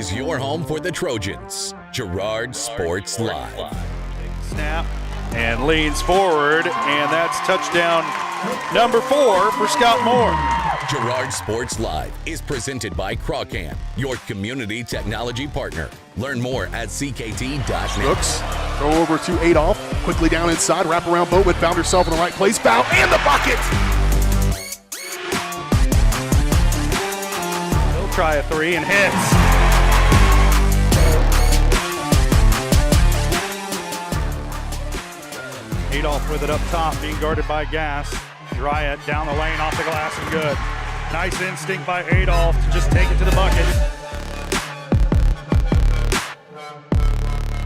is your home for the Trojans. Girard Sports Live. Snap and leans forward, and that's touchdown number 4 for Scott Moore. Girard Sports Live is presented by Crawcan, your community technology partner. Learn more at ckt.net. Brooks, throw over to Adolph, quickly down inside, wrap around Bowman, found herself in the right place, foul, and the bucket! He'll try a 3 and hits. Adolph with it up top, being guarded by Gass. Girard down the lane, off the glass, and good. Nice instinct by Adolph to just take it to the bucket.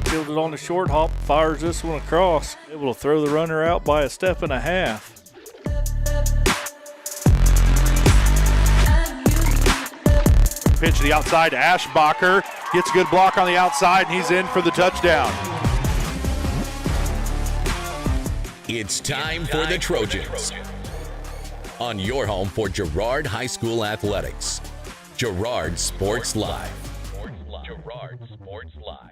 Fielded on the short hop, fires this one across. Able to throw the runner out by a step and a half. Pitch to the outside to Ashbacher. Gets a good block on the outside, and he's in for the touchdown. It's time for the Trojans. On your home for Girard High School Athletics. Girard Sports Live. Girard Sports Live.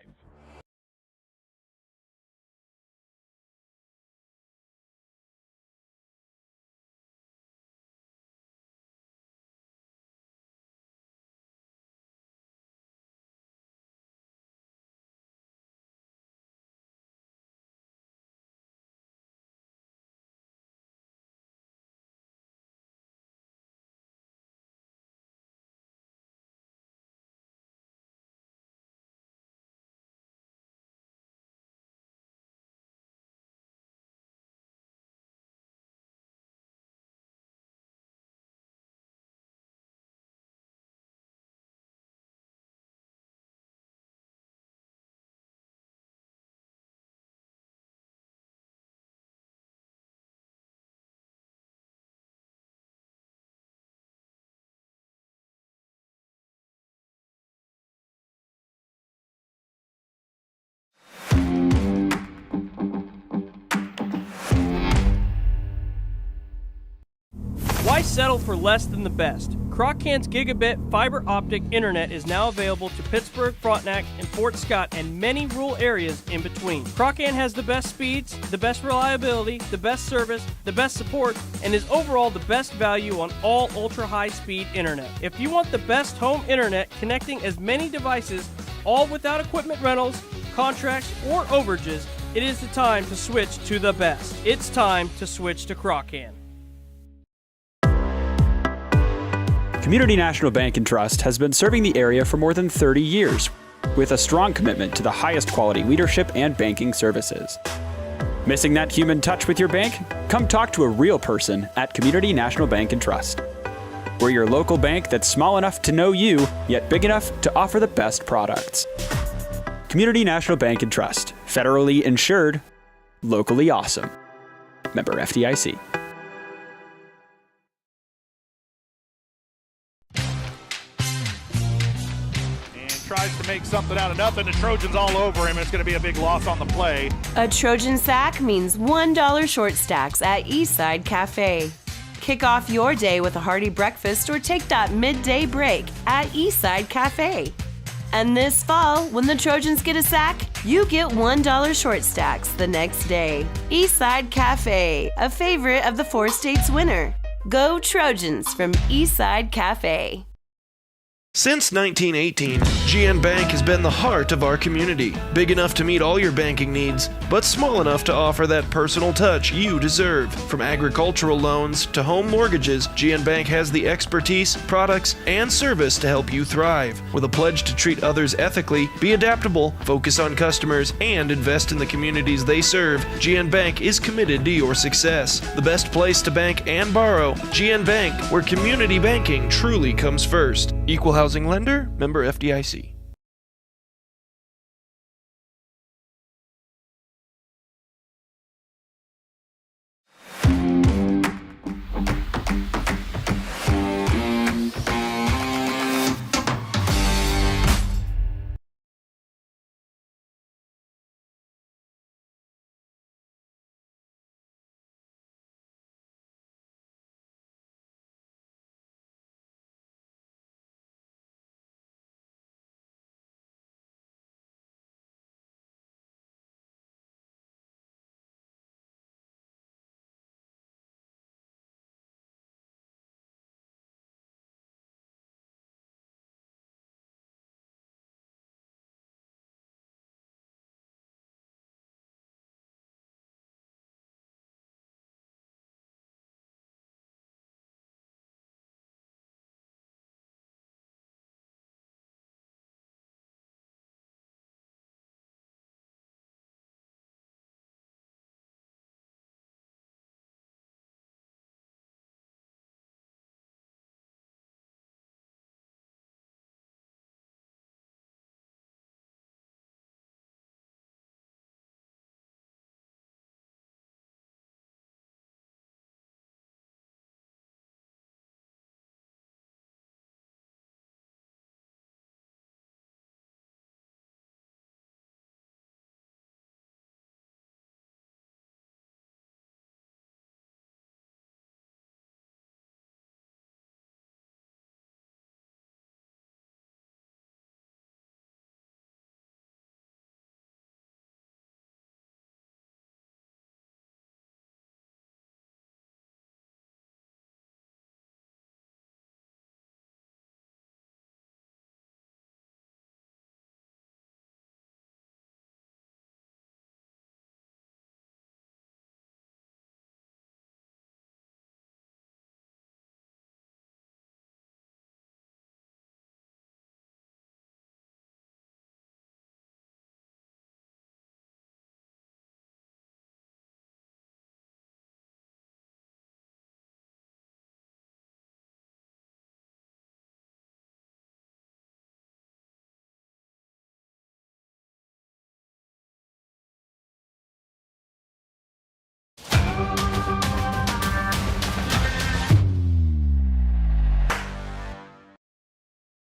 Why settle for less than the best? Crawcan's gigabit fiber optic internet is now available to Pittsburgh, Frontenac, and Fort Scott, and many rural areas in between. Crawcan has the best speeds, the best reliability, the best service, the best support, and is overall the best value on all ultra-high-speed internet. If you want the best home internet connecting as many devices, all without equipment rentals, contracts, or overages, it is the time to switch to the best. It's time to switch to Crawcan. Community National Bank and Trust has been serving the area for more than 30 years with a strong commitment to the highest quality leadership and banking services. Missing that human touch with your bank? Come talk to a real person at Community National Bank and Trust. We're your local bank that's small enough to know you, yet big enough to offer the best products. Community National Bank and Trust, federally insured, locally awesome. Member FDIC. Tries to make something out of nothing. The Trojans all over him. It's going to be a big loss on the play. A Trojan sack means $1 short stacks at Eastside Cafe. Kick off your day with a hearty breakfast or take that midday break at Eastside Cafe. And this fall, when the Trojans get a sack, you get $1 short stacks the next day. Eastside Cafe, a favorite of the 4 states winner. Go Trojans from Eastside Cafe. Since 1918, GN Bank has been the heart of our community. Big enough to meet all your banking needs, but small enough to offer that personal touch you deserve. From agricultural loans to home mortgages, GN Bank has the expertise, products, and service to help you thrive. With a pledge to treat others ethically, be adaptable, focus on customers, and invest in the communities they serve, GN Bank is committed to your success. The best place to bank and borrow, GN Bank, where community banking truly comes first. Equal housing lender, member FDIC.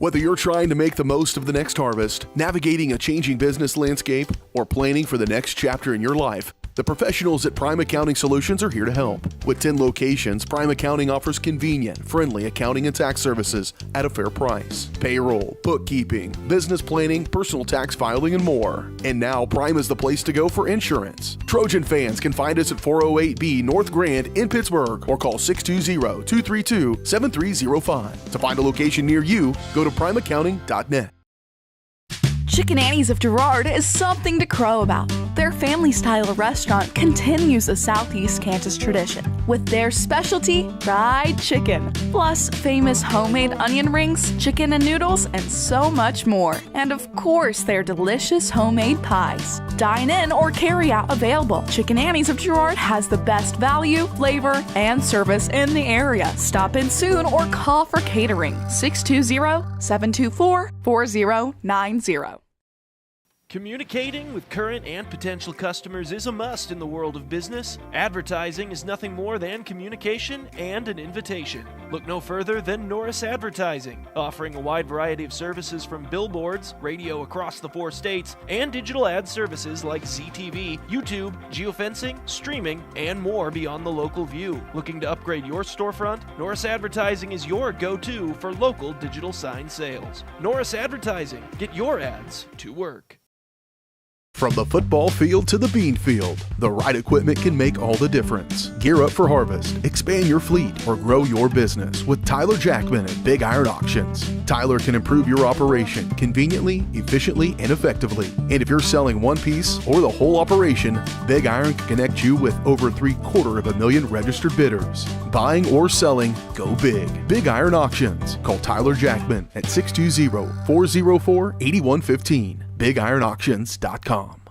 Whether you're trying to make the most of the next harvest, navigating a changing business landscape, or planning for the next chapter in your life, the professionals at Prime Accounting Solutions are here to help. With 10 locations, Prime Accounting offers convenient, friendly accounting and tax services at a fair price. Payroll, bookkeeping, business planning, personal tax filing, and more. And now Prime is the place to go for insurance. Trojan fans can find us at 408B North Grand in Pittsburgh or call 620-232-7305. To find a location near you, go to primeaccounting.net. Chicken Annie's of Girard is something to crow about. Their family-style restaurant continues a Southeast Kansas tradition with their specialty, fried chicken, plus famous homemade onion rings, chicken and noodles, and so much more. And of course, their delicious homemade pies. Dine in or carry out available. Chicken Annie's of Girard has the best value, flavor, and service in the area. Stop in soon or call for catering. 620-724-4090. Communicating with current and potential customers is a must in the world of business. Advertising is nothing more than communication and an invitation. Look no further than Norris Advertising, offering a wide variety of services from billboards, radio across the 4 states, and digital ad services like ZTV, YouTube, geofencing, streaming, and more beyond the local view. Looking to upgrade your storefront? Norris Advertising is your go-to for local digital sign sales. Norris Advertising. Get your ads to work. From the football field to the bean field, the right equipment can make all the difference. Gear up for harvest, expand your fleet, or grow your business with Tyler Jackman at Big Iron Auctions. Tyler can improve your operation conveniently, efficiently, and effectively. And if you're selling one piece or the whole operation, Big Iron can connect you with over 750,000 registered bidders. Buying or selling, go big. Big Iron Auctions. Call Tyler Jackman at 620-404-8115. BigIronAuctions.com.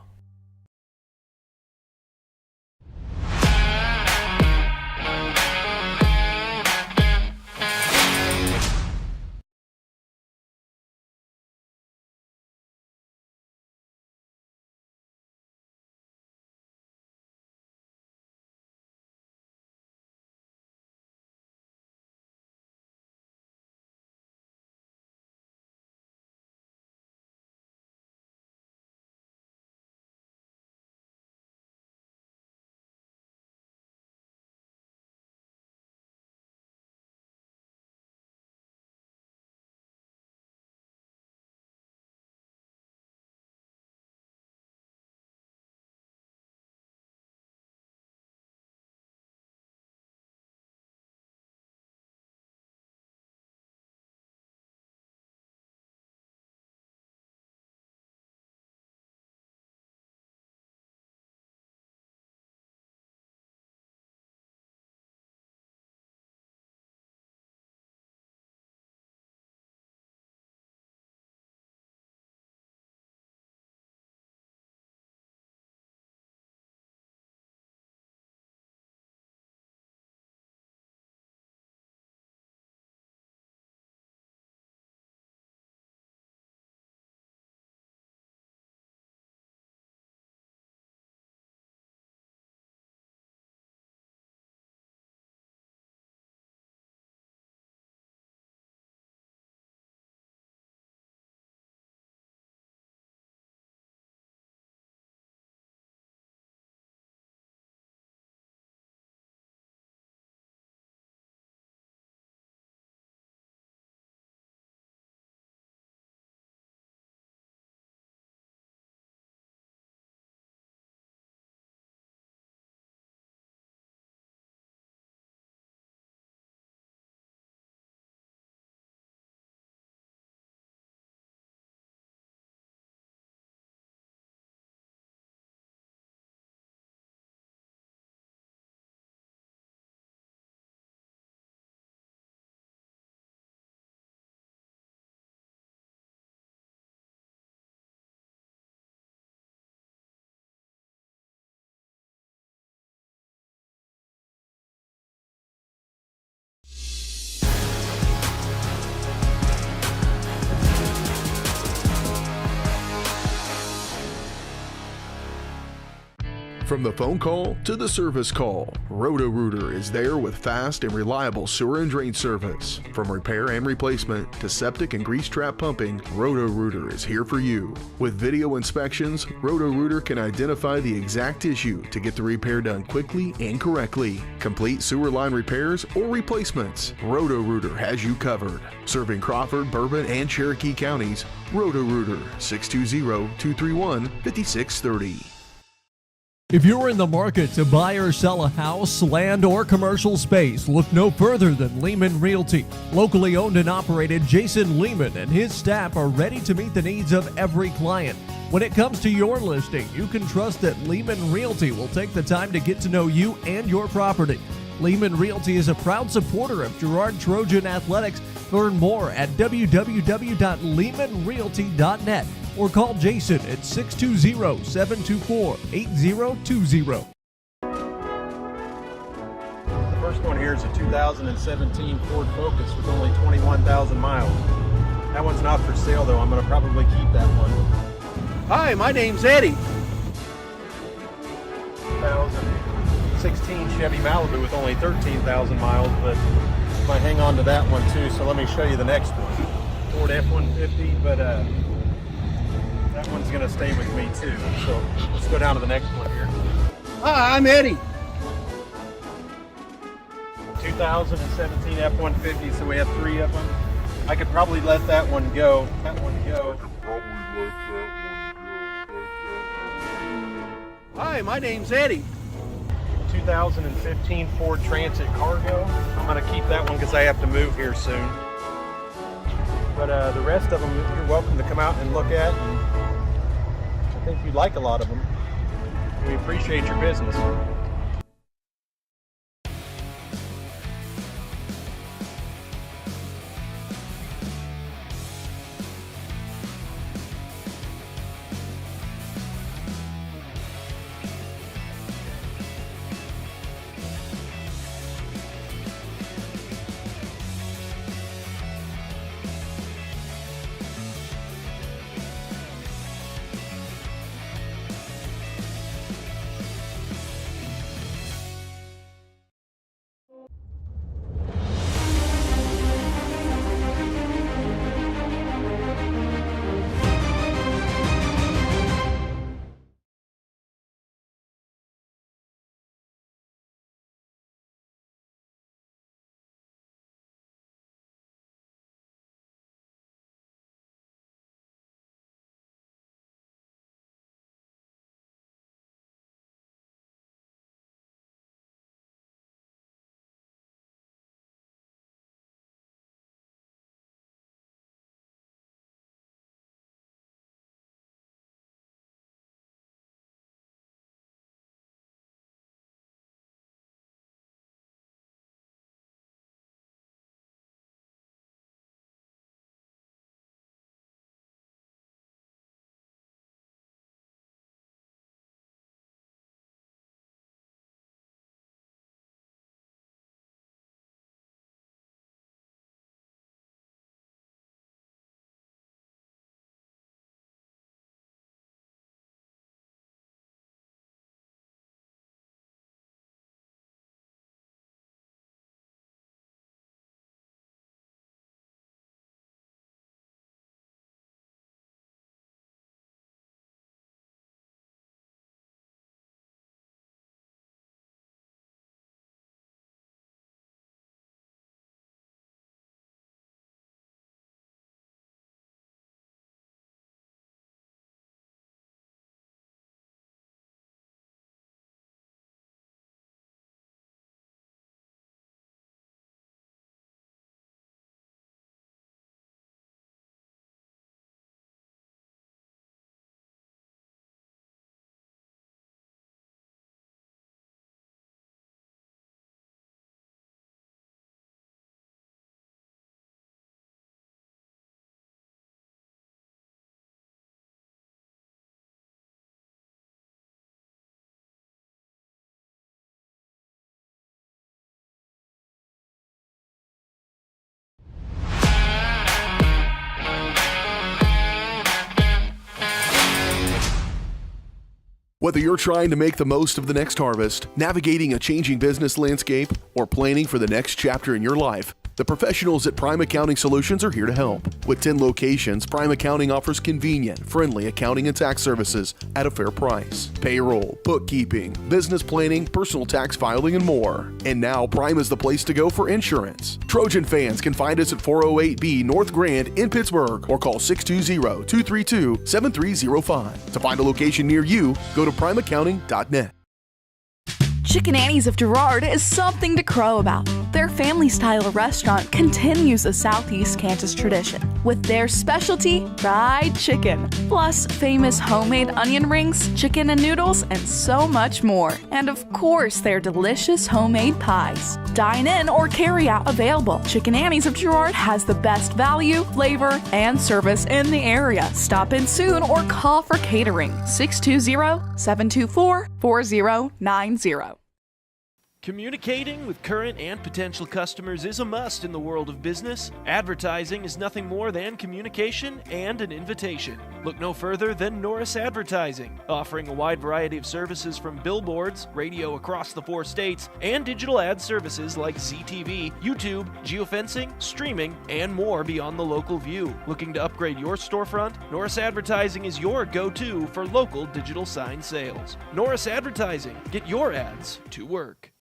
From the phone call to the service call, Roto-Rooter is there with fast and reliable sewer and drain service. From repair and replacement to septic and grease trap pumping, Roto-Rooter is here for you. With video inspections, Roto-Rooter can identify the exact issue to get the repair done quickly and correctly. Complete sewer line repairs or replacements, Roto-Rooter has you covered. Serving Crawford, Bourbon, and Cherokee counties, Roto-Rooter, 620-231-5630. If you're in the market to buy or sell a house, land, or commercial space, look no further than Lehman Realty. Locally owned and operated, Jason Lehman and his staff are ready to meet the needs of every client. When it comes to your listing, you can trust that Lehman Realty will take the time to get to know you and your property. Lehman Realty is a proud supporter of Girard Trojan Athletics. Learn more at www.lehmanrealty.net or call Jason at 620-724-8020. The first one here is a 2017 Ford Focus with only 21,000 miles. That one's not for sale though. I'm going to probably keep that one. Hi, my name's Eddie. 2016 Chevy Malibu with only 13,000 miles, but I might hang on to that one too. So let me show you the next one. Ford F-150, but that one's going to stay with me too. So let's go down to the next one here. Hi, I'm Eddie. 2017 F-150, so we have 3 of them. I could probably let that one go. Hi, my name's Eddie. 2015 Ford Transit Cargo. I'm going to keep that one because I have to move here soon. But the rest of them, you're welcome to come out and look at. And I think you'd like a lot of them. We appreciate your business. Whether you're trying to make the most of the next harvest, navigating a changing business landscape, or planning for the next chapter in your life, the professionals at Prime Accounting Solutions are here to help. With 10 locations, Prime Accounting offers convenient, friendly accounting and tax services at a fair price. Payroll, bookkeeping, business planning, personal tax filing, and more. And now Prime is the place to go for insurance. Trojan fans can find us at 408B North Grand in Pittsburgh or call 620-232-7305. To find a location near you, go to primeaccounting.net. Chicken Annie's of Girard is something to crow about. Their family-style restaurant continues a Southeast Kansas tradition with their specialty, fried chicken, plus famous homemade onion rings, chicken and noodles, and so much more. And of course, their delicious homemade pies. Dine in or carry out available. Chicken Annie's of Girard has the best value, flavor, and service in the area. Stop in soon or call for catering. 620-724-4090. Communicating with current and potential customers is a must in the world of business. Advertising is nothing more than communication and an invitation. Look no further than Norris Advertising, offering a wide variety of services from billboards, radio across the 4 states, and digital ad services like ZTV, YouTube, geofencing, streaming, and more beyond the local view. Looking to upgrade your storefront? Norris Advertising is your go-to for local digital sign sales. Norris Advertising. Get your ads to work.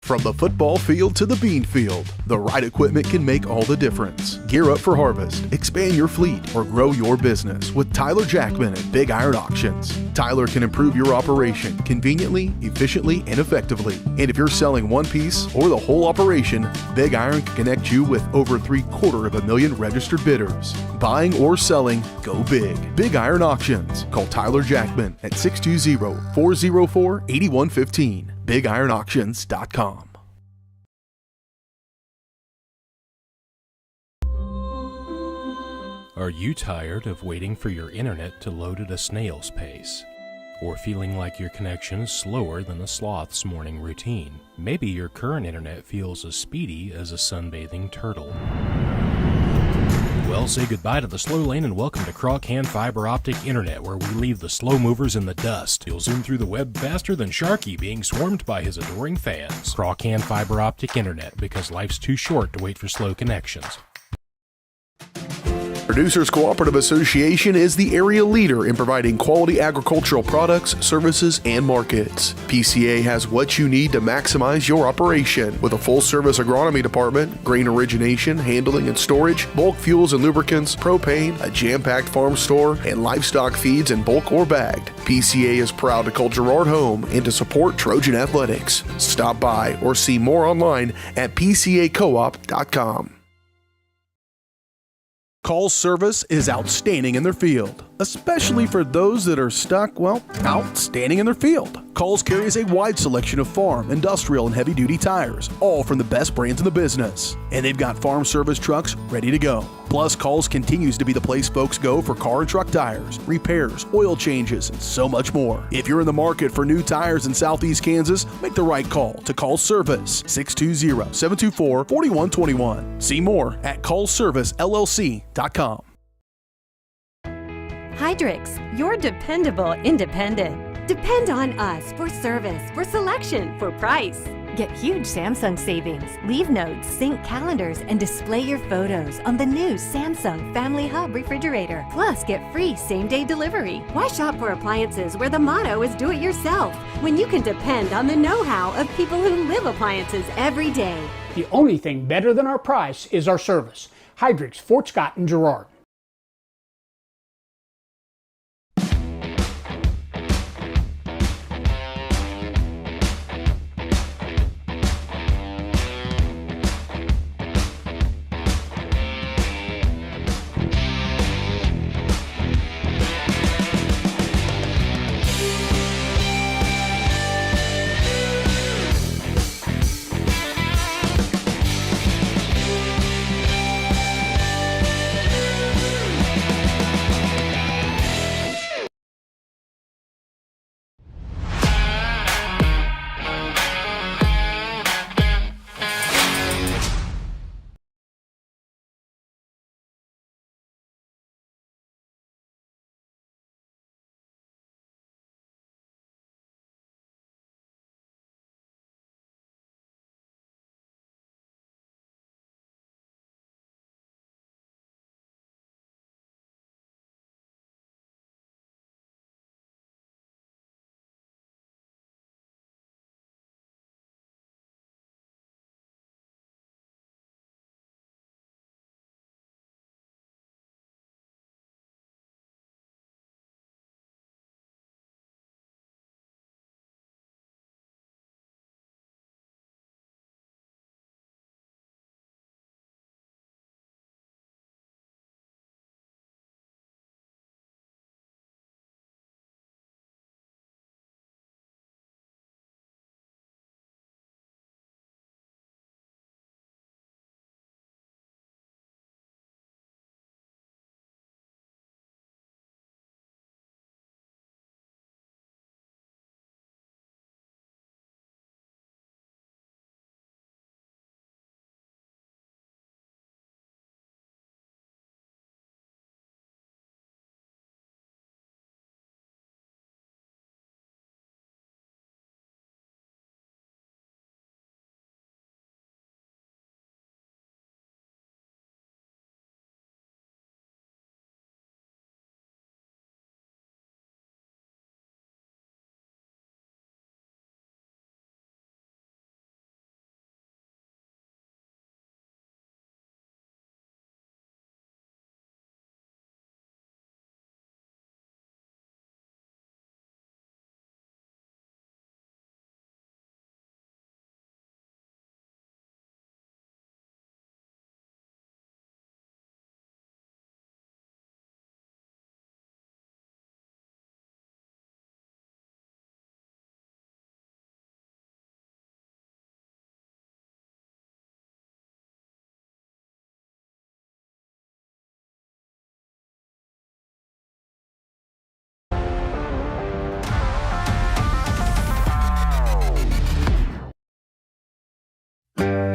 From the football field to the bean field, the right equipment can make all the difference. Gear up for harvest, expand your fleet, or grow your business with Tyler Jackman at Big Iron Auctions. Tyler can improve your operation conveniently, efficiently, and effectively. And if you're selling one piece or the whole operation, Big Iron can connect you with over 750,000 registered bidders. Buying or selling, go big. Big Iron Auctions. Call Tyler Jackman at 620-404-8115. BigIronAuctions.com. Are you tired of waiting for your internet to load at a snail's pace? Or feeling like your connection is slower than a sloth's morning routine? Maybe your current internet feels as speedy as a sunbathing turtle. Well, say goodbye to the slow lane and welcome to Crawcan Fiber Optic Internet, where we leave the slow movers in the dust. You'll zoom through the web faster than Sharky being swarmed by his adoring fans. Crawcan Fiber Optic Internet, because life's too short to wait for slow connections. Producers Cooperative Association is the area leader in providing quality agricultural products, services, and markets. PCA has what you need to maximize your operation with a full-service agronomy department, grain origination, handling and storage, bulk fuels and lubricants, propane, a jam-packed farm store, and livestock feeds in bulk or bagged. PCA is proud to call Girard home and to support Trojan athletics. Stop by or see more online at pcacoop.com. Call's service is outstanding in their field, especially for those that are stuck, outstanding in their field. Call's carries a wide selection of farm, industrial, and heavy-duty tires, all from the best brands in the business. And they've got farm service trucks ready to go. Plus, Call's continues to be the place folks go for car and truck tires, repairs, oil changes, and so much more. If you're in the market for new tires in Southeast Kansas, make the right call to Call's Service, 620-724-4121. See more at callservicellc.com. Hydrix, your dependable independent. Depend on us for service, for selection, for price. Get huge Samsung savings. Leave notes, sync calendars, and display your photos on the new Samsung Family Hub refrigerator. Plus, get free same-day delivery. Why shop for appliances where the motto is do it yourself when you can depend on the know-how of people who live appliances every day? The only thing better than our price is our service. Hydrix, Fort Scott, and Girard.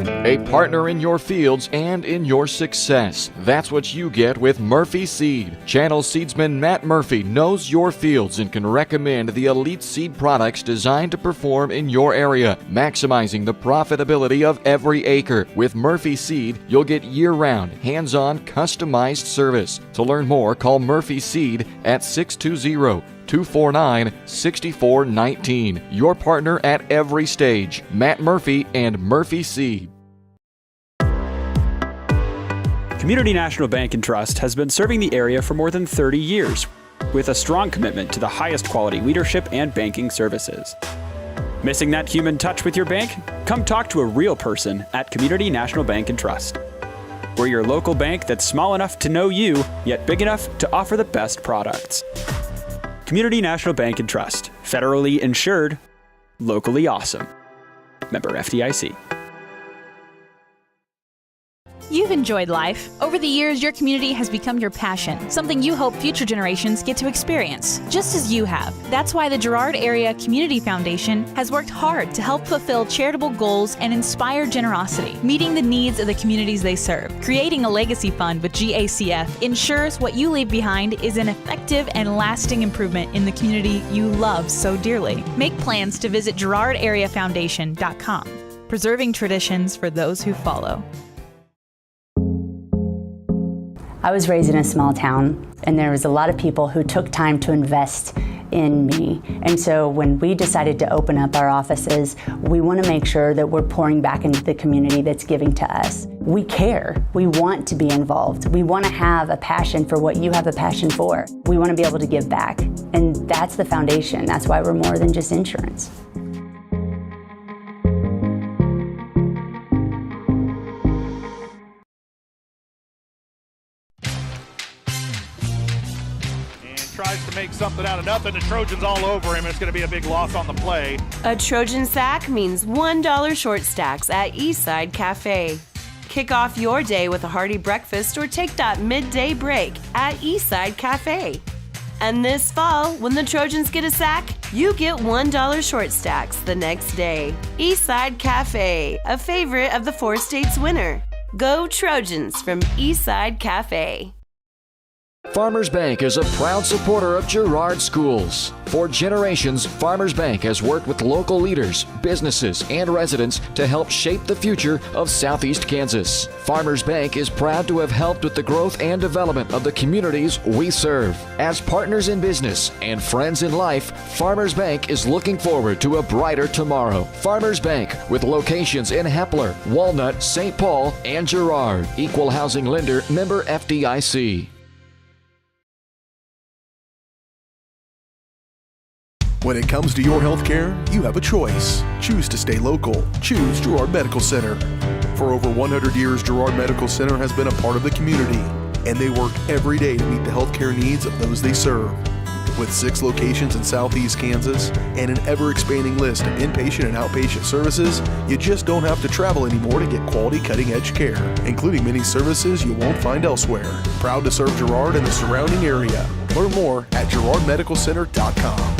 A partner in your fields and in your success. That's what you get with Murphy Seed. Channel seedsman Matt Murphy knows your fields and can recommend the elite seed products designed to perform in your area, maximizing the profitability of every acre. With Murphy Seed, you'll get year-round, hands-on, customized service. To learn more, call Murphy Seed at 620-249-6419. Your partner at every stage. Matt Murphy and Murphy Seed. Community National Bank and Trust has been serving the area for more than 30 years with a strong commitment to the highest quality leadership and banking services. Missing that human touch with your bank? Come talk to a real person at Community National Bank and Trust. We're your local bank that's small enough to know you, yet big enough to offer the best products. Community National Bank and Trust. Federally insured, locally awesome. Member FDIC. You've enjoyed life. Over the years, your community has become your passion, something you hope future generations get to experience, just as you have. That's why the Girard Area Community Foundation has worked hard to help fulfill charitable goals and inspire generosity, meeting the needs of the communities they serve. Creating a legacy fund with GACF ensures what you leave behind is an effective and lasting improvement in the community you love so dearly. Make plans to visit GirardAreaFoundation.com, preserving traditions for those who follow. I was raised in a small town, and there was a lot of people who took time to invest in me. And so when we decided to open up our offices, we want to make sure that we're pouring back into the community that's giving to us. We care. We want to be involved. We want to have a passion for what you have a passion for. We want to be able to give back. And that's the foundation. That's why we're more than just insurance. Tries to make something out of nothing. The Trojans all over him. It's going to be a big loss on the play. A Trojan sack means $1 short stacks at Eastside Cafe. Kick off your day with a hearty breakfast or take that midday break at Eastside Cafe. And this fall, when the Trojans get a sack, you get $1 short stacks the next day. Eastside Cafe, a favorite of the 4 states winner. Go Trojans from Eastside Cafe. Farmers Bank is a proud supporter of Girard schools. For generations, Farmers Bank has worked with local leaders, businesses, and residents to help shape the future of Southeast Kansas. Farmers Bank is proud to have helped with the growth and development of the communities we serve. As partners in business and friends in life, Farmers Bank is looking forward to a brighter tomorrow. Farmers Bank, with locations in Hepler, Walnut, St. Paul, and Girard. Equal housing lender, member FDIC. When it comes to your health care, you have a choice. Choose to stay local. Choose Girard Medical Center. For over 100 years, Girard Medical Center has been a part of the community, and they work every day to meet the health care needs of those they serve. With 6 locations in Southeast Kansas and an ever-expanding list of inpatient and outpatient services, you just don't have to travel anymore to get quality cutting-edge care, including many services you won't find elsewhere. Proud to serve Girard and the surrounding area. Learn more at GirardMedicalCenter.com.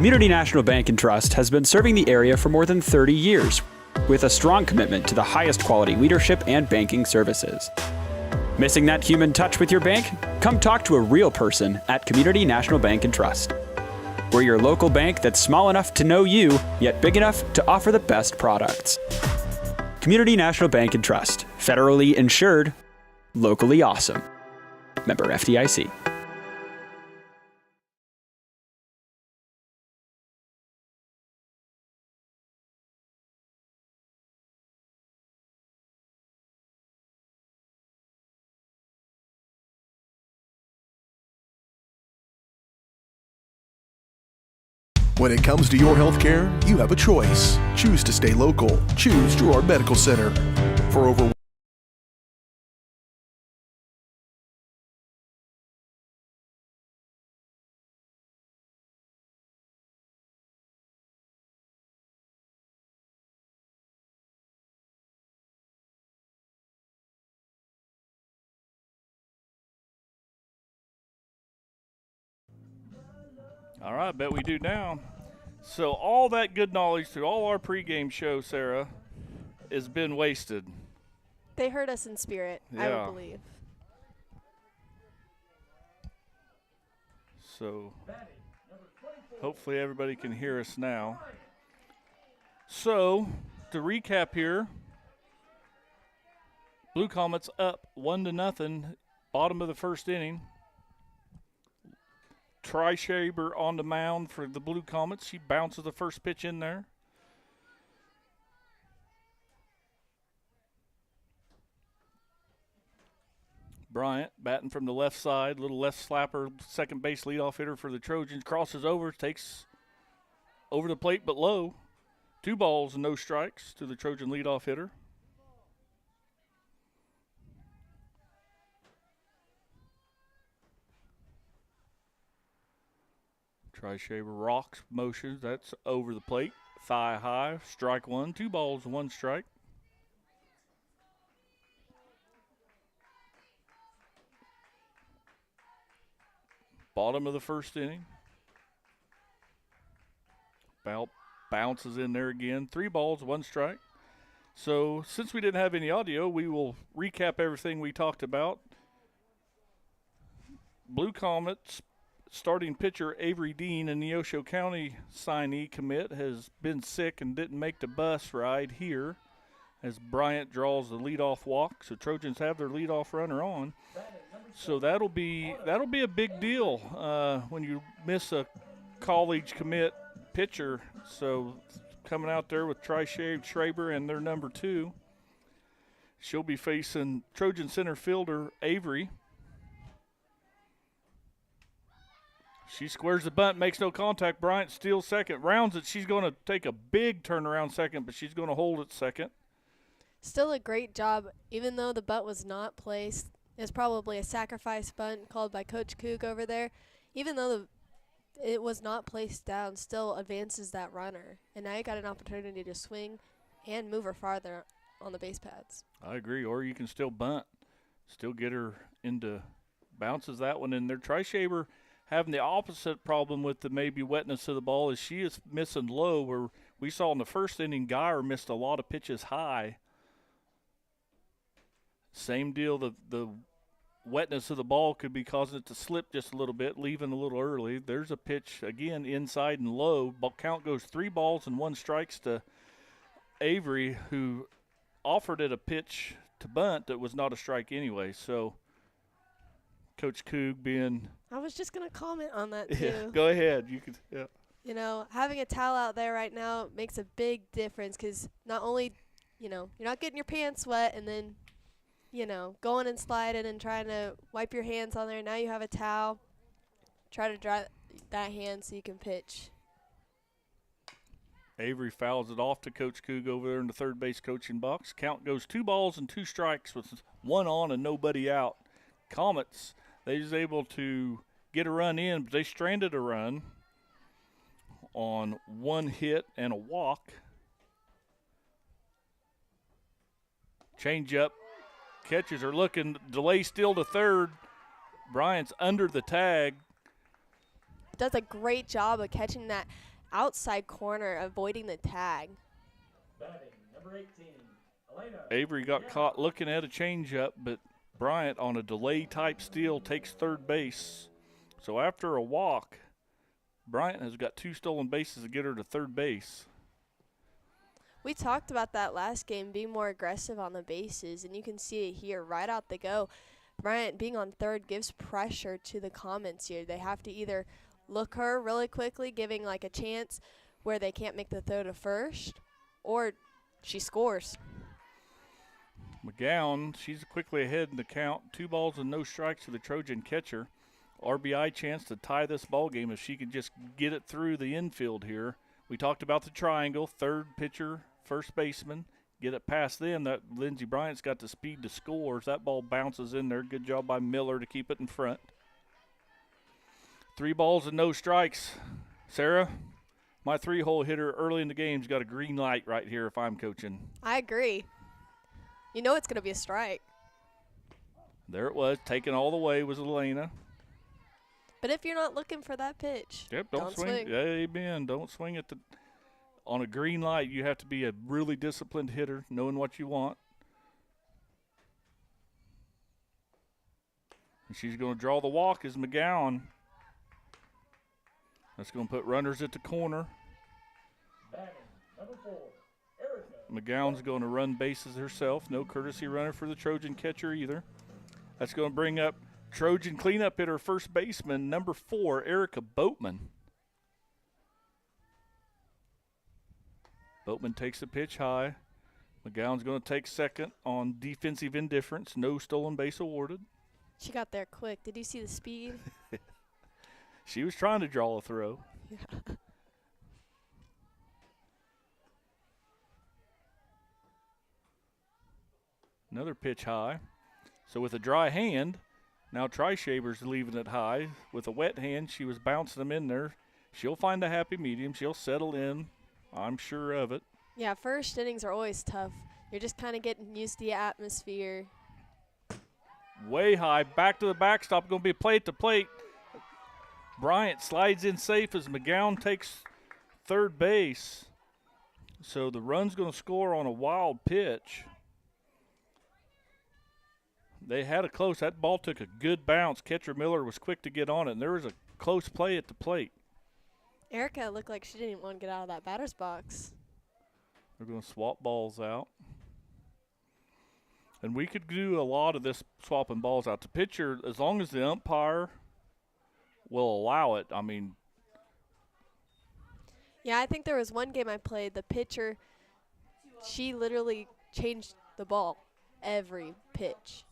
Community National Bank and Trust has been serving the area for more than 30 years with a strong commitment to the highest quality leadership and banking services. Missing that human touch with your bank? Come talk to a real person at Community National Bank and Trust. We're your local bank that's small enough to know you, yet big enough to offer the best products. Community National Bank and Trust. Federally insured, locally awesome. Member FDIC. When it comes to your health care, you have a choice. Choose to stay local. Choose Girard Medical Center. For over All right, I bet we do now. So all that good knowledge through all our pregame show, Sarah, has been wasted. They hurt us in spirit, I would believe. So hopefully everybody can hear us now. So to recap here, Blue Comets up 1-0, bottom of the first inning. Shaber on the mound for the Blue Comets. She bounces the first pitch in there. Bryant batting from the left side, little left slapper, second base leadoff hitter for the Trojans. Crosses over, takes over the plate but low. 2 balls and no strikes to the Trojan leadoff hitter. Shaber rocks motions. That's over the plate. Thigh high. Strike 1. 2 balls, 1 strike. Bottom of the first inning. Bounces in there again. 3 balls, 1 strike. So since we didn't have any audio, we will recap everything we talked about. Blue Comets starting pitcher Avery Dean, a Neosho County signee commit, has been sick and didn't make the bus ride here as Bryant draws the leadoff walk. So Trojans have their leadoff runner on. So that'll be a big deal when you miss a college commit pitcher. So coming out there with Schraber and their number 2. She'll be facing Trojan center fielder Avery. She squares the bunt, makes no contact. Bryant steals second, rounds it. She's going to take a big turnaround second, but she's going to hold it second. Still a great job, even though the bunt was not placed. It's probably a sacrifice bunt called by Coach Coog over there. Even though it was not placed down, still advances that runner. And now you got an opportunity to swing and move her farther on the base pads. I agree, or you can still bunt, still get her into bounces that one in there. Shaber having the opposite problem with the maybe wetness of the ball is she is missing low, where we saw in the first inning Geyer missed a lot of pitches high. Same deal, the wetness of the ball could be causing it to slip just a little bit, leaving a little early. There's a pitch, again, inside and low. Count goes 3 balls and 1 strikes to Avery, who offered it a pitch to bunt that was not a strike anyway. So Coach Coog being – I was just going to comment on that, too. Yeah, go ahead. You could, yeah. You know, having a towel out there right now makes a big difference because not only, you know, you're not getting your pants wet and then, you know, going and sliding and trying to wipe your hands on there. Now you have a towel. Try to dry that hand so you can pitch. Avery fouls it off to Coach Coog over there in the third base coaching box. Count goes 2 balls and 2 strikes with 1 on and nobody out. Comets, they was able to get a run in, but they stranded a run on 1 hit and a walk. Change up. Catchers are looking. Delay still to third. Bryant's under the tag. Does a great job of catching that outside corner, avoiding the tag. Number 18, Elena. Avery got caught looking at a changeup, but Bryant on a delay-type steal takes third base. So after a walk, Bryant has got 2 stolen bases to get her to third base. We talked about that last game, being more aggressive on the bases, and you can see it here right out the go. Bryant being on third gives pressure to the Comets here. They have to either look her really quickly, giving like a chance where they can't make the throw to first, or she scores. McGowan, she's quickly ahead in the count. 2 balls and no strikes to the Trojan catcher. RBI chance to tie this ball game if she could just get it through the infield here. We talked about the triangle, third pitcher, first baseman. Get it past them. That Lindsey Bryant's got the speed to score. That ball bounces in there. Good job by Miller to keep it in front. 3 balls and no strikes. Sarah, my 3-hole hitter early in the game's got a green light right here if I'm coaching. I agree. You know it's going to be a strike. There it was. Taken all the way was Elena. But if you're not looking for that pitch, yep, don't swing. Amen. Don't swing at on a green light. You have to be a really disciplined hitter, knowing what you want. And she's going to draw the walk is McGowan. That's going to put runners at the corner. Number 4, Erica. McGowan's going to run bases herself. No courtesy runner for the Trojan catcher either. That's going to bring up Trojan cleanup hitter, first baseman, number 4, Erica Boatman. Boatman takes the pitch high. McGowan's going to take second on defensive indifference. No stolen base awarded. She got there quick. Did you see the speed? She was trying to draw a throw. Yeah. Another pitch high. So with a dry hand, now Trishaber's leaving it high. With a wet hand, she was bouncing them in there. She'll find a happy medium. She'll settle in. I'm sure of it. Yeah, first innings are always tough. You're just kind of getting used to the atmosphere. Way high, back to the backstop. Going to be a play at the plate. Bryant slides in safe as McGowan takes third base. So the run's going to score on a wild pitch. They had a close. That ball took a good bounce. Catcher Miller was quick to get on it, and there was a close play at the plate. Erica looked like she didn't want to get out of that batter's box. They're going to swap balls out. And we could do a lot of this swapping balls out. The pitcher, as long as the umpire will allow it, I mean. Yeah, I think there was one game I played. The pitcher, she literally changed the ball every pitch.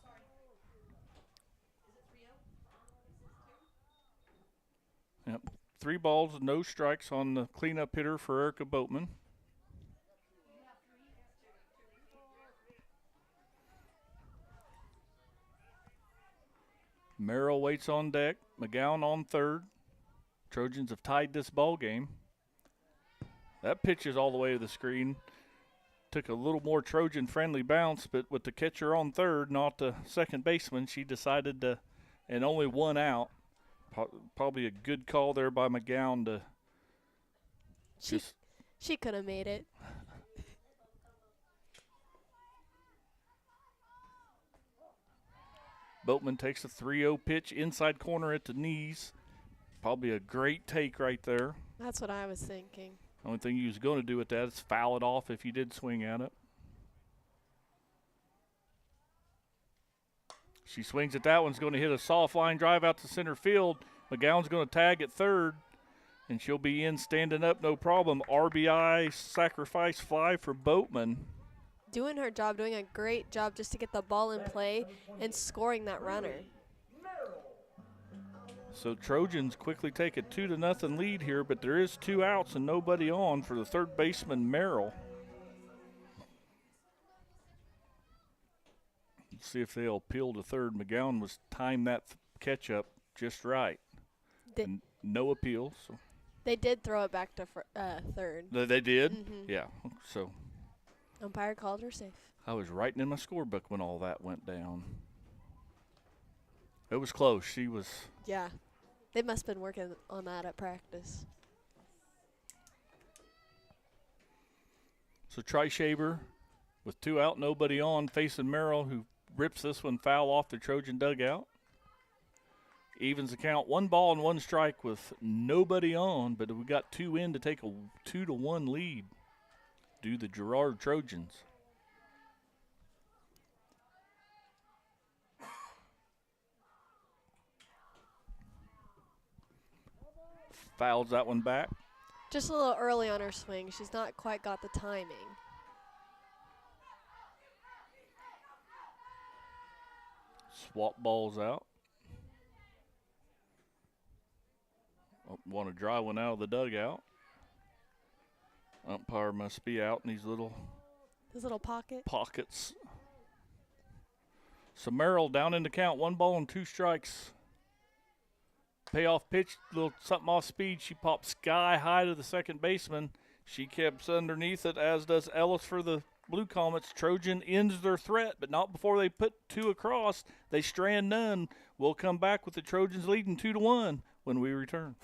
Yep. 3 balls, no strikes on the cleanup hitter for Erica Boatman. Merrill waits on deck. McGowan on third. Trojans have tied this ball game. That pitch is all the way to the screen. Took a little more Trojan-friendly bounce, but with the catcher on third, not the second baseman, she decided to, and only 1 out. Probably a good call there by McGowan to She could have made it. Boatman takes a 3-0 pitch inside corner at the knees. Probably a great take right there. That's what I was thinking. Only thing you was going to do with that is foul it off if you did swing at it. She swings at that one's going to hit a soft line drive out to center field. McGowan's going to tag at third, and she'll be in standing up, no problem. RBI sacrifice fly for Boatman. Doing her job, doing a great job just to get the ball in play and scoring that runner. So Trojans quickly take a 2-0 lead here, but there is 2 outs and nobody on for the third baseman, Merrill. Let's see if they'll appeal to third. McGowan was timed that catch up just right. No appeal. So. They did throw it back to third. They did? Mm-hmm. Yeah. So umpire called her safe. I was writing in my scorebook when all that went down. It was close. She was. Yeah. They must have been working on that at practice. So Trishaber with 2 out, nobody on, facing Merrill, who rips this one foul off the Trojan dugout. Evens the count, 1 ball and 1 strike with nobody on, but we got 2 in to take a 2-1 lead. Do the Girard Trojans. Fouls that one back. Just a little early on her swing. She's not quite got the timing. Swap balls out. Want to dry one out of the dugout. Umpire must be out in these little pockets. So Merrill down in the count, 1 ball and 2 strikes. Payoff pitch, little something off speed. She popped sky high to the second baseman. She keeps underneath it, as does Ellis for the Blue Comets. Trojan ends their threat, but not before they put 2 across. They strand none. We'll come back with the Trojans leading 2-1 when we return.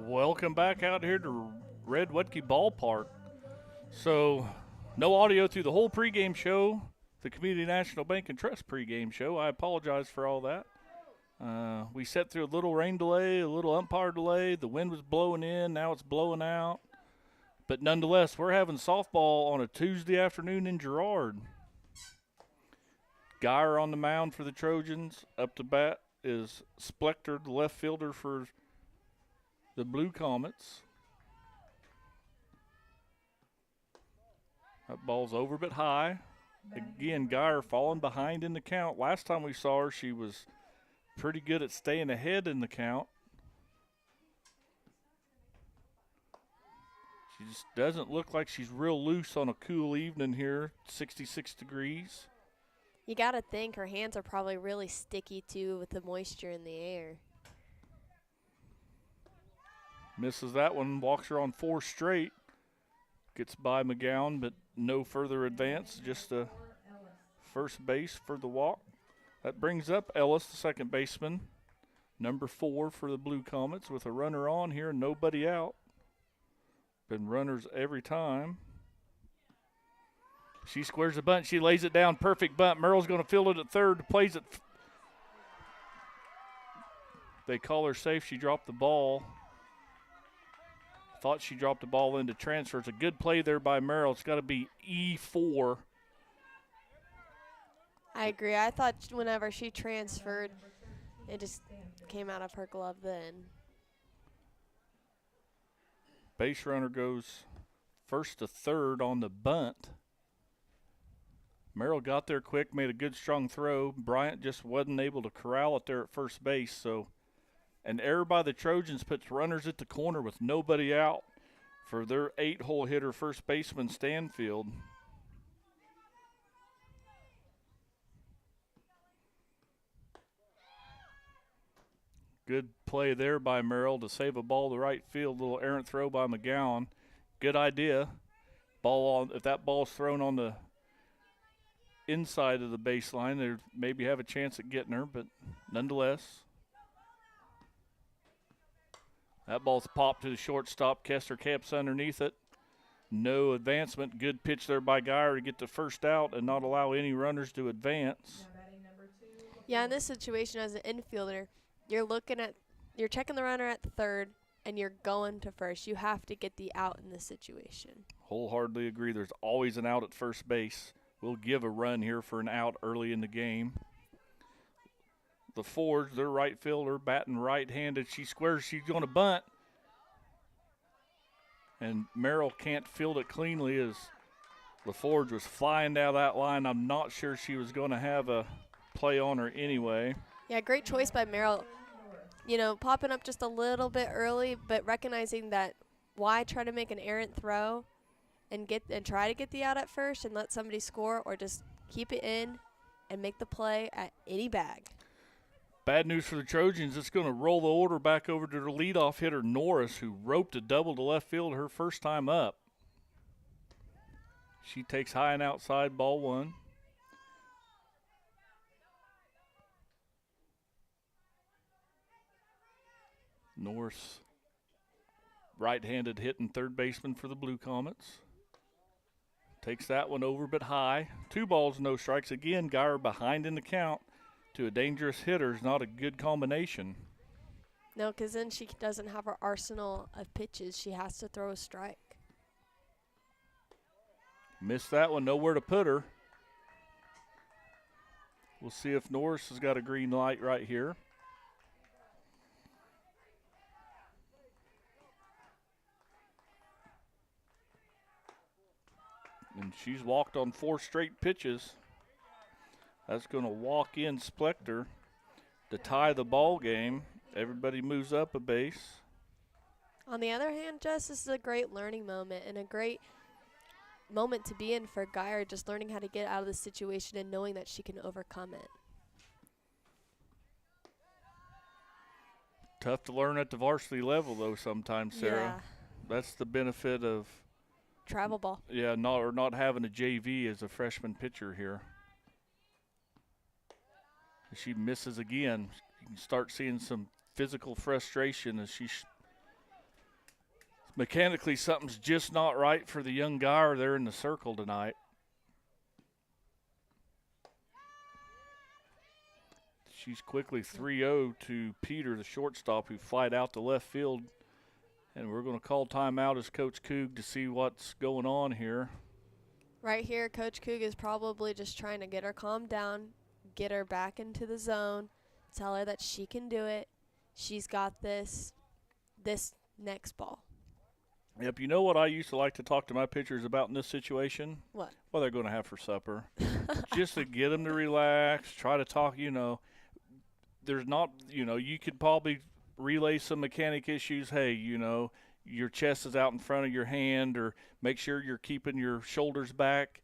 Welcome back out here to Red Wetke Ballpark. So, no audio through the whole pregame show, the Community National Bank and Trust pregame show. I apologize for all that. We sat through a little rain delay, a little umpire delay. The wind was blowing in, now it's blowing out. But nonetheless, we're having softball on a Tuesday afternoon in Girard. Geyer on the mound for the Trojans. Up to bat is Splector, the left fielder for the Blue Comets. That ball's over but high. Again, Geyer falling behind in the count. Last time we saw her, she was pretty good at staying ahead in the count. She just doesn't look like she's real loose on a cool evening here, 66 degrees. You got to think her hands are probably really sticky, too, with the moisture in the air. Misses that one, walks her on 4 straight. Gets by McGowan, but no further advance, just a first base for the walk. That brings up Ellis, the second baseman, number 4 for the Blue Comets, with a runner on here, nobody out. Been runners every time. She squares the bunt. She lays it down. Perfect bunt. Merrill's going to field it at third. Plays it. They call her safe. She dropped the ball. Thought she dropped the ball into transfer. It's a good play there by Merrill. It's got to be E4. I agree. I thought whenever she transferred, it just came out of her glove then. Base runner goes first to third on the bunt. Merrill got there quick, made a good strong throw. Bryant just wasn't able to corral it there at first base. So an error by the Trojans puts runners at the corner with nobody out for their 8-hole hitter, first baseman Stanfield. Good play there by Merrill to save a ball to right field. Little errant throw by McGowan. Good idea. Ball on. If that ball's thrown on the inside of the baseline, they maybe have a chance at getting her, but nonetheless. That ball's popped to the shortstop. Kester caps underneath it. No advancement. Good pitch there by Geyer to get the first out and not allow any runners to advance. Yeah, in this situation as an infielder, you're checking the runner at the third, and you're going to first. You have to get the out in this situation. Wholeheartedly agree. There's always an out at first base. We'll give a run here for an out early in the game. The Fords, their right fielder, batting right-handed. She squares. She's going to bunt. And Merrill can't field it cleanly as LaForge was flying down that line. I'm not sure she was going to have a play on her anyway. Yeah, great choice by Merrill. You know, popping up just a little bit early, but recognizing that why try to make an errant throw and try to get the out at first and let somebody score, or just keep it in and make the play at any bag. Bad news for the Trojans. It's going to roll the order back over to their leadoff hitter, Norris, who roped a double to left field her first time up. She takes high and outside, ball one. Norris, right-handed hitting third baseman for the Blue Comets. Takes that one over but high. 2 balls, no strikes. Again, Girard behind in the count to a dangerous hitter is not a good combination. No, because then she doesn't have her arsenal of pitches. She has to throw a strike. Missed that one, nowhere to put her. We'll see if Norris has got a green light right here. And she's walked on 4 straight pitches. That's going to walk in Splector to tie the ball game. Everybody moves up a base. On the other hand, Jess, this is a great learning moment and a great moment to be in for Girard, just learning how to get out of the situation and knowing that she can overcome it. Tough to learn at the varsity level, though, sometimes, Sarah. Yeah. That's the benefit of travel ball. Yeah, not having a JV as a freshman pitcher here. If she misses again, you can start seeing some physical frustration as mechanically something's just not right for the young Girard there in the circle tonight. She's quickly 3-0 to Peter, the shortstop, who flied out to left field. And we're going to call timeout as Coach Coog to see what's going on here. Right here, Coach Coog is probably just trying to get her calmed down, get her back into the zone, tell her that she can do it. She's got this next ball. Yep, you know what I used to like to talk to my pitchers about in this situation? What? What they're going to have for supper. Just to get them to relax, try to talk, there's not, you could probably relay some mechanic issues. Hey, your chest is out in front of your hand, or make sure you're keeping your shoulders back.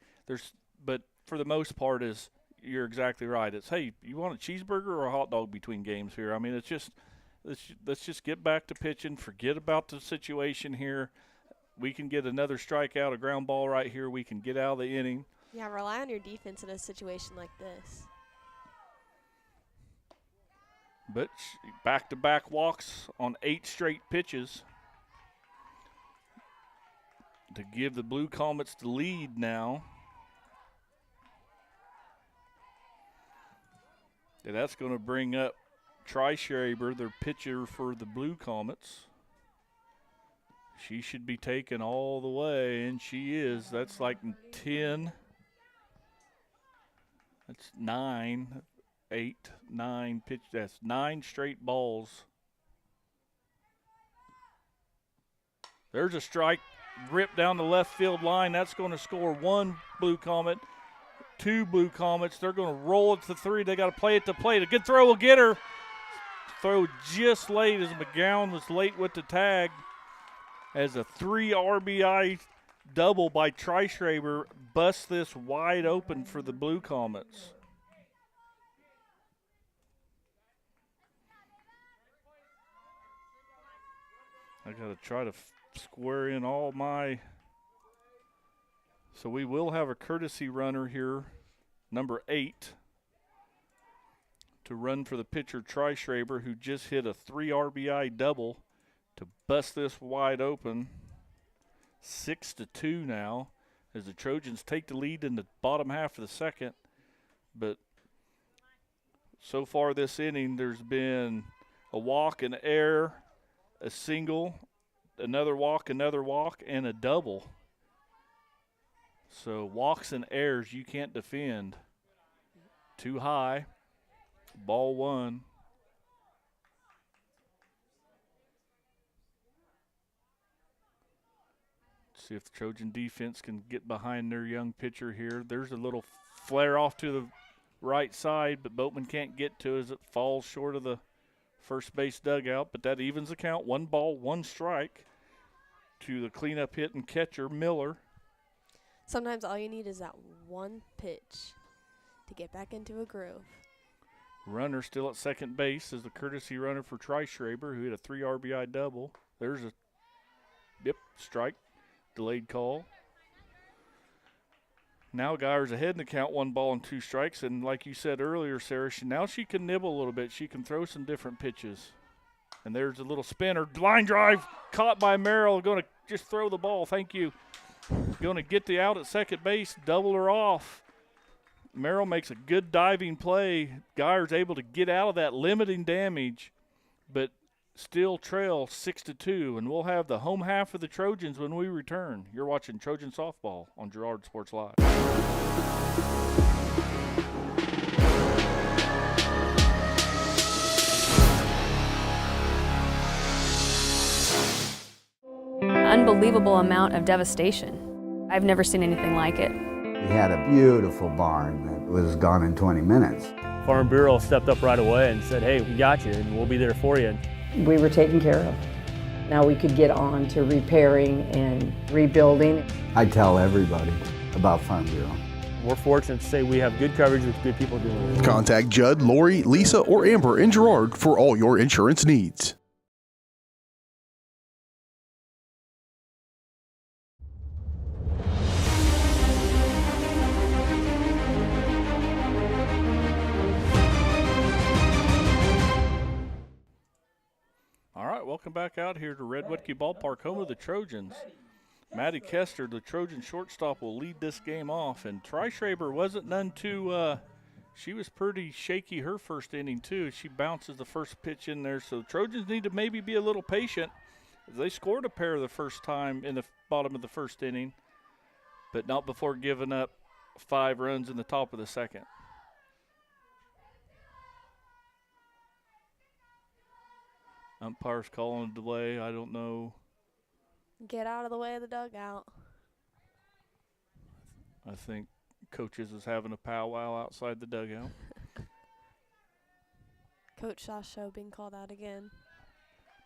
But for the most part, you're exactly right. It's, hey, you want a cheeseburger or a hot dog between games here? I mean, it's just let's just get back to pitching. Forget about the situation here. We can get another strikeout, a ground ball right here. We can get out of the inning. Yeah, rely on your defense in a situation like this. But back-to-back walks on 8 straight pitches to give the Blue Comets the lead now. And that's going to bring up Schreiber, their pitcher for the Blue Comets. She should be taken all the way, and she is. That's like 10. That's 9. 8, 9 pitch. That's 9 straight balls. There's a strike ripped down the left field line. That's going to score 1 Blue Comet, 2 Blue Comets. They're going to roll it to 3. They got to play it to plate. A good throw will get her. Throw just late as McGowan was late with the tag, as a 3 RBI double by Schreiber busts this wide open for the Blue Comets. I got to try to square in all my. So we will have a courtesy runner here, number 8, to run for the pitcher, Schreiber, who just hit a 3 RBI double to bust this wide open. 6-2 now, as the Trojans take the lead in the bottom half of the second. But so far this inning, there's been a walk, an error, a single, another walk, and a double. So walks and errors you can't defend. Too high. Ball 1. See if the Trojan defense can get behind their young pitcher here. There's a little flare off to the right side, but Boatman can't get to as it falls short of the first base dugout. But that evens the count. 1 ball, 1 strike to the cleanup hit and catcher, Miller. Sometimes all you need is that one pitch to get back into a groove. Runner still at second base is the courtesy runner for Schreiber, who hit a 3 RBI double. There's a strike, delayed call. Now Geyer's ahead in the count, 1 ball and 2 strikes. And like you said earlier, Sarah, now she can nibble a little bit. She can throw some different pitches. And there's a little spinner. Line drive caught by Merrill. Going to just throw the ball. Thank you. Going to get the out at second base, double her off. Merrill makes a good diving play. Geyer's able to get out of that, limiting damage, but still trail 6-2. And we'll have the home half of the Trojans when we return. You're watching Trojan Softball on Girard Sports Live. Unbelievable amount of devastation. I've never seen anything like it. We had a beautiful barn that was gone in 20 minutes. Farm Bureau stepped up right away and said, hey, we got you and we'll be there for you. We were taken care of. Now we could get on to repairing and rebuilding. I tell everybody about Farm Bureau. We're fortunate to say we have good coverage with good people doing it. Contact Judd, Lori, Lisa, or Amber in Girard for all your insurance needs. All right, welcome back out here to Red Whitkey Ballpark, home of the Trojans. Maddie Kester, the Trojan shortstop, will lead this game off. And Schreiber wasn't none too she was pretty shaky her first inning, too. She bounces the first pitch in there. So the Trojans need to maybe be a little patient. They scored a pair the first time in the bottom of the first inning, but not before giving up 5 runs in the top of the second. Umpire's calling a delay. I don't know. Get out of the way of the dugout. I think Coaches is having a powwow outside the dugout. Coach Shaw's show being called out again.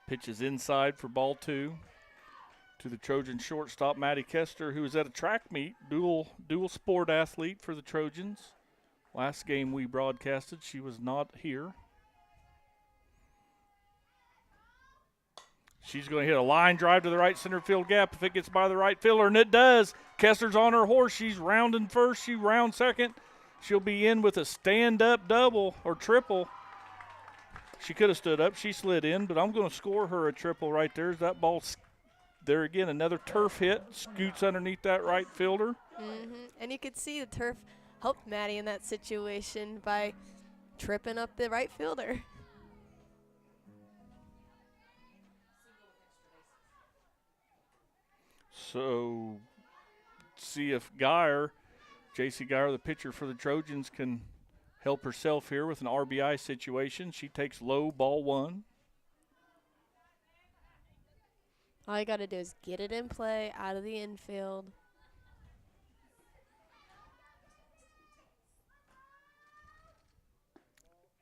Pitch is inside for ball 2 to the Trojan shortstop, Maddie Kester, who is at a track meet, dual sport athlete for the Trojans. Last game we broadcasted, she was not here. She's going to hit a line drive to the right center field gap if it gets by the right fielder, and it does. Kester's on her horse. She's rounding first. She rounds second. She'll be in with a stand-up double or triple. She could have stood up. She slid in, but I'm going to score her a triple right there. As that ball there again, another turf hit, scoots underneath that right fielder. And you could see the turf helped Maddie in that situation by tripping up the right fielder. So, see if Geyer, J.C. Geyer, the pitcher for the Trojans, can help herself here with an RBI situation. She takes low, ball 1. All you got to do is get it in play, out of the infield.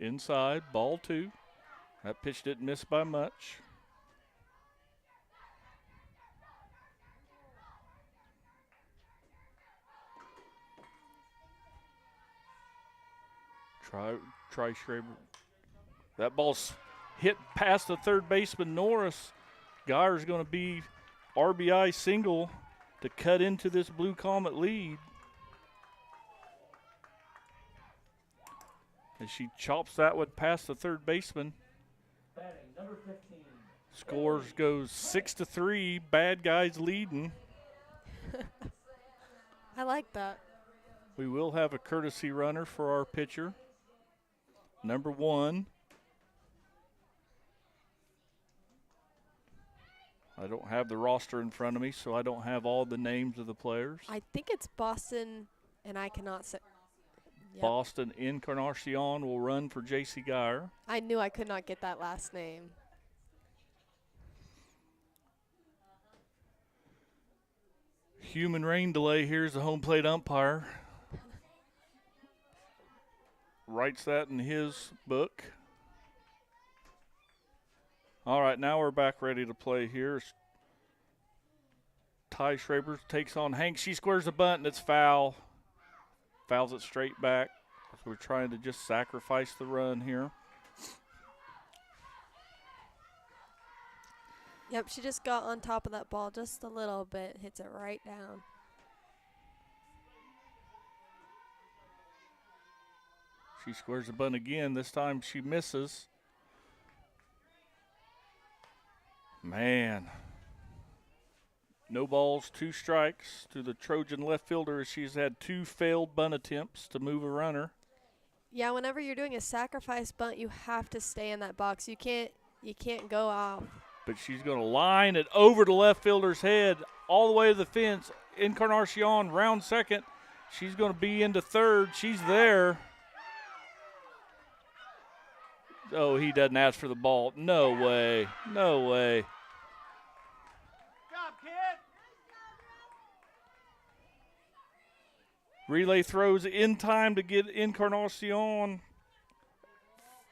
Inside, ball 2. That pitch didn't miss by much. Try Schreiber. That ball's hit past the third baseman, Norris. Geyer's going to be RBI single to cut into this Blue Comet lead. As she chops that one past the third baseman. Number 15. Scores goes 6-3. Bad guys leading. I like that. We will have a courtesy runner for our pitcher. Number 1. I don't have the roster in front of me, so I don't have all the names of the players. I think it's Boston, and I cannot say. Yep. Boston Encarnacion will run for J.C. Geyer. I knew I could not get that last name. Human rain delay. Here's the home plate umpire. Writes that in his book. All right, now we're back ready to play here. Ty Schraber takes on Hank. She squares the bunt, and it's foul. Fouls it straight back. So we're trying to just sacrifice the run here. Yep, she just got on top of that ball just a little bit. Hits it right down. She squares the bunt again. This time she misses. Man. No balls, 2 strikes to the Trojan left fielder as she's had 2 failed bunt attempts to move a runner. Yeah, whenever you're doing a sacrifice bunt, you have to stay in that box. You can't go out. But she's going to line it over the left fielder's head all the way to the fence. Encarnacion, round second. She's going to be into third. She's there. Oh, he doesn't ask for the ball. No way. No way. Relay throws in time to get Encarnacion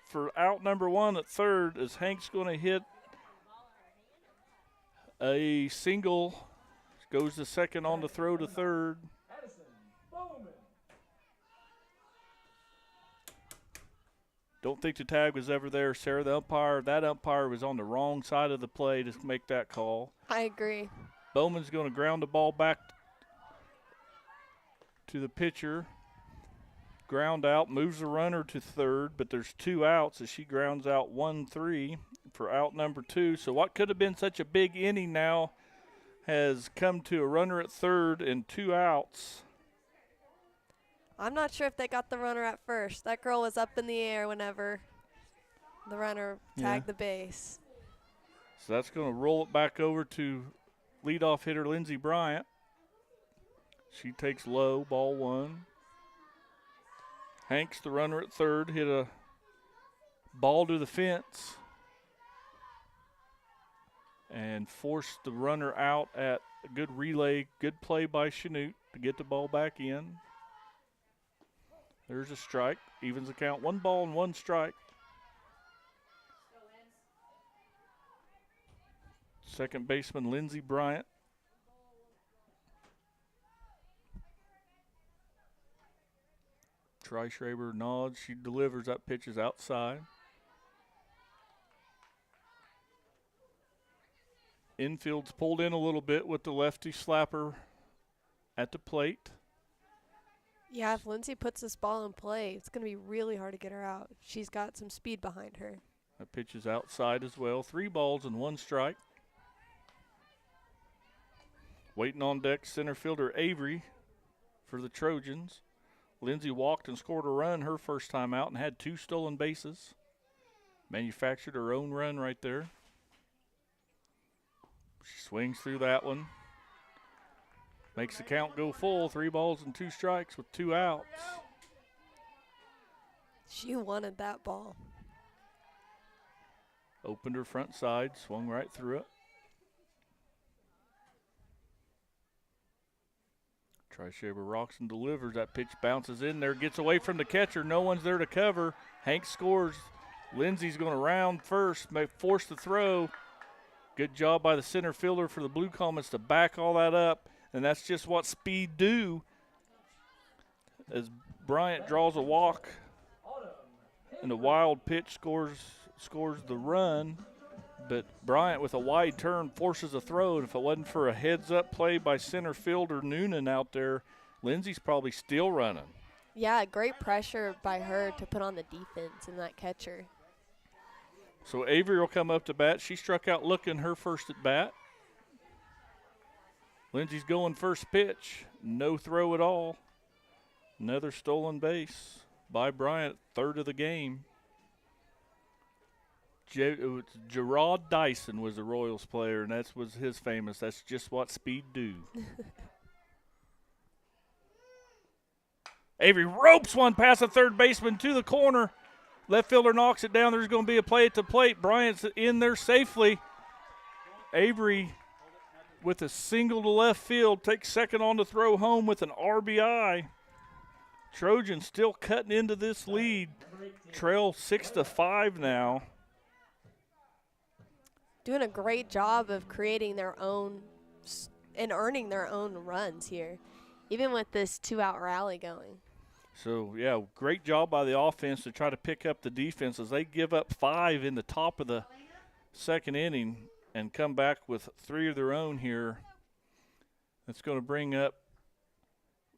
for out number 1 at third as Hank's going to hit a single. Goes to second on the throw to third. Don't think the tag was ever there, Sarah. The umpire, that umpire was on the wrong side of the play to make that call. I agree. Bowman's going to ground the ball back to the pitcher. Ground out, moves the runner to third, but there's 2 outs as she grounds out 1-3 for out number 2. So what could have been such a big inning now has come to a runner at third and 2 outs. I'm not sure if they got the runner at first. That girl was up in the air whenever the runner tagged the base. So that's going to roll it back over to leadoff hitter Lindsey Bryant. She takes low, ball 1. Hanks, the runner at third, hit a ball to the fence and forced the runner out at a good relay, good play by Chanute to get the ball back in. There's a strike, evens the count, 1 ball and 1 strike. Second baseman Lindsey Bryant. Tri Schraber nods. She delivers. That pitch is outside. Infield's pulled in a little bit with the lefty slapper at the plate. Yeah, if Lindsay puts this ball in play, it's going to be really hard to get her out. She's got some speed behind her. That pitch is outside as well. 3 balls and 1 strike. Waiting on deck, center fielder Avery for the Trojans. Lindsay walked and scored a run her first time out and had 2 stolen bases. Manufactured her own run right there. She swings through that one. Makes the count go full. 3 balls and 2 strikes with 2 outs. She wanted that ball. Opened her front side, swung right through it. Tri Schraber rocks and delivers. That pitch bounces in there, gets away from the catcher. No one's there to cover. Hank scores. Lindsay's going to round first, may force the throw. Good job by the center fielder for the Blue Comets to back all that up, and that's just what speed do. As Bryant draws a walk, and a wild pitch scores the run. But Bryant, with a wide turn, forces a throw. And if it wasn't for a heads-up play by center fielder Noonan out there, Lindsay's probably still running. Yeah, great pressure by her to put on the defense and that catcher. So Avery will come up to bat. She struck out looking her first at bat. Lindsay's going first pitch. No throw at all. Another stolen base by Bryant, 3rd of the game. Girard Dyson was the Royals player, and that was his famous. That's just what speed do. Avery ropes one past the third baseman to the corner. Left fielder knocks it down. There's going to be a play at the plate. Bryant's in there safely. Avery with a single to left field, takes second on the throw home with an RBI. Trojans still cutting into this lead. Trail 6-5 now. Doing a great job of creating their own and earning their own runs here, even with this 2-out rally going. So, yeah, great job by the offense to try to pick up the defense as they give up 5 in the top of the second inning and come back with 3 of their own here. That's going to bring up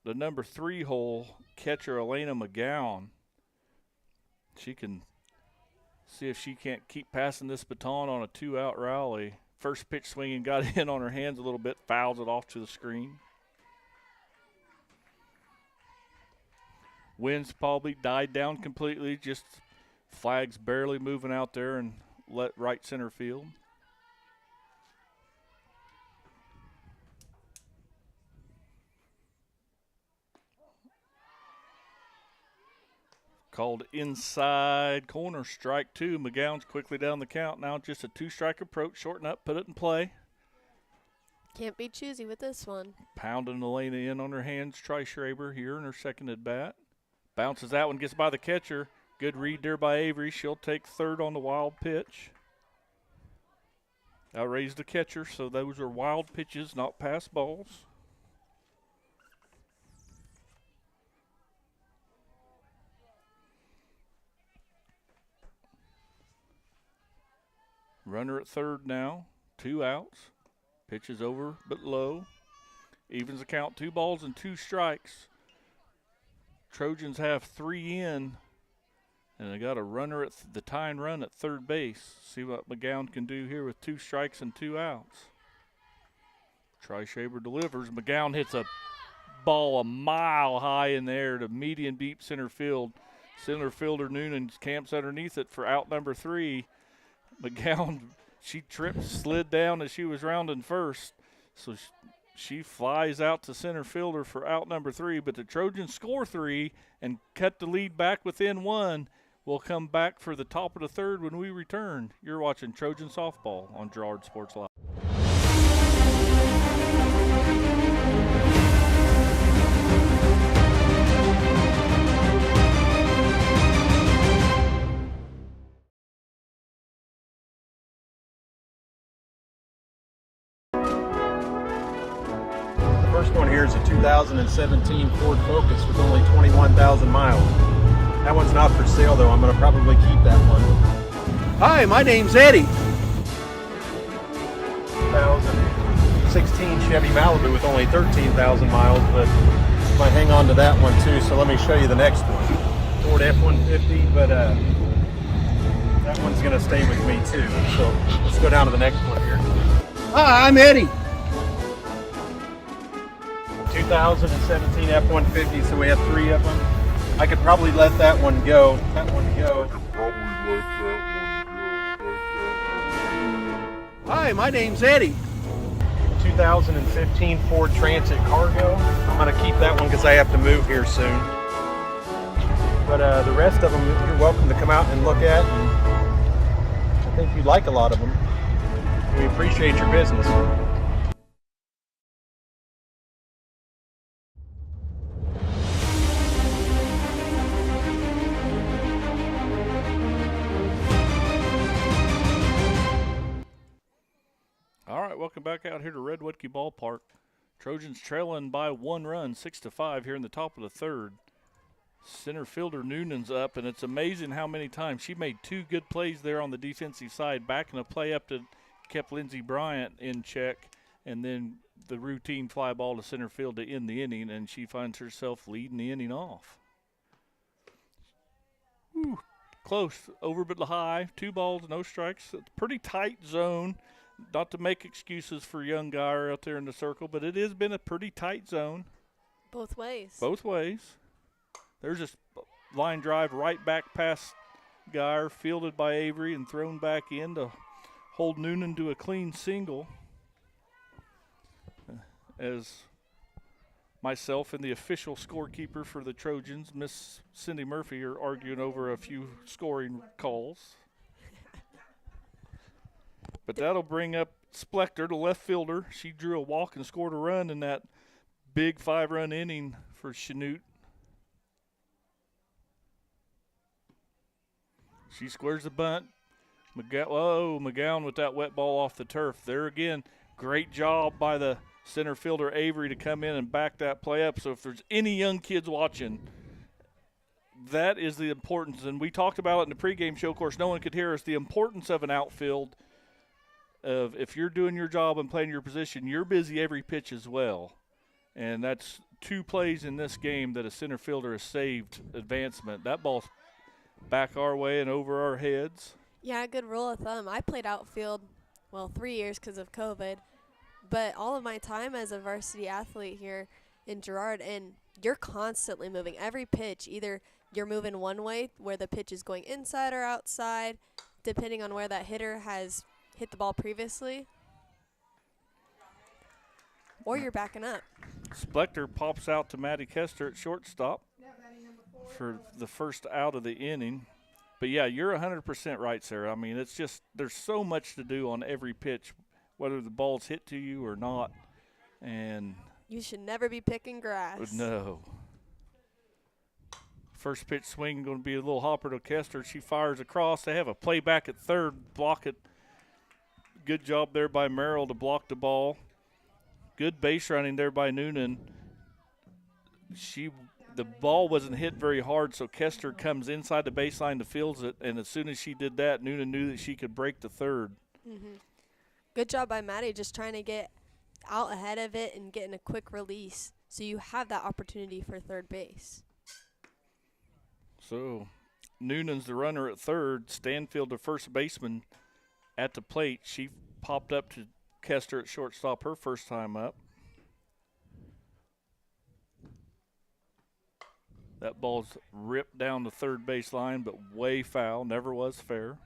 the number 3 hole, catcher Elena McGowan. She can see if she can't keep passing this baton on a 2-out rally. First pitch swinging, got in on her hands a little bit, fouls it off to the screen. Wind's probably died down completely, just flags barely moving out there and let right center field. Called inside corner, strike 2. McGowan's quickly down the count now. Just a 2-strike approach, shorten up, put it in play. Can't be choosy with this one. Pounding Elena in on her hands. Tri Schraber here in her second at bat. Bounces that one, gets by the catcher. Good read there by Avery. She'll take third on the wild pitch. Outraised the catcher, so those are wild pitches, not pass balls. Runner at third now, 2 outs. Pitch is over but low. Evens the count, 2 balls and 2 strikes. Trojans have 3 in, and they got a runner at the tying run at third base. See what McGowan can do here with 2 strikes and 2 outs. Tri-Shaber delivers. McGowan hits a ball a mile high in the air to median deep center field. Center fielder Noonan camps underneath it for out number 3. McGowan, she tripped, slid down as she was rounding first. So she flies out to center fielder for out number 3, but the Trojans score 3 and cut the lead back within 1. We'll come back for the top of the third when we return. You're watching Trojan Softball on Girard Sports Live. First one here is a 2017 Ford Focus with only 21,000 miles. That one's not for sale though. I'm going to probably keep that one. Hi, my name's Eddie. 2016 Chevy Malibu with only 13,000 miles, but I might hang on to that one too. So let me show you the next one. Ford F-150, but that one's going to stay with me too. So let's go down to the next one here. Hi, I'm Eddie. 2017 F-150, so we have 3 of them. I could probably let that one go. Hi, my name's Eddie. 2015 Ford Transit Cargo. I'm going to keep that one because I have to move here soon. But the rest of them, you're welcome to come out and look at. And I think you'd like a lot of them. We appreciate your business. Welcome back out here to Red Woodkey Ballpark. Trojans trailing by 1 run, 6-5 here in the top of the third. Center fielder Noonan's up, and it's amazing how many times she made 2 good plays there on the defensive side, backing a play up to kept Lindsey Bryant in check, and then the routine fly ball to center field to end the inning, and she finds herself leading the inning off. Whew, close, over but high, 2 balls, no strikes. It's a pretty tight zone. Not to make excuses for young Girard out there in the circle, but it has been a pretty tight zone. Both ways. Both ways. There's a line drive right back past Girard, fielded by Avery and thrown back in to hold Noonan to a clean single. As myself and the official scorekeeper for the Trojans, Miss Cindy Murphy, are arguing over a few scoring calls. But that'll bring up Splector, the left fielder. She drew a walk and scored a run in that big 5-run inning for Chanute. She squares the bunt. McGowan with that wet ball off the turf. There again, great job by the center fielder Avery to come in and back that play up. So if there's any young kids watching, that is the importance. And we talked about it in the pregame show. Of course, no one could hear us. The importance of an outfield, of if you're doing your job and playing your position, you're busy every pitch as well. And that's 2 plays in this game that a center fielder has saved advancement. That ball's back our way and over our heads. Yeah, good rule of thumb. I played outfield, 3 years because of COVID, but all of my time as a varsity athlete here in Girard, and you're constantly moving. Every pitch, either you're moving one way where the pitch is going inside or outside, depending on where that hitter has hit the ball previously, or you're backing up. Splector pops out to Maddie Kester at shortstop for the first out of the inning. But, yeah, you're 100% right, Sarah. I mean, it's just there's so much to do on every pitch, whether the ball's hit to you or not. And you should never be picking grass. No. First pitch swing going to be a little hopper to Kester. She fires across. They have a play back at third, block it. Good job there by Merrill to block the ball. Good base running there by Noonan. The ball wasn't hit very hard, so Kester comes inside the baseline to fields it, and as soon as she did that, Noonan knew that she could break the third. Good job by Maddie just trying to get out ahead of it and getting a quick release so you have that opportunity for third base. So Noonan's the runner at third. Stanfield, the first baseman, at the plate. She popped up to Kester at shortstop her first time up. That ball's ripped down the third base line, but way foul. Never was fair.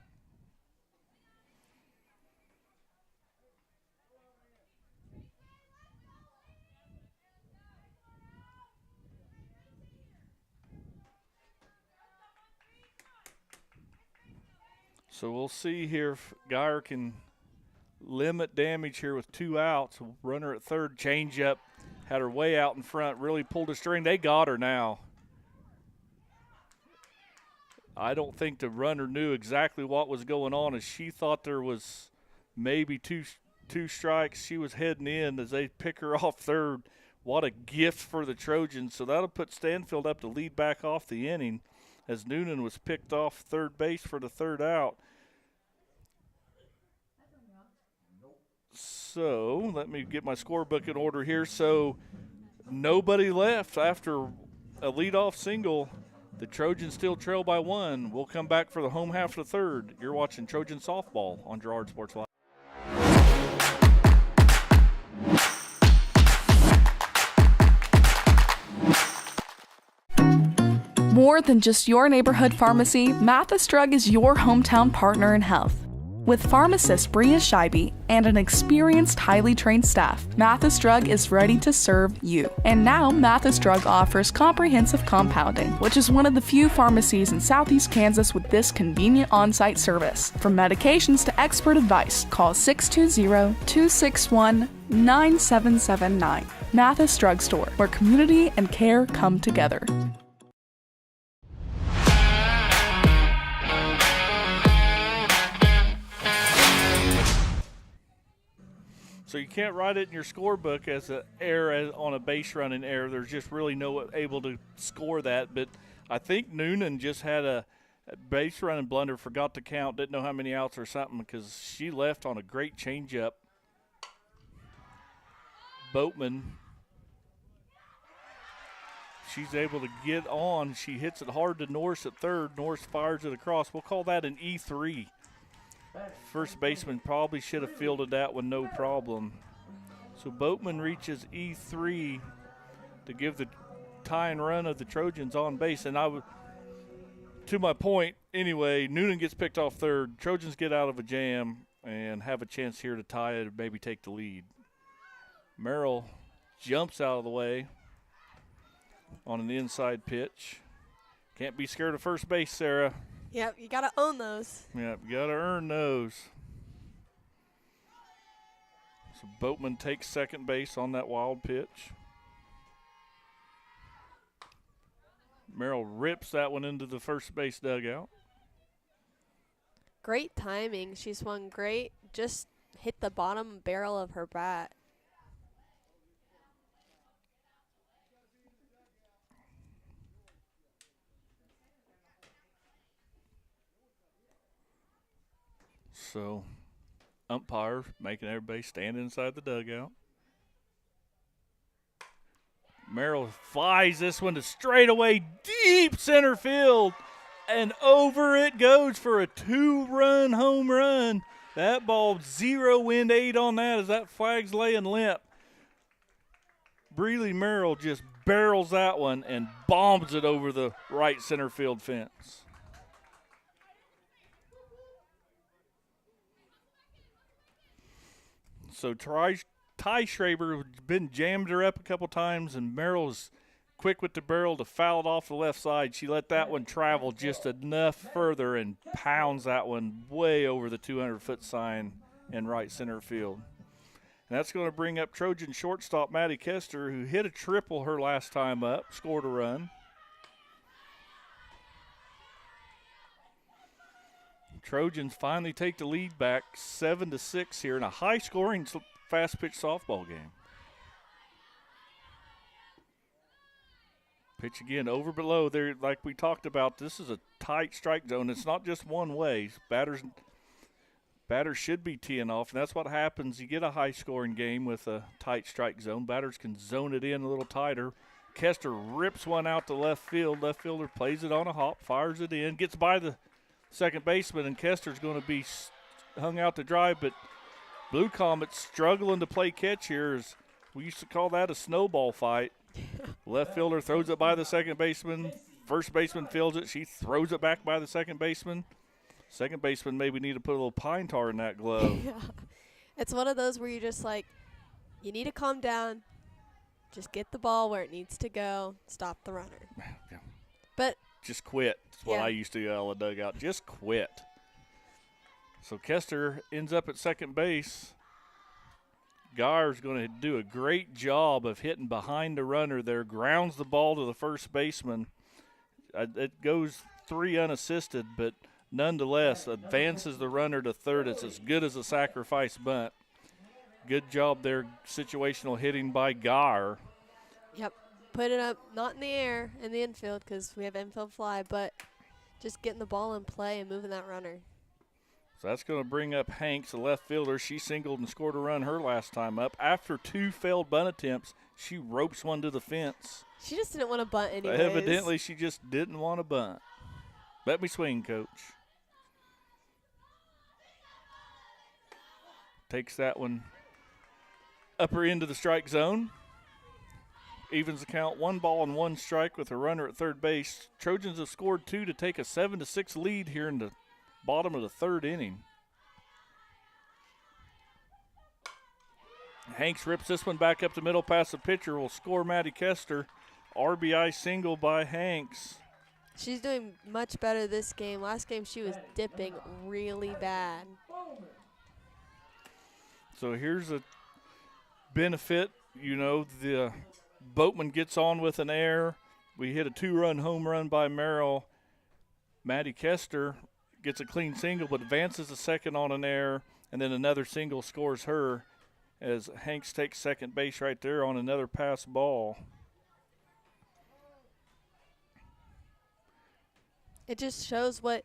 So we'll see here if Geyer can limit damage here with 2 outs. Runner at third, change up, had her way out in front, really pulled a string. They got her now. I don't think the runner knew exactly what was going on, as she thought there was maybe two strikes. She was heading in as they pick her off third. What a gift for the Trojans. So that'll put Stanfield up to lead back off the inning as Noonan was picked off third base for the third out. So let me get my scorebook in order here. So nobody left after a leadoff single. The Trojans still trail by 1. We'll come back for the home half of the third. You're watching Trojan Softball on Girard Sports Live. More than just your neighborhood pharmacy, Mathis Drug is your hometown partner in health. With pharmacist Bria Scheibe and an experienced, highly trained staff, Mathis Drug is ready to serve you. And now, Mathis Drug offers comprehensive compounding, which is one of the few pharmacies in Southeast Kansas with this convenient on-site service. From medications to expert advice, call 620-261-9779. Mathis Drug Store, where community and care come together. So you can't write it in your scorebook as an error on a base running error. There's just really no able to score that. But I think Noonan just had a base running blunder, forgot to count, didn't know how many outs or something because she left on a great changeup. Boatman, she's able to get on. She hits it hard to Norris at third. Norris fires it across. We'll call that an E3. First baseman probably should have fielded that one, no problem. So Boatman reaches E3 to give the tying run of the Trojans on base. And to my point, anyway, Noonan gets picked off third. Trojans get out of a jam and have a chance here to tie it or maybe take the lead. Merrill jumps out of the way on an inside pitch. Can't be scared of first base, Sarah. Yep, you got to own those. Yep, you got to earn those. So Boatman takes second base on that wild pitch. Merrill rips that one into the first base dugout. Great timing. She swung great. Just hit the bottom barrel of her bat. So, umpire making everybody stand inside the dugout. Merrill flies this one to straightaway deep center field, and over it goes for a 2-run home run. That ball 0 wind 8 on that as that flag's laying limp. Breeley Merrill just barrels that one and bombs it over the right center field fence. So Ty Schraber has been jammed her up a couple times, and Merrill's quick with the barrel to foul it off the left side. She let that one travel just enough further and pounds that one way over the 200-foot sign in right center field. And that's going to bring up Trojan shortstop Maddie Kester, who hit a triple her last time up, scored a run. Trojans finally take the lead back 7-6 here in a high-scoring fast-pitch softball game. Pitch again over below there, like we talked about. This is a tight strike zone. It's not just one way. Batters should be teeing off, and that's what happens. You get a high-scoring game with a tight strike zone. Batters can zone it in a little tighter. Kester rips one out to left field. Left fielder plays it on a hop, fires it in, gets by the second baseman, and Kester's going to be hung out to dry, but Blue Comets struggling to play catch here. We used to call that a snowball fight. Left fielder throws it by the second baseman. First baseman fields it. She throws it back by the second baseman. Second baseman maybe need to put a little pine tar in that glove. Yeah. It's one of those where you just you need to calm down. Just get the ball where it needs to go. Stop the runner. Yeah. But just quit. That's what I used to yell at the dugout. Just quit. So Kester ends up at second base. Girard's going to do a great job of hitting behind the runner there. Grounds the ball to the first baseman. It goes 3 unassisted, but nonetheless advances the runner to third. It's as good as a sacrifice bunt. Good job there, situational hitting by Girard. Yep. Put it up, not in the air in the infield because we have infield fly, but just getting the ball in play and moving that runner. So that's going to bring up Hanks, the left fielder. She singled and scored a run her last time up. After 2 failed bunt attempts, she ropes one to the fence. She just didn't want to bunt anyways. Evidently, she just didn't want to bunt. Let me swing, coach. Takes that one upper end of the strike zone. Evens the count, 1 ball and 1 strike with a runner at third base. Trojans have scored 2 to take a 7-6 lead here in the bottom of the third inning. Hanks rips this one back up the middle past the pitcher. Will score Maddie Kester. RBI single by Hanks. She's doing much better this game. Last game she was dipping really bad. So here's a benefit. You know, the Boatman gets on with an error. We hit a 2-run home run by Merrill. Maddie Kester gets a clean single but advances a second on an error, and then another single scores her as Hanks takes second base right there on another pass ball. It just shows what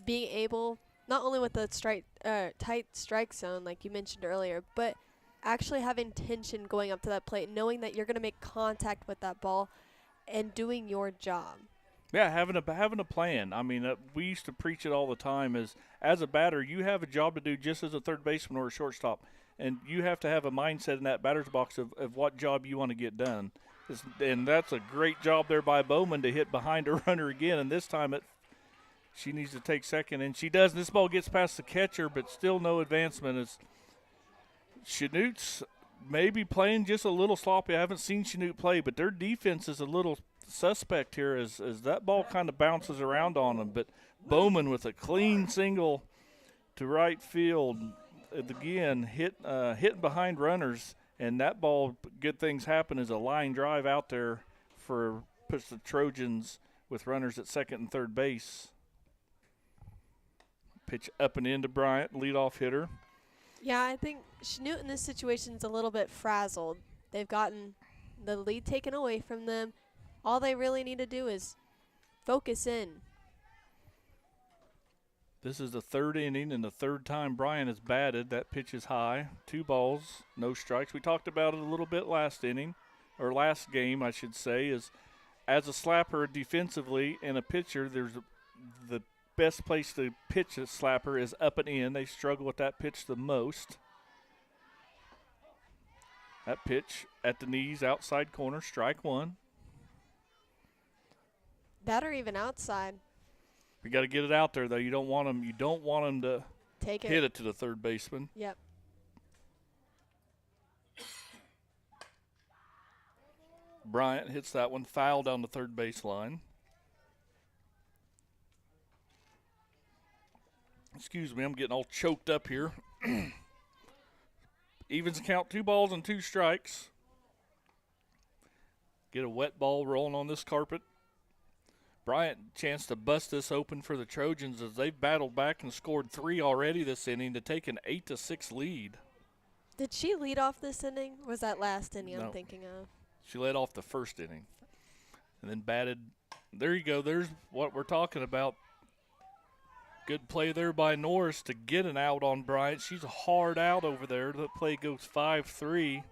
being able, not only with the tight strike zone like you mentioned earlier, but actually having tension going up to that plate, knowing that you're going to make contact with that ball and doing your job. Yeah, having a plan. I mean, we used to preach it all the time. As a batter, you have a job to do just as a third baseman or a shortstop, and you have to have a mindset in that batter's box of what job you want to get done. And that's a great job there by Bowman to hit behind a runner again, and this time she needs to take second, and she does. This ball gets past the catcher, but still no advancement. As Chanute's maybe playing just a little sloppy. I haven't seen Chanute play, but their defense is a little suspect here as that ball kind of bounces around on them. But Bowman with a clean single to right field. again, hitting behind runners, and that ball, good things happen, is a line drive out there puts the Trojans with runners at second and third base. Pitch up and into Bryant, leadoff hitter. Yeah, I think Chanute in this situation is a little bit frazzled. They've gotten the lead taken away from them. All they really need to do is focus in. This is the third inning and the third time Bryant has batted. That pitch is high. 2 balls, no strikes. We talked about it a little bit last inning, or last game, I should say, is as a slapper defensively and a pitcher, the best place to pitch a slapper is up and in. They struggle with that pitch the most. That pitch at the knees, outside corner, strike 1. That or even outside. We got to get it out there, though. You don't want them to hit it to the third baseman. Yep. Bryant hits that one foul down the third baseline. Excuse me, I'm getting all choked up here. Evens count, 2 balls and 2 strikes. Get a wet ball rolling on this carpet. Bryant, chance to bust this open for the Trojans as they've battled back and scored 3 already this inning to take an 8-6 lead. Did she lead off this inning? Or was that last inning No. I'm thinking of? She led off the first inning and then batted. There you go. There's what we're talking about. Good play there by Norris to get an out on Bryant. She's hard out over there. The play goes 5-3.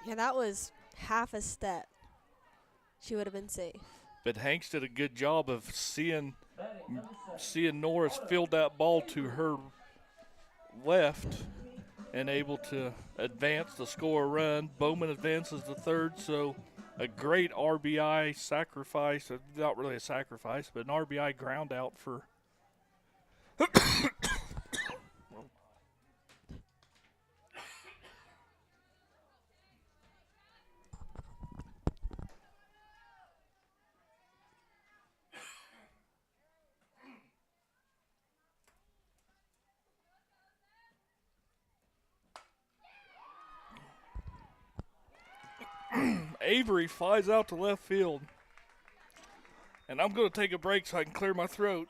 Yeah, that was half a step. She would have been safe. But Hanks did a good job of seeing Norris field that ball to her left and able to advance to score a run. Bowman advances to third, so a great RBI sacrifice. Not really a sacrifice, but an RBI ground out for Avery flies out to left field. And I'm going to take a break so I can clear my throat.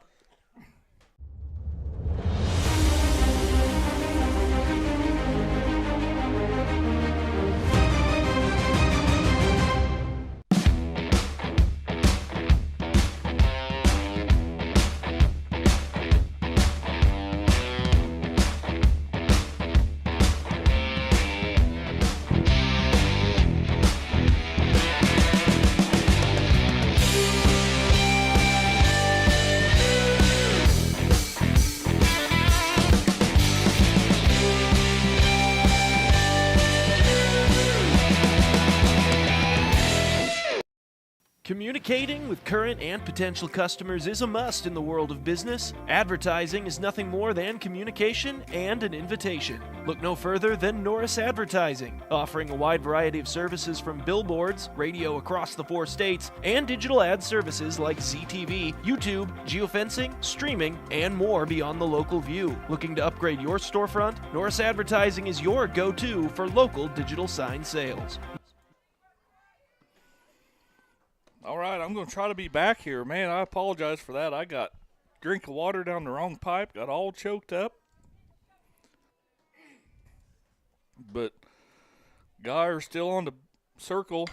Communicating with current and potential customers is a must in the world of business. Advertising is nothing more than communication and an invitation. Look no further than Norris Advertising, offering a wide variety of services from billboards, radio across the 4 states, and digital ad services like ZTV, YouTube, geofencing, streaming, and more beyond the local view. Looking to upgrade your storefront? Norris Advertising is your go-to for local digital sign sales. All right, I'm going to try to be back here. Man, I apologize for that. I got a drink of water down the wrong pipe, got all choked up. But Girard still on the circle.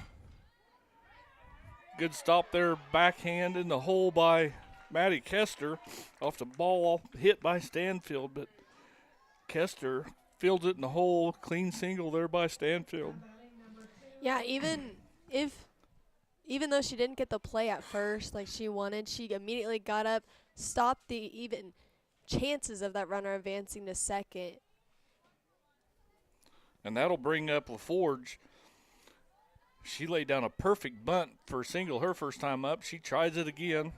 Good stop there, backhand in the hole by Maddie Kester off the ball hit by Stanfield. But Kester fields it in the hole, clean single there by Stanfield. Yeah, even though she didn't get the play at first like she wanted, she immediately got up, stopped the even chances of that runner advancing to second. And that'll bring up LaForge. She laid down a perfect bunt for a single her first time up. She tries it again,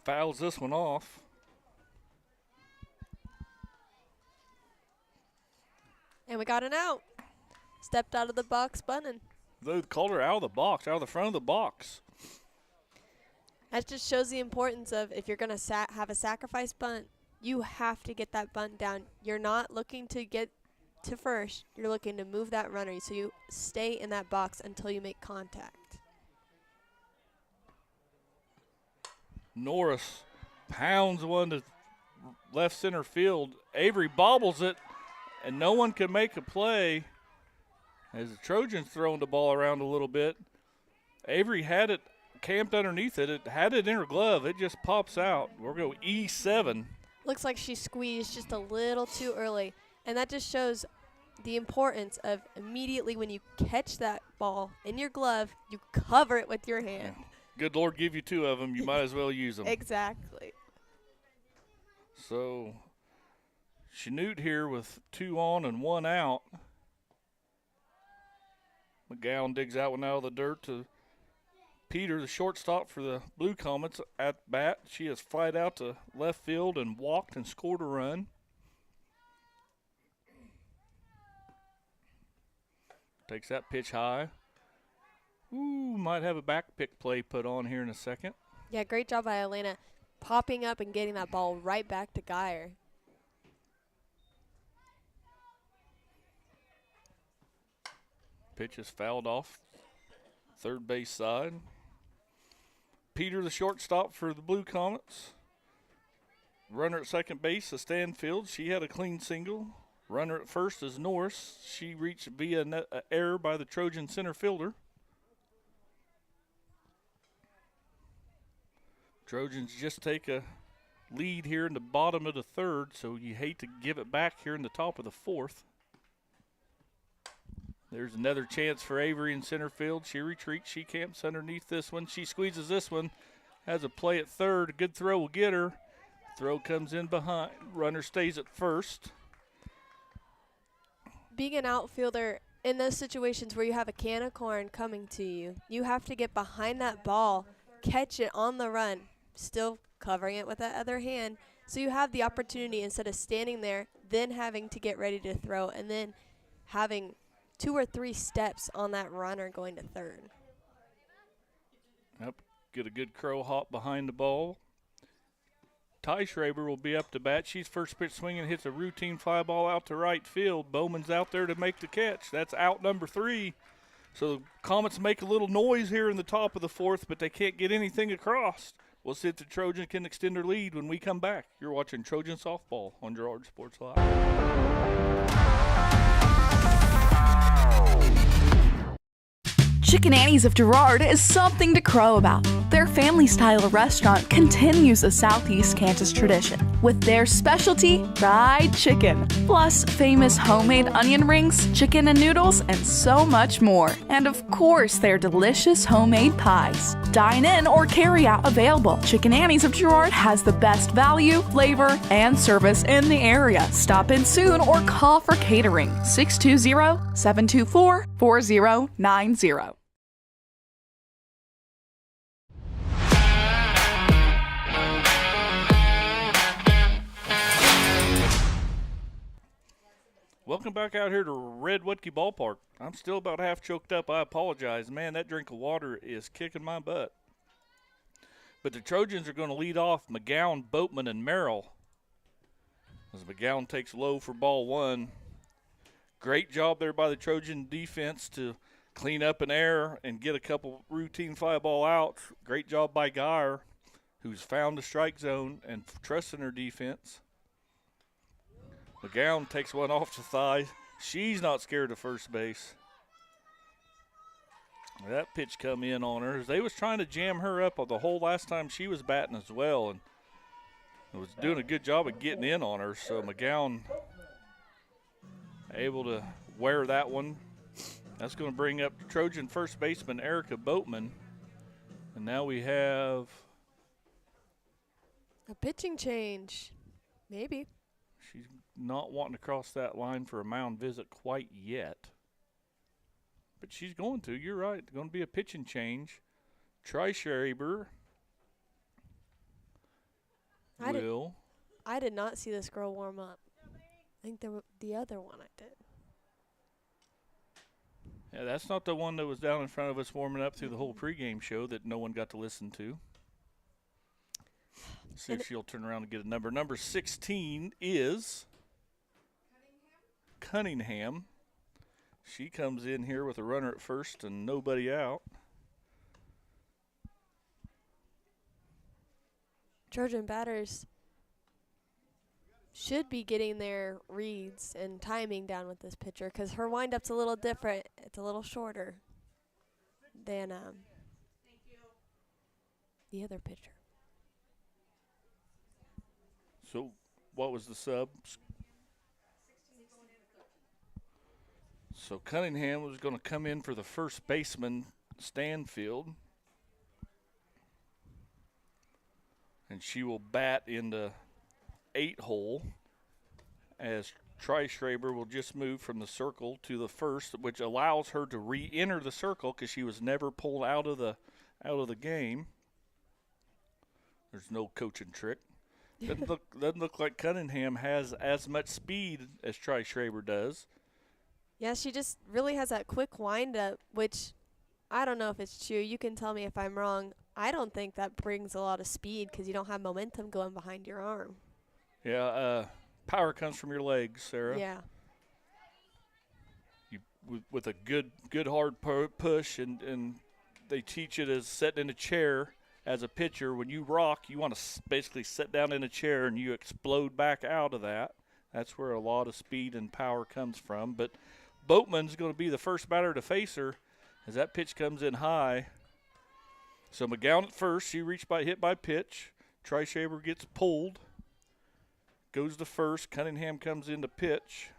fouls this one off. And we got an out. Stepped out of the box bunting. They called her out of the box, out of the front of the box. That just shows the importance of if you're going to have a sacrifice bunt, you have to get that bunt down. You're not looking to get to first. You're looking to move that runner, so you stay in that box until you make contact. Norris pounds one to left center field. Avery bobbles it, and no one can make a play as the Trojans throwing the ball around a little bit. Avery had it camped underneath it. It had it in her glove. It just pops out. We're going E7. Looks like she squeezed just a little too early, and that just shows the importance of immediately when you catch that ball in your glove, you cover it with your hand. Good Lord give you two of them. You might as well use them. Exactly. So Chanute here with 2 on and 1 out. McGowan digs out one out of the dirt to Peter, the shortstop for the Blue Comets, at bat. She has flied out to left field and walked and scored a run. Takes that pitch high. Ooh, might have a back pick play put on here in a second. Yeah, great job by Elena popping up and getting that ball right back to Geyer. Pitch is fouled off third base side. Peter, the shortstop for the Blue Comets. Runner at second base is Stanfield. She had a clean single. Runner at first is Norris. She reached via error by the Trojan center fielder. Trojans just take a lead here in the bottom of the third, so you hate to give it back here in the top of the fourth. There's another chance for Avery in center field. She retreats. She camps underneath this one. She squeezes this one. Has a play at third. A good throw will get her. Throw comes in behind. Runner stays at first. Being an outfielder in those situations where you have a can of corn coming to you, you have to get behind that ball, catch it on the run, still covering it with that other hand. So you have the opportunity, instead of standing there, then having to get ready to throw, and then having 2 or 3 steps on that runner going to third. Yep, get a good crow hop behind the ball. Ty Schraber will be up to bat. She's first pitch swinging, hits a routine fly ball out to right field. Bowman's out there to make the catch. That's out number 3. So the Comets make a little noise here in the top of the fourth, but they can't get anything across. We'll see if the Trojans can extend their lead when we come back. You're watching Trojan Softball on Girard Sports Live. Chicken Annie's of Girard is something to crow about. Their family-style restaurant continues a Southeast Kansas tradition with their specialty, fried chicken, plus famous homemade onion rings, chicken and noodles, and so much more. And of course, their delicious homemade pies. Dine in or carry out available. Chicken Annie's of Girard has the best value, flavor, and service in the area. Stop in soon or call for catering. 620-724-4090. Welcome back out here to Red Woodkey Ballpark. I'm still about half choked up. I apologize. Man, that drink of water is kicking my butt. But the Trojans are going to lead off McGowan, Boatman, and Merrill. As McGowan takes low for ball 1. Great job there by the Trojan defense to clean up an error and get a couple routine fly ball outs. Great job by Geyer, who's found the strike zone and trusting her defense. McGowan takes one off the thigh. She's not scared of first base. That pitch come in on her. They was trying to jam her up the whole last time she was batting as well, and was doing a good job of getting in on her. So McGowan able to wear that one. That's going to bring up Trojan first baseman Erica Boatman. And now we have a pitching change. Maybe. She's not wanting to cross that line for a mound visit quite yet. But she's going to. You're right. Going to be a pitching change. Tri Schreiber will. I did not see this girl warm up. I think the other one I did. Yeah, that's not the one that was down in front of us warming up through the whole pregame show that no one got to listen to. See if she'll turn around and get a number. Number 16 is Cunningham. She comes in here with a runner at first and nobody out. Trojan batters should be getting their reads and timing down with this pitcher because her windup's a little different. It's a little shorter than the other pitcher. So what was the sub? So Cunningham was going to come in for the first baseman, Stanfield. And she will bat in the 8-hole as Schreiber will just move from the circle to the first, which allows her to re-enter the circle because she was never pulled out of the game. There's no coaching trick. Doesn't look like Cunningham has as much speed as Schreiber does. Yeah, she just really has that quick windup, which I don't know if it's true. You can tell me if I'm wrong. I don't think that brings a lot of speed because you don't have momentum going behind your arm. Yeah, power comes from your legs, Sarah. Yeah. You with a good hard push, and they teach it as sitting in a chair as a pitcher. When you rock, you want to basically sit down in a chair and you explode back out of that. That's where a lot of speed and power comes from. But Boatman's going to be the first batter to face her as that pitch comes in high. So McGowan at first. She reached hit by pitch. Schreiber gets pulled. Goes to first. Cunningham comes in to pitch.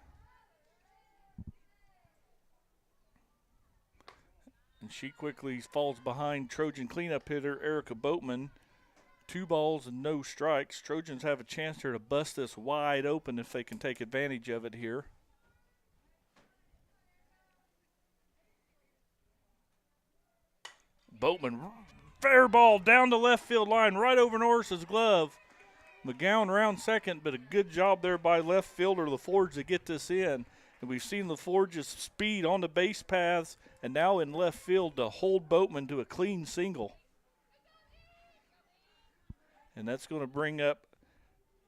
And she quickly falls behind Trojan cleanup hitter Erica Boatman. 2 balls and no strikes. Trojans have a chance here to bust this wide open if they can take advantage of it here. Boatman, fair ball down the left field line, right over Norris's glove. McGowan around second, but a good job there by left fielder LaForge to get this in. And we've seen LaForge's speed on the base paths and now in left field to hold Boatman to a clean single. And that's going to bring up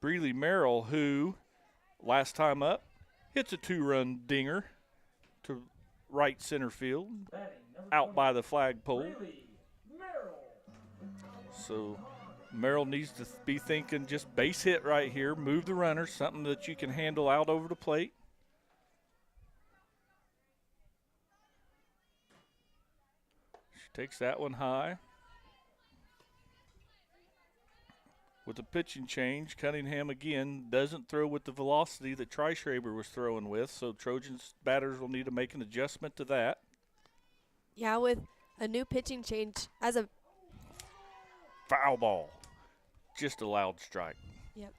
Breeley Merrill, who last time up hits a 2-run dinger to right center field, out by the flagpole. So Merrill needs to be thinking just base hit right here, move the runner, something that you can handle out over the plate. She takes that one high. With the pitching change, Cunningham again doesn't throw with the velocity that Schreiber was throwing with, so Trojans batters will need to make an adjustment to that. Yeah, with a new pitching change as a foul ball. Just a loud strike. Yep.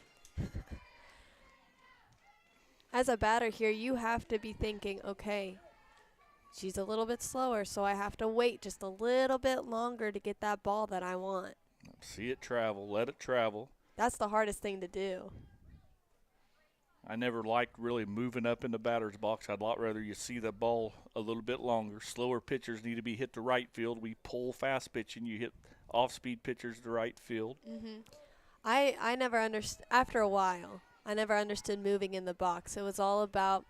As a batter here, you have to be thinking, okay, she's a little bit slower, so I have to wait just a little bit longer to get that ball that I want. See it travel, let it travel. That's the hardest thing to do. I never liked really moving up in the batter's box. I'd lot rather you see the ball a little bit longer. Slower pitchers need to be hit to right field. We pull fast pitching. You hit off-speed pitchers to right field. Mm-hmm. I never understood, after a while, I never understood moving in the box. It was all about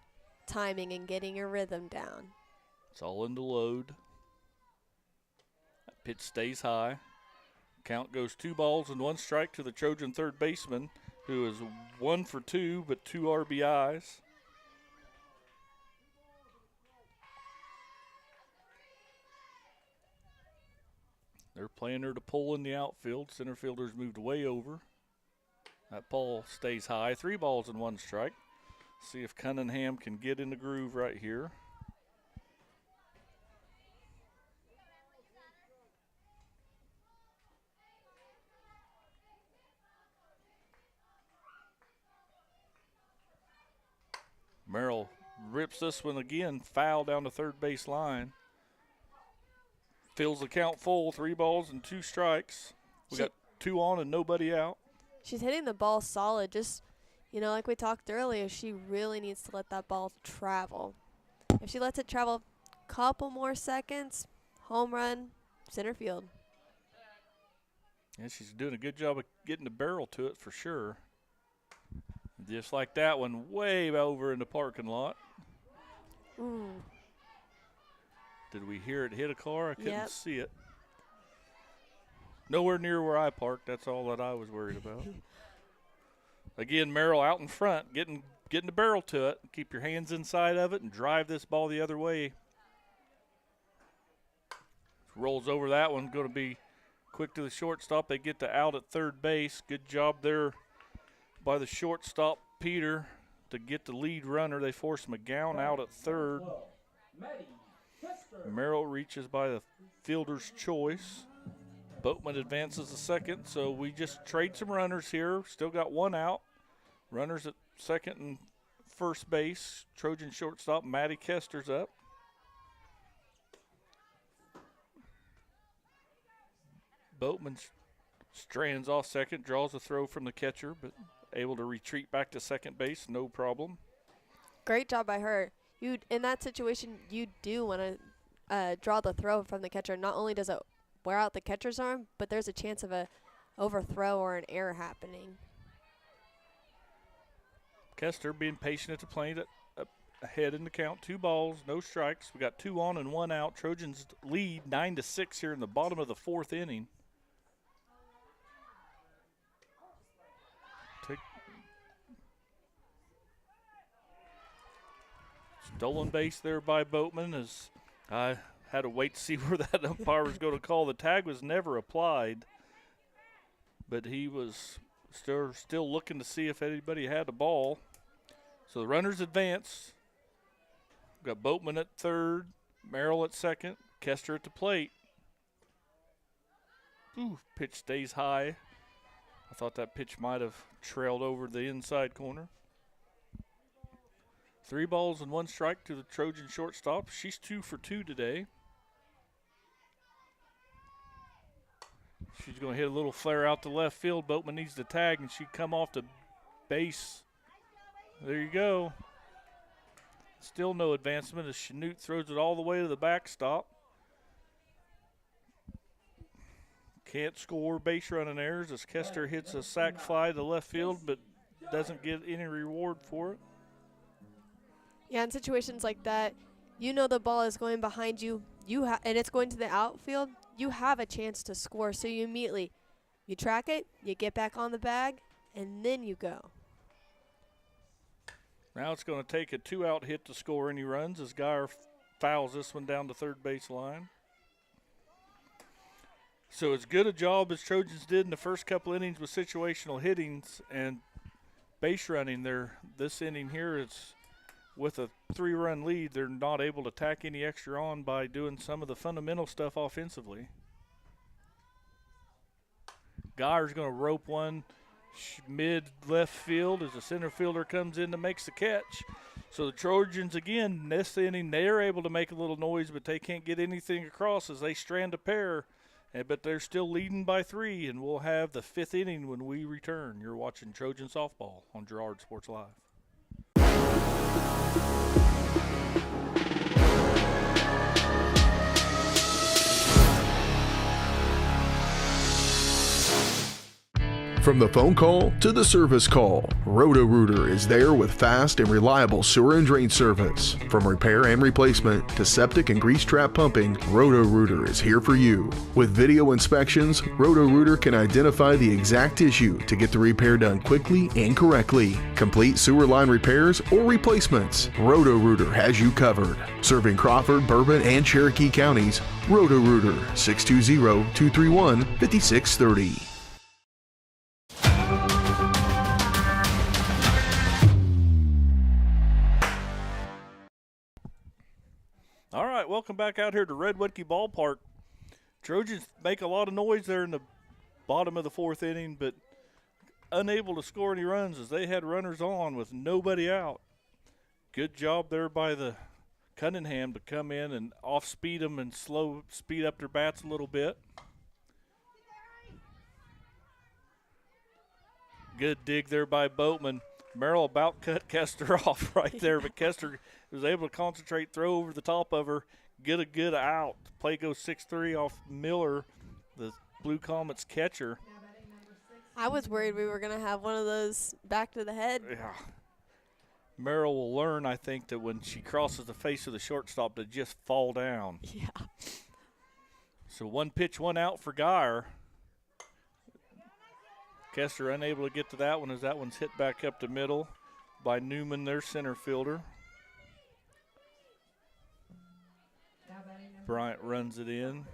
timing and getting your rhythm down. It's all in the load. That pitch stays high. Count goes 2 balls and 1 strike to the Trojan third baseman, who is 1 for 2, but 2 RBIs. They're playing her to pull in the outfield. Center fielder's moved way over. That ball stays high. 3 balls and 1 strike. See if Cunningham can get in the groove right here. Merrill rips this one again, foul down the third base line. Fills the count full, 3 balls and 2 strikes. We got 2 on and nobody out. She's hitting the ball solid. Just, like we talked earlier, she really needs to let that ball travel. If she lets it travel a couple more seconds, home run, center field. Yeah, she's doing a good job of getting the barrel to it for sure. Just like that one, way over in the parking lot. Ooh. Did we hear it hit a car? I couldn't Yep. see it. Nowhere near where I parked. That's all that I was worried about. Again, Merrill out in front, getting the barrel to it. Keep your hands inside of it and drive this ball the other way. Rolls over that one, going to be quick to the shortstop. They get to out at third base. Good job there by the shortstop, Peter, to get the lead runner. They force McGowan out at third. Merrill reaches by the fielder's choice. Boatman advances to second, so we just trade some runners here. Still got one out. Runners at second and first base. Trojan shortstop, Maddie Kester's up. Boatman strands off second, draws a throw from the catcher, but able to retreat back to second base, no problem. Great job by her. In that situation, you do want to draw the throw from the catcher. Not only does it wear out the catcher's arm, but there's a chance of a overthrow or an error happening. Kester being patient at the plate, ahead in the count. 2 balls, no strikes. We got 2 on and 1 out. Trojans lead 9-6 here in the bottom of the 4th inning. Stolen base there by Boatman, as I had to wait to see where that umpire was going to call. The tag was never applied, but he was still looking to see if anybody had the ball. So the runners advance. We've got Boatman at third, Merrill at second, Kester at the plate. Ooh, pitch stays high. I thought that pitch might have trailed over the inside corner. 3 balls and 1 strike to the Trojan shortstop. She's 2 for 2 today. She's going to hit a little flare out to left field. Boatman needs the tag, and she'd come off the base. There you go. Still no advancement as Chanute throws it all the way to the backstop. Can't score base running errors as Kester hits a sac fly to left field, but doesn't get any reward for it. Yeah, in situations like that, you know the ball is going behind you, and it's going to the outfield. You have a chance to score, so you immediately track it, you get back on the bag, and then you go. Now it's going to take a 2-out hit to score any runs as Girard fouls this one down the third base line. So as good a job as Trojans did in the first couple innings with situational hittings and base running, this inning here is with a 3-run lead. They're not able to tack any extra on by doing some of the fundamental stuff offensively. Girard's going to rope one mid left field as the center fielder comes in and makes the catch. So the Trojans, again, this inning, they're able to make a little noise, but they can't get anything across as they strand a pair. But they're still leading by 3, and we'll have the 5th inning when we return. You're watching Trojan Softball on Girard Sports Live. From the phone call to the service call, Roto-Rooter is there with fast and reliable sewer and drain service. From repair and replacement to septic and grease trap pumping, Roto-Rooter is here for you. With video inspections, Roto-Rooter can identify the exact issue to get the repair done quickly and correctly. Complete sewer line repairs or replacements, Roto-Rooter has you covered. Serving Crawford, Bourbon, and Cherokee counties, Roto-Rooter, 620-231-5630. All right, welcome back out here to Red Woodkey Ballpark. Trojans make a lot of noise there in the bottom of the 4th inning, but unable to score any runs as they had runners on with nobody out. Good job there by the Cunningham to come in and off-speed them and speed up their bats a little bit. Good dig there by Boatman. Merrill about cut Kester off right there, but Kester was able to concentrate, throw over the top of her, get a good out. Play goes 6-3 off Miller, the Blue Comets catcher. I was worried we were going to have one of those back to the head. Yeah. Merrill will learn, I think, that when she crosses the face of the shortstop to just fall down. Yeah. So 1 pitch, 1 out for Girard. Kester unable to get to that one as that one's hit back up the middle by Newman, their center fielder. Bryant runs it in.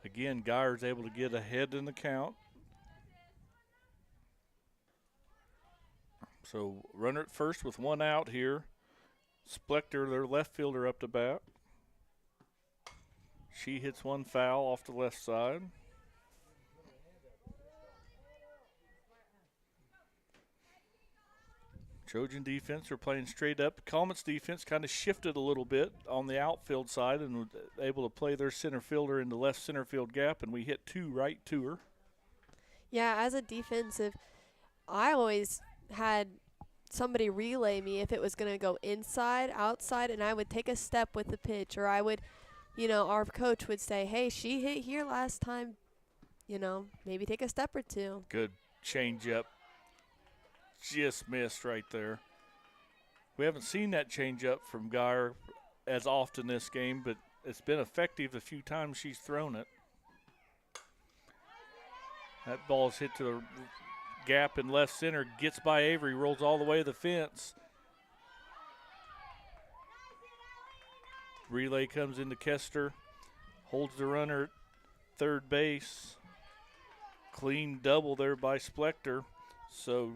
Again, Girard's able to get ahead in the count. So runner at first with 1 out here. Splector, their left fielder, up to bat. She hits 1 foul off the left side. Trojan defense are playing straight up. Comets defense kind of shifted a little bit on the outfield side and was able to play their center fielder in the left center field gap, and we hit 2 right to her. Yeah, as a defensive, I always had somebody relay me if it was going to go inside, outside, and I would take a step with the pitch, or I would, our coach would say, hey, she hit here last time, maybe take a step or 2. Good change up. Just missed right there. We haven't seen that change up from Girard as often this game, but it's been effective the few times she's thrown it. That ball's hit to the gap in left center, gets by Avery, rolls all the way to the fence. Relay comes into Kester, holds the runner at third base. Clean double there by Splector. So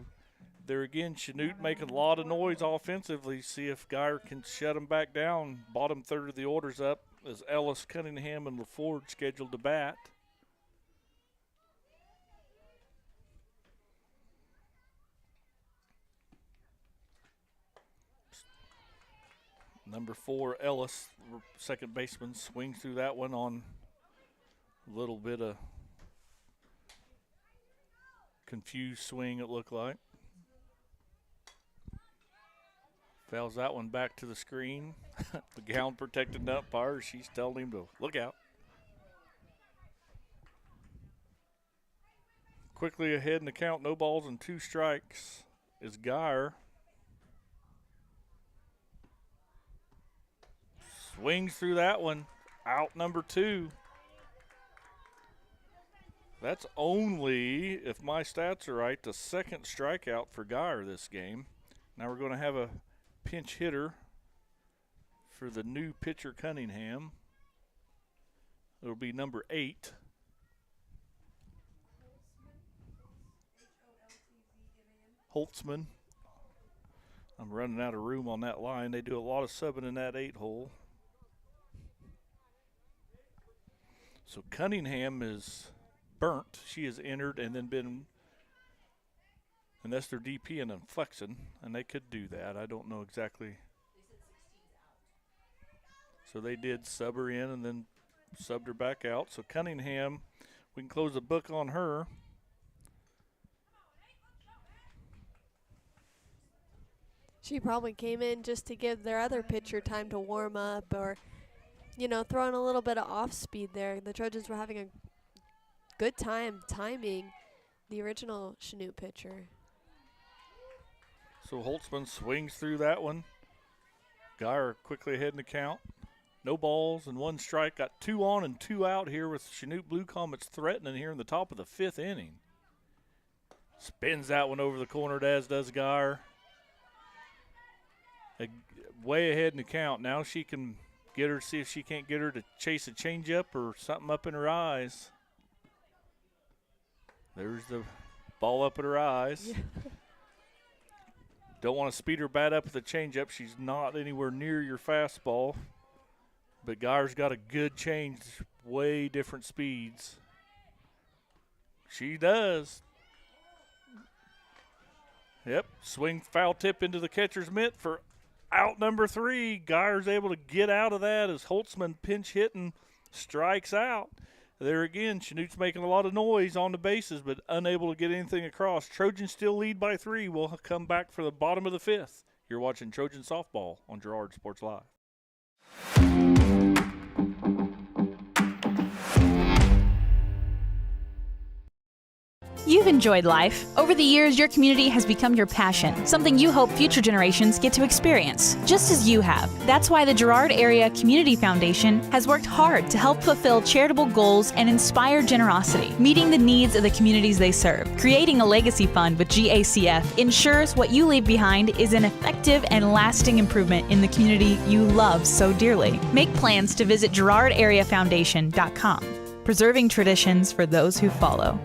there again, Chanute making a lot of noise offensively. See if Girard can shut them back down. Bottom third of the order's up as Ellis, Cunningham, and LaFord scheduled to bat. Number 4, Ellis, second baseman, swings through that one on a little bit of confused swing, it looked like. Fouls that one back to the screen. The gown protecting the umpire. She's telling him to look out. Quickly ahead in the count, no balls and 2 strikes is Girard. Swings through that one. Out number 2. That's only, if my stats are right, the 2nd strikeout for Girard this game. Now we're going to have a pinch hitter for the new pitcher Cunningham. It'll be number 8. Holtzman. I'm running out of room on that line. They do a lot of subbing in that 8 hole. So Cunningham is burnt. She has entered and then been, and that's their DP and inflection, and they could do that. I don't know exactly. So they did sub her in and then subbed her back out. So Cunningham, we can close the book on her. She probably came in just to give their other pitcher time to warm up, or throwing a little bit of off speed there. The Trojans were having a good time timing the original Chanute pitcher. So Holtzman swings through that one. Girard quickly ahead in the count. No balls and 1 strike. Got 2 on and 2 out here with Chanute Blue Comets threatening here in the top of the 5th inning. Spins that one over the corner, as does Girard. Way ahead in the count. Now she can get her, see if she can't get her to chase a changeup or something up in her eyes. There's the ball up in her eyes. Yeah. Don't want to speed her bat up with the changeup. She's not anywhere near your fastball. But Girard's got a good change, way different speeds. She does. Yep, swing foul tip into the catcher's mitt for out number 3. Girard's able to get out of that as Holtzman pinch hitting strikes out. There again, Chanute's making a lot of noise on the bases, but unable to get anything across. Trojans still lead by 3. We'll come back for the bottom of the 5th. You're watching Trojan Softball on Girard Sports Live. You've enjoyed life. Over the years, your community has become your passion, something you hope future generations get to experience, just as you have. That's why the Girard Area Community Foundation has worked hard to help fulfill charitable goals and inspire generosity, meeting the needs of the communities they serve. Creating a legacy fund with GACF ensures what you leave behind is an effective and lasting improvement in the community you love so dearly. Make plans to visit GirardAreaFoundation.com, preserving traditions for those who follow.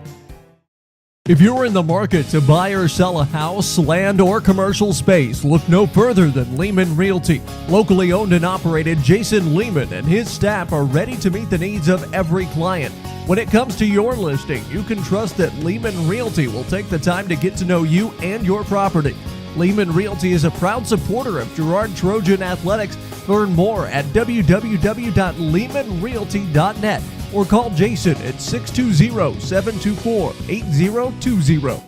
If you're in the market to buy or sell a house, land, or commercial space, look no further than Lehman Realty. Locally owned and operated, Jason Lehman and his staff are ready to meet the needs of every client. When it comes to your listing, you can trust that Lehman Realty will take the time to get to know you and your property. Lehman Realty is a proud supporter of Girard Trojan Athletics. Learn more at www.lehmanrealty.net. or call Jason at 620-724-8020.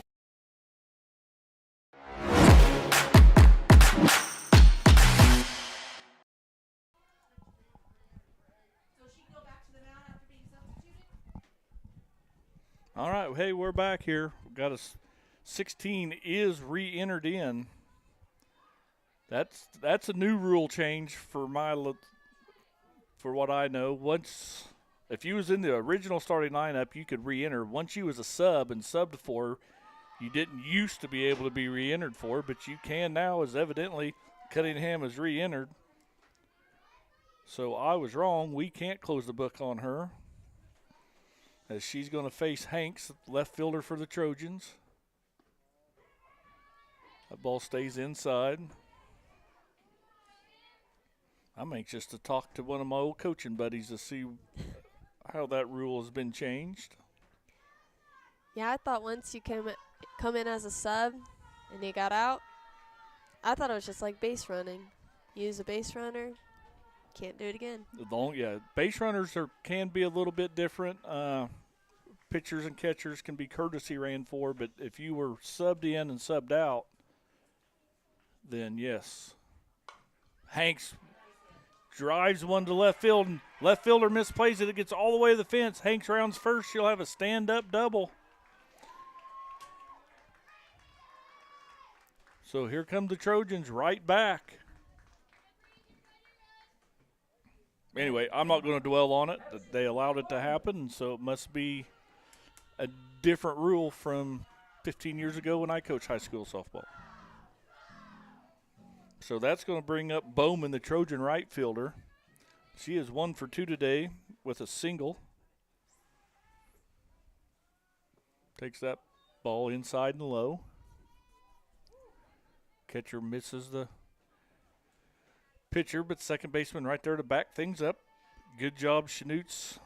All right, hey, we're back here. We've got 16 is re-entered in. That's a new rule change for what I know. Once, if you was in the original starting lineup, you could re-enter. Once you was a sub and subbed for, you didn't used to be able to be re-entered for, but you can now, as evidently Cunningham is re-entered. So I was wrong. We can't close the book on her, as she's going to face Hanks, left fielder for the Trojans. That ball stays inside. I'm anxious to talk to one of my old coaching buddies to see how that rule has been changed. Yeah, I thought once you come in as a sub and you got out, I thought it was just like base running. Use a base runner, can't do it again. Base runners can be a little bit different. Pitchers and catchers can be courtesy ran for, but if you were subbed in and subbed out, then yes. Hanks drives one to left field, and left fielder misplays it. It gets all the way to the fence. Hanks rounds first. She'll have a stand-up double. So here come the Trojans right back. Anyway, I'm not going to dwell on it. They allowed it to happen, so it must be a different rule from 15 years ago when I coached high school softball. So that's going to bring up Bowman, the Trojan right fielder. She is 1 for 2 today with a single. Takes that ball inside and low. Catcher misses the pitcher, but second baseman right there to back things up. Good job, Chanute's.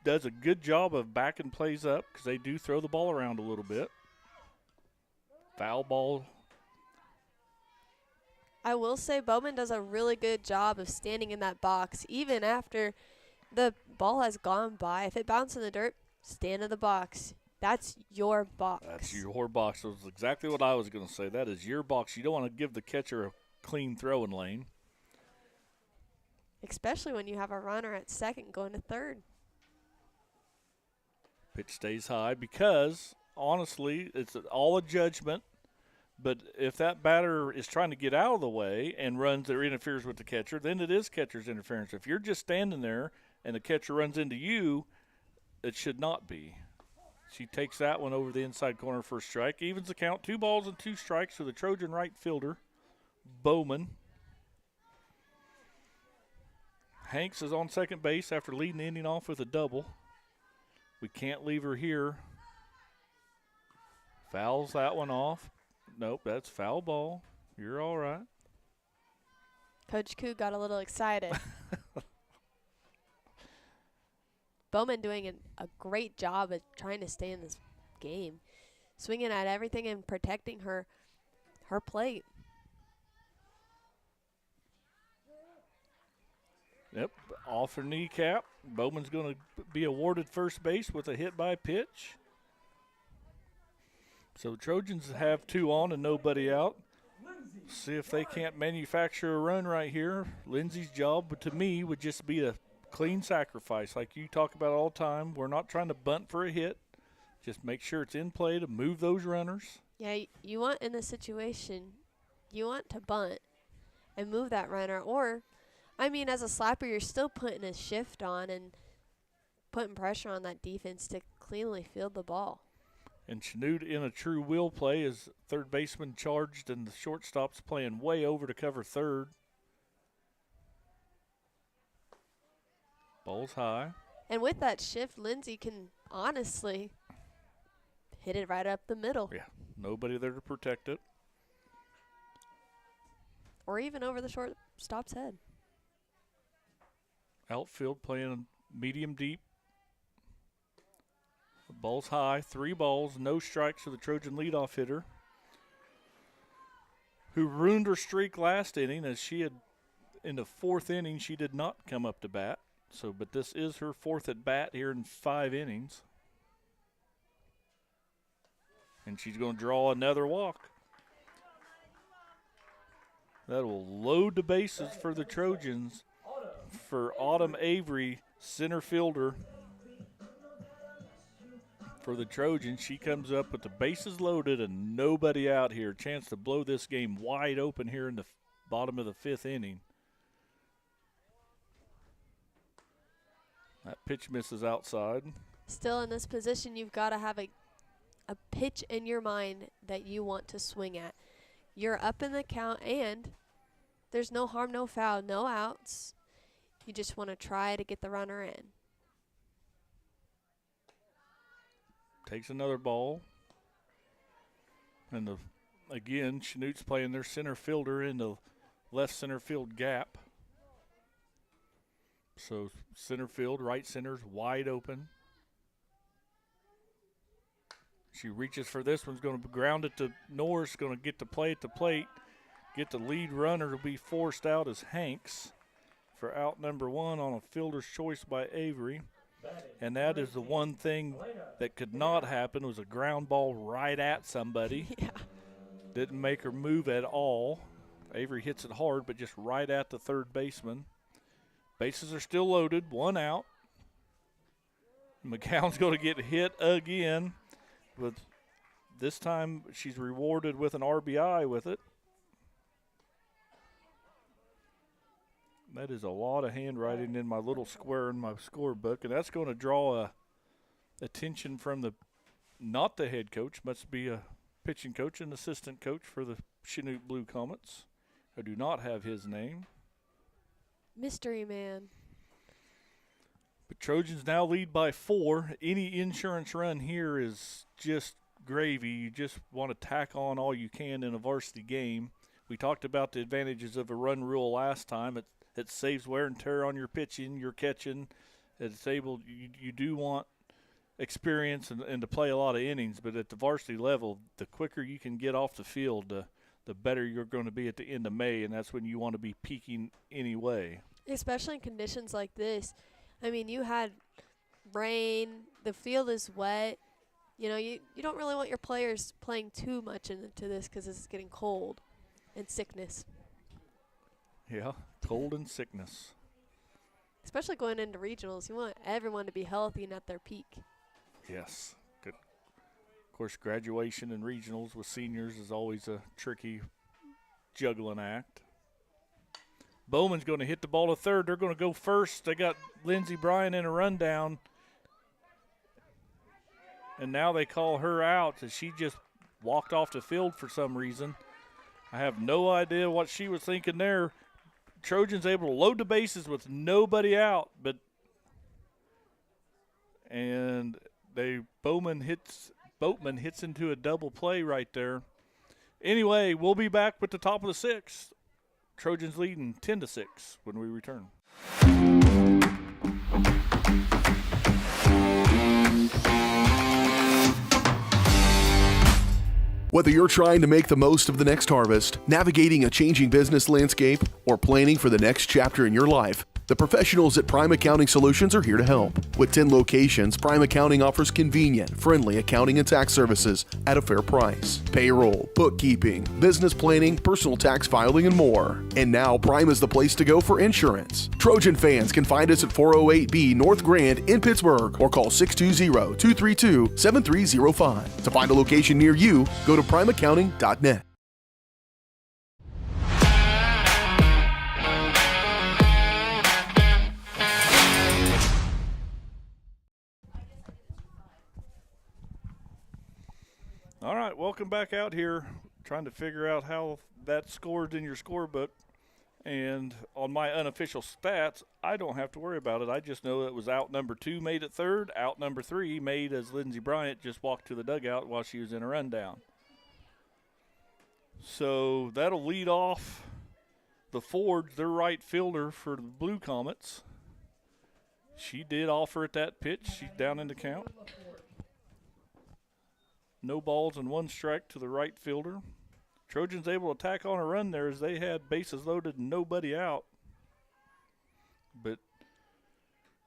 Does a good job of backing plays up because they do throw the ball around a little bit. Foul ball. I will say Bowman does a really good job of standing in that box even after the ball has gone by. If it bounces in the dirt, stand in the box. That's your box. That's your box. That's exactly what I was going to say. That is your box. You don't want to give the catcher a clean throwing lane. Especially when you have a runner at second going to third. Pitch stays high because, honestly, it's all a judgment. But if that batter is trying to get out of the way and runs or interferes with the catcher, then it is catcher's interference. If you're just standing there and the catcher runs into you, it should not be. She takes that one over the inside corner for a strike. Evens the count, 2 balls and 2 strikes for the Trojan right fielder, Bowman. Hanks is on second base after leading the inning off with a double. We can't leave her here. Fouls that one off. Nope, that's foul ball. You're all right. Coach Koo got a little excited. Bowman doing a great job at trying to stay in this game. Swinging at everything and protecting her plate. Yep, off her kneecap. Bowman's going to be awarded first base with a hit by pitch. So the Trojans have 2 on and nobody out. See if they can't manufacture a run right here. Lindsay's job, to me, would just be a clean sacrifice like you talk about all the time. We're not trying to bunt for a hit. Just make sure it's in play to move those runners. Yeah, you want in this situation, you want to bunt and move that runner. Or, I mean, as a slapper, you're still putting a shift on and putting pressure on that defense to cleanly field the ball. And Chanute in a true will play is third baseman charged, and the shortstop's playing way over to cover third. Ball's high. And with that shift, Lindsay can honestly hit it right up the middle. Yeah, nobody there to protect it. Or even over the shortstop's head. Outfield playing medium deep. The ball's high, 3 balls, no strikes for the Trojan leadoff hitter, who ruined her streak last inning, as she had, in the 4th inning, she did not come up to bat. So, but this is her 4th at bat here in 5 innings. And she's going to draw another walk. That will load the bases for the Trojans. For Autumn Avery, center fielder for the Trojans. She comes up with the bases loaded and nobody out here. Chance to blow this game wide open here in the bottom of the 5th inning. That pitch misses outside. Still in this position, you've got to have a pitch in your mind that you want to swing at. You're up in the count, and there's no harm, no foul, no outs. You just want to try to get the runner in. Takes another ball. And again, Chanute's playing their center fielder in the left center field gap. So center field, right center's wide open. She reaches for this one's going to ground it to Norris, going to get the play at the plate. Get the lead runner to be forced out as Hanks for out number 1 on a fielder's choice by Avery. And that is the one thing that could not happen, was a ground ball right at somebody. Yeah. Didn't make her move at all. Avery hits it hard, but just right at the third baseman. Bases are still loaded, 1 out. McCown's going to get hit again, but this time she's rewarded with an RBI with it. That is a lot of handwriting in my little square in my scorebook, and that's going to draw attention from not the head coach, must be a pitching coach and assistant coach for the Chanute Blue Comets. I do not have his name. Mystery man. But Trojans now lead by 4. Any insurance run here is just gravy. You just want to tack on all you can in a varsity game. We talked about the advantages of a run rule last time. It saves wear and tear on your pitching, your catching. It's able, you do want experience and to play a lot of innings, but at the varsity level, the quicker you can get off the field, the better you're going to be at the end of May, and that's when you want to be peaking anyway. Especially in conditions like this. I mean, you had rain, the field is wet. You know, you don't really want your players playing too much into this because it's getting cold and sickness. Yeah, cold and sickness. Especially going into regionals, you want everyone to be healthy and at their peak. Yes. Good. Of course, graduation and regionals with seniors is always a tricky juggling act. Bowman's going to hit the ball to third. They're going to go first. They got Lindsey Bryan in a rundown. And now they call her out as she just walked off the field for some reason. I have no idea what she was thinking there. Trojans able to load the bases with nobody out, and Boatman hits into a double play right there. Anyway, we'll be back with the top of the 6th. Trojans leading 10-6 when we return. Whether you're trying to make the most of the next harvest, navigating a changing business landscape, or planning for the next chapter in your life, The professionals at Prime Accounting Solutions are here to help. With 10 locations, Prime Accounting offers convenient, friendly accounting and tax services at a fair price. Payroll, bookkeeping, business planning, personal tax filing, and more. And now Prime is the place to go for insurance. Trojan fans can find us at 408B North Grand in Pittsburgh or call 620-232-7305. To find a location near you, go to primeaccounting.net. All right, welcome back out here. Trying to figure out how that scored in your scorebook. And on my unofficial stats, I don't have to worry about it. I just know it was out number 2 made it third, out number 3 made as Lindsey Bryant just walked to the dugout while she was in a rundown. So that'll lead off the Forge, their right fielder for the Blue Comets. She did offer at that pitch. She's down in the count. No balls and 1 strike to the right fielder. Trojans able to tack on a run there as they had bases loaded and nobody out. But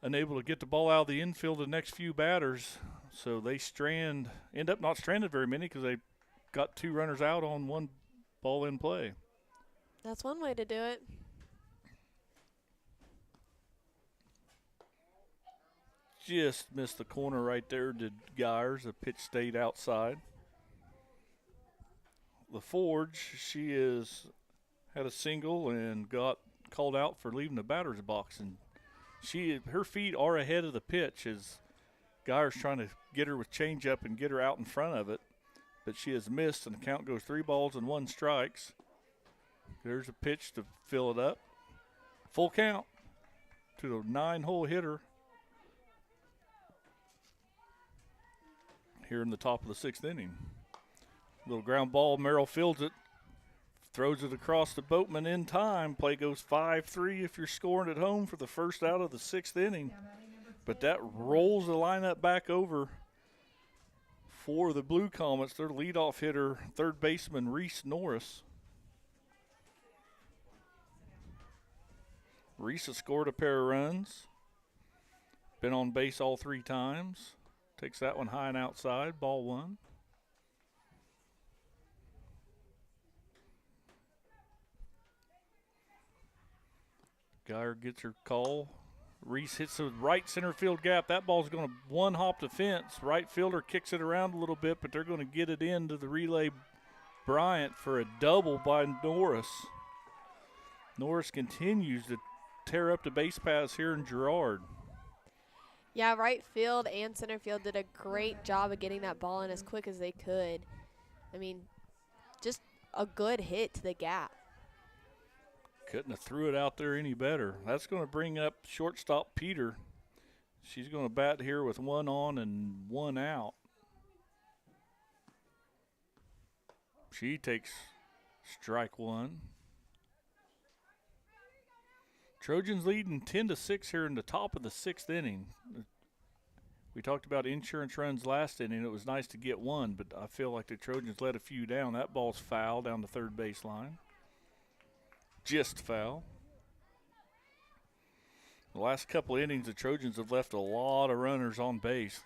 unable to get the ball out of the infield the next few batters. So they end up not stranded very many because they got 2 runners out on 1 ball in play. That's one way to do it. Just missed the corner right there to Girard. The pitch stayed outside. The Forge, she had a single and got called out for leaving the batter's box, and her feet are ahead of the pitch as Girard's trying to get her with changeup and get her out in front of it, but she has missed, and the count goes 3 balls and 1 strikes. There's a pitch to fill it up. Full count to the 9-hole hitter. Here in the top of the 6th inning. Little ground ball, Merrill fields it, throws it across the Boatman in time. Play goes 5-3 if you're scoring at home for the first out of the 6th inning. But that rolls the lineup back over for the Blue Comets. Their leadoff hitter, third baseman Reese Norris. Reese has scored a pair of runs. Been on base all 3 times. Takes that one high and outside, ball 1. Girard gets her call. Reese hits the right center field gap. That ball's going to one-hop the fence. Right fielder kicks it around a little bit, but they're going to get it into the relay Bryant for a double by Norris. Norris continues to tear up the base paths here in Girard. Yeah, right field and center field did a great job of getting that ball in as quick as they could. I mean, just a good hit to the gap. Couldn't have threw it out there any better. That's going to bring up shortstop Peter. She's going to bat here with 1 on and 1 out. She takes strike 1. Trojans leading 10-6 here in the top of the 6th inning. We talked about insurance runs last inning. It was nice to get 1, but I feel like the Trojans let a few down. That ball's foul down the third baseline. Just foul. The last couple of innings, the Trojans have left a lot of runners on base.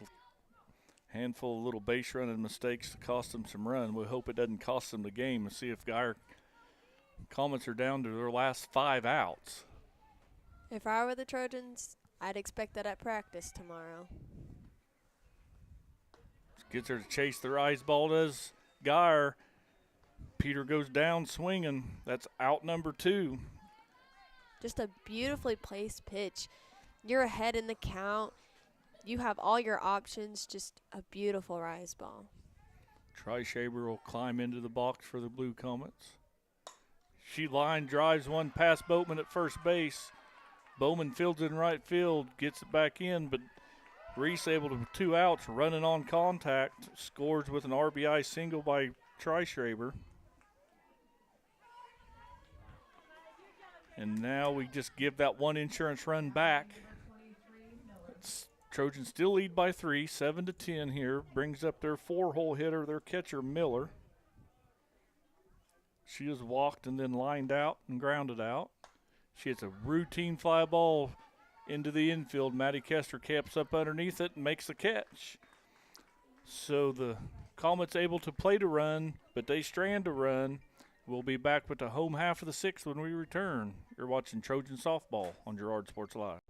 Handful of little base running mistakes to cost them some run. We hope it doesn't cost them the game and see if Comets are down to their last 5 outs. If I were the Trojans, I'd expect that at practice tomorrow. Gets her to chase the rise ball, does Girard. Peter goes down swinging. That's out number 2. Just a beautifully placed pitch. You're ahead in the count. You have all your options. Just a beautiful rise ball. Trishaber will climb into the box for the Blue Comets. She line drives one past Boatman at first base. Bowman fields it in right field, gets it back in, but Reese able to 2 outs, running on contact, scores with an RBI single by Trishaber. And now we just give that 1 insurance run back. Trojans still lead by 3, 7-10 here. Brings up their 4-hole hitter, their catcher Miller. She is walked and then lined out and grounded out. She hits a routine fly ball into the infield. Maddie Kester caps up underneath it and makes the catch. So the Comets able to play to run, but they strand to run. We'll be back with the home half of the sixth when we return. You're watching Trojan Softball on Girard Sports Live.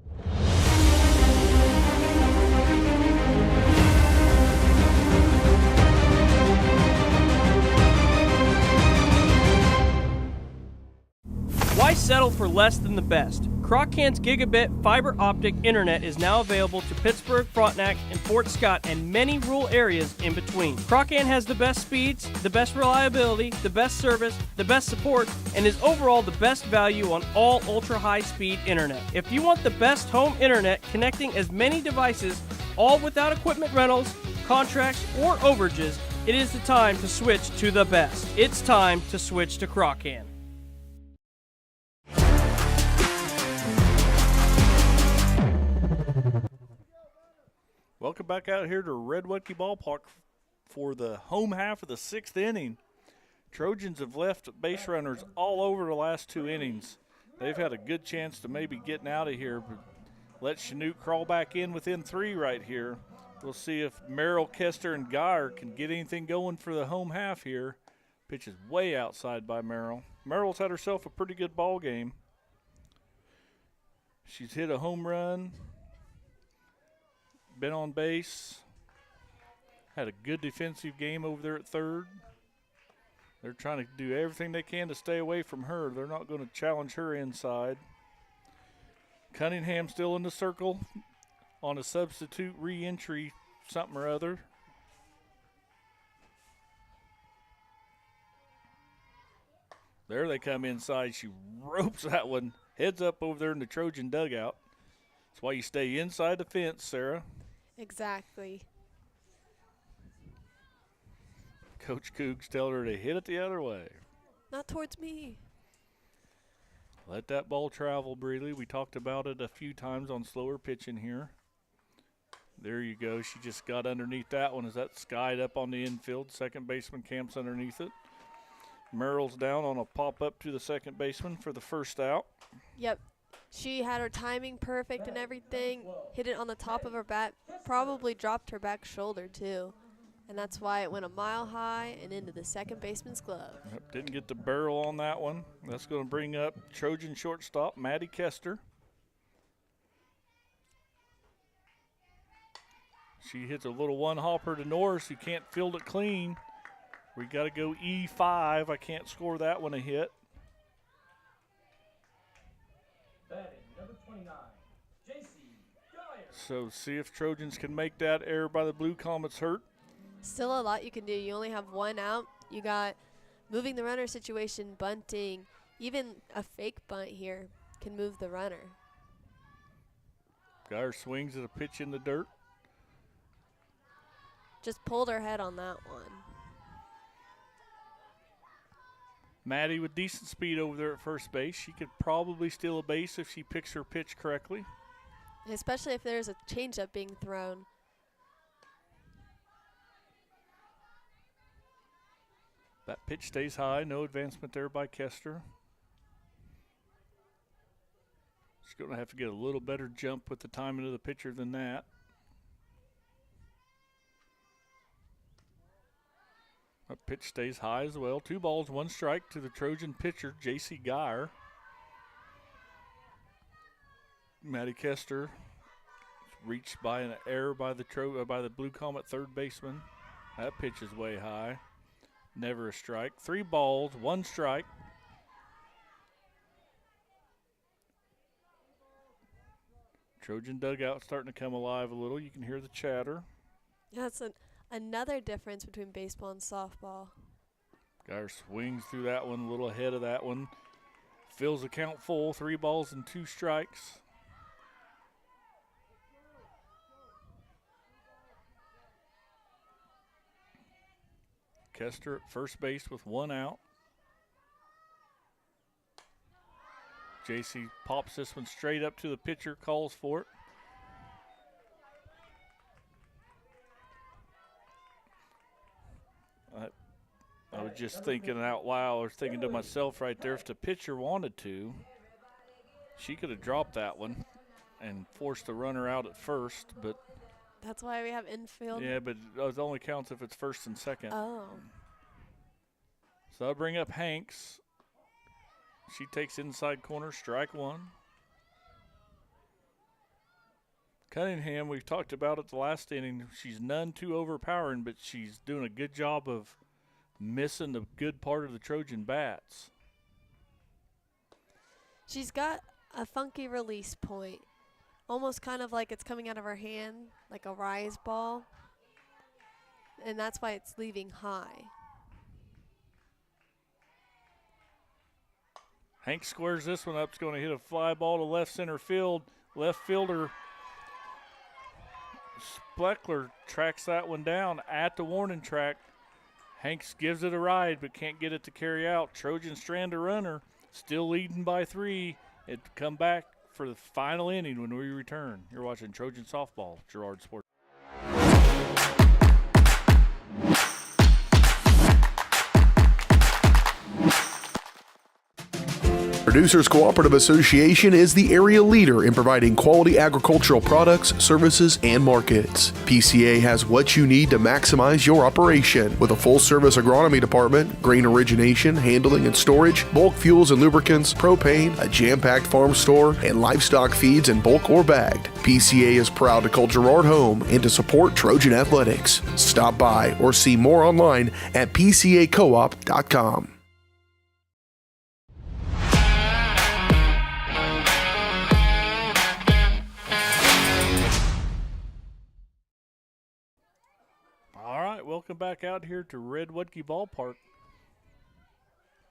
Why settle for less than the best? Croccan's gigabit fiber optic internet is now available to Pittsburgh, Frontenac, and Fort Scott, and many rural areas in between. Croccan has the best speeds, the best reliability, the best service, the best support, and is overall the best value on all ultra-high-speed internet. If you want the best home internet connecting as many devices, all without equipment rentals, contracts, or overages, it is the time to switch to the best. It's time to switch to Croccan. Welcome back out here to Red Wetke Ballpark for the home half of the sixth inning. Trojans have left base runners all over the last 2 innings. They've had a good chance to maybe getting out of here, but let Chanute crawl back in within 3 right here. We'll see if Merrill, Kester, and Girard can get anything going for the home half here. Pitch is way outside by Merrill. Merrill's had herself a pretty good ball game. She's hit a home run, been on base, had a good defensive game over there at third. They're trying to do everything they can to stay away from her. They're not going to challenge her inside. Cunningham still in the circle on a substitute re-entry something or other. There they come inside. She ropes that one. Heads up over there in the Trojan dugout. That's why you stay inside the fence, Sarah. Exactly. Coach Cougs telling her to hit it the other way. Not towards me. Let that ball travel, Breeley. We talked about it a few times on slower pitching here. There you go. She just got underneath that one as that skied up on the infield. Second baseman camps underneath it. Merrill's down on a pop-up to the second baseman for the first out. Yep. She had her timing perfect and everything. Hit it on the top of her bat. Probably dropped her back shoulder, too. And that's why it went a mile high and into the second baseman's glove. Yep, didn't get the barrel on that one. That's going to bring up Trojan shortstop, Maddie Kester. She hits a little one-hopper to Norris, who can't field it clean. We got to go E5. I can't score that one a hit. Number 29, JC Girard. So see if Trojans can make that error by the Blue Comets hurt. Still a lot you can do. You only have one out. You got moving the runner situation, bunting. Even a fake bunt here can move the runner. Girard swings at a pitch in the dirt. Just pulled her head on that one. Maddie with decent speed over there at first base. She could probably steal a base if she picks her pitch correctly. Especially if there's a changeup being thrown. That pitch stays high. No advancement there by Kester. She's going to have to get a little better jump with the timing of the pitcher than that. That pitch stays high as well. 2 balls, 1 strike to the Trojan pitcher, JC Girard. Maddie Kester reached by an error by the Blue Comet third baseman. That pitch is way high. Never a strike. 3 balls, 1 strike. Trojan dugout starting to come alive a little. You can hear the chatter. Yeah, it's another difference between baseball and softball. Girard swings through that one, a little ahead of that one. Fills the count full, 3 balls and 2 strikes. Kester at first base with 1 out. JC pops this one straight up to the pitcher, calls for it. I was just thinking out loud, or thinking to myself right there, if the pitcher wanted to, She could have dropped that one and forced the runner out at first, but That's why we have infield. yeah, but it only counts if it's first and second. Oh. So I'll bring up Hanks. She takes inside corner, strike one. Cunningham, we've talked about it the last inning. She's none too overpowering, but she's doing a good job of missing the good part of the Trojan bats. She's got a funky release point. Almost kind of like it's coming out of her hand, like a rise ball. And that's why it's leaving high. Hank squares this one up. It's going to hit a fly ball to left center field. Left fielder Spleckler tracks that one down at the warning track. Hanks gives it a ride but can't get it to carry out. Trojan strand a runner, still leading by 3. It come back for the final inning when we return. You're watching Trojan Softball, Girard Sports. Producers Cooperative Association is the area leader in providing quality agricultural products, services, and markets. PCA has what you need to maximize your operation with a full-service agronomy department, grain origination, handling and storage, bulk fuels and lubricants, propane, a jam-packed farm store, and livestock feeds in bulk or bagged. PCA is proud to call Girard home and to support Trojan athletics. Stop by or see more online at pcacoop.com. Welcome back out here to Red Woodkey Ballpark.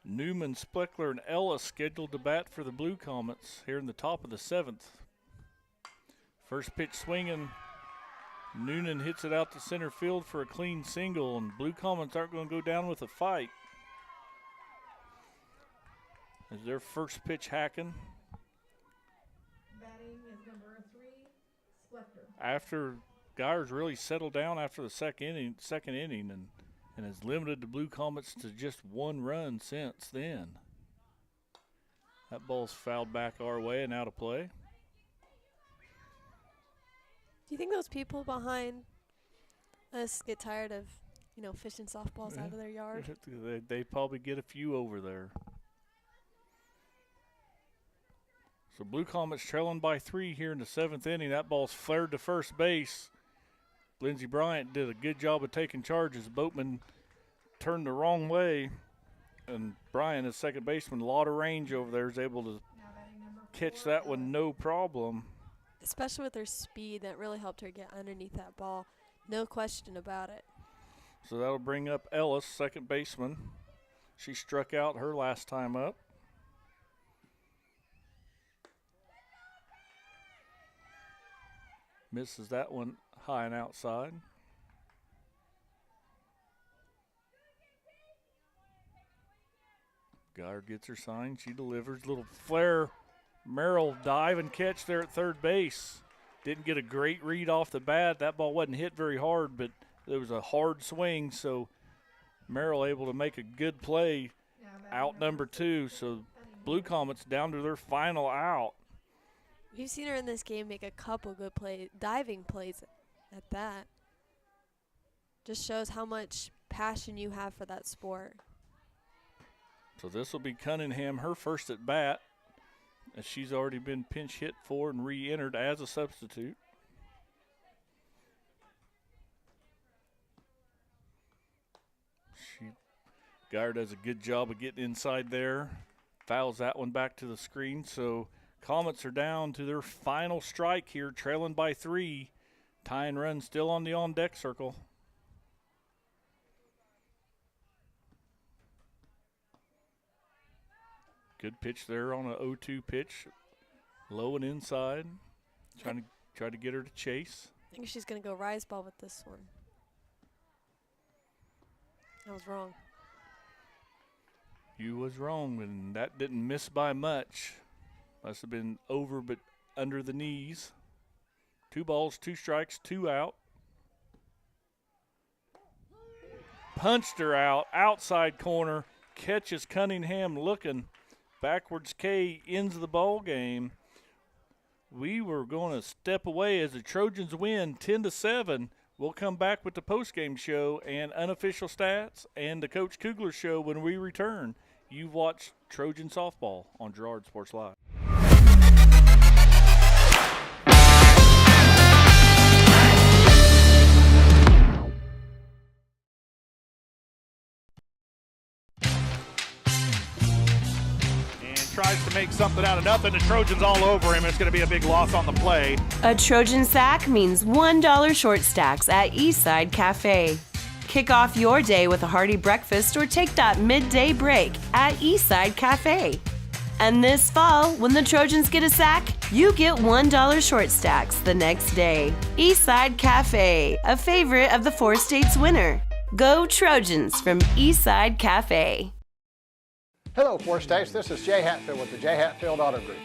Newman, Spleckler, and Ellis scheduled to bat for the Blue Comets here in the top of the 7th. First pitch swinging. Noonan hits it out to center field for a clean single, and Blue Comets aren't going to go down with a fight. As their first pitch hacking. Batting is number 3, Spleckler. After Girard's really settled down after the second inning and has limited the Blue Comets to just 1 run since then. That ball's fouled back our way and out of play. Do you think those people behind us get tired of, fishing softballs out of their yard? They probably get a few over there. So Blue Comets trailing by 3 here in the 7th inning. That ball's flared to first base. Lindsey Bryant did a good job of taking charge as Boatman turned the wrong way. And Bryant, as second baseman, a lot of range over there, is able to catch that one no problem. Especially with her speed, that really helped her get underneath that ball. No question about it. So that'll bring up Ellis, second baseman. She struck out her last time up. Misses that one high and outside. Girard gets her sign. She delivers. Little flare. Merrill dive and catch there at third base. Didn't get a great read off the bat. That ball wasn't hit very hard, but there was a hard swing, so Merrill able to make a good play. Out number 2. So Blue Comets down to their final out. We've seen her in this game make a couple good diving plays at that. Just shows how much passion you have for that sport. So this will be Cunningham, her first at bat, as she's already been pinch hit for and re-entered as a substitute. Girard does a good job of getting inside there. Fouls that one back to the screen, so Comets are down to their final strike here, trailing by 3. Tying run still on the on-deck circle. Good pitch there on an 0-2 pitch. Low and inside. Try to get her to chase. I think she's going to go rise ball with this one. I was wrong. You was wrong, and that didn't miss by much. Must have been over but under the knees. 2 balls, 2 strikes, 2 out. Punched her out, outside corner. Catches Cunningham looking. Backwards K ends the ball game. We were going to step away as the Trojans win 10-7. We'll come back with the postgame show and unofficial stats and the Coach Kugler show when we return. You've watched Trojan Softball on Girard Sports Live. Tries to make something out of nothing. The Trojans all over him. It's going to be a big loss on the play. A Trojan sack means $1 short stacks at Eastside Cafe. Kick off your day with a hearty breakfast or take that midday break at Eastside Cafe. And this fall, when the Trojans get a sack, you get $1 short stacks the next day. Eastside Cafe, a favorite of the Four States winner. Go Trojans from Eastside Cafe. Hello, Four States. This is Jay Hatfield with the Jay Hatfield Auto Group.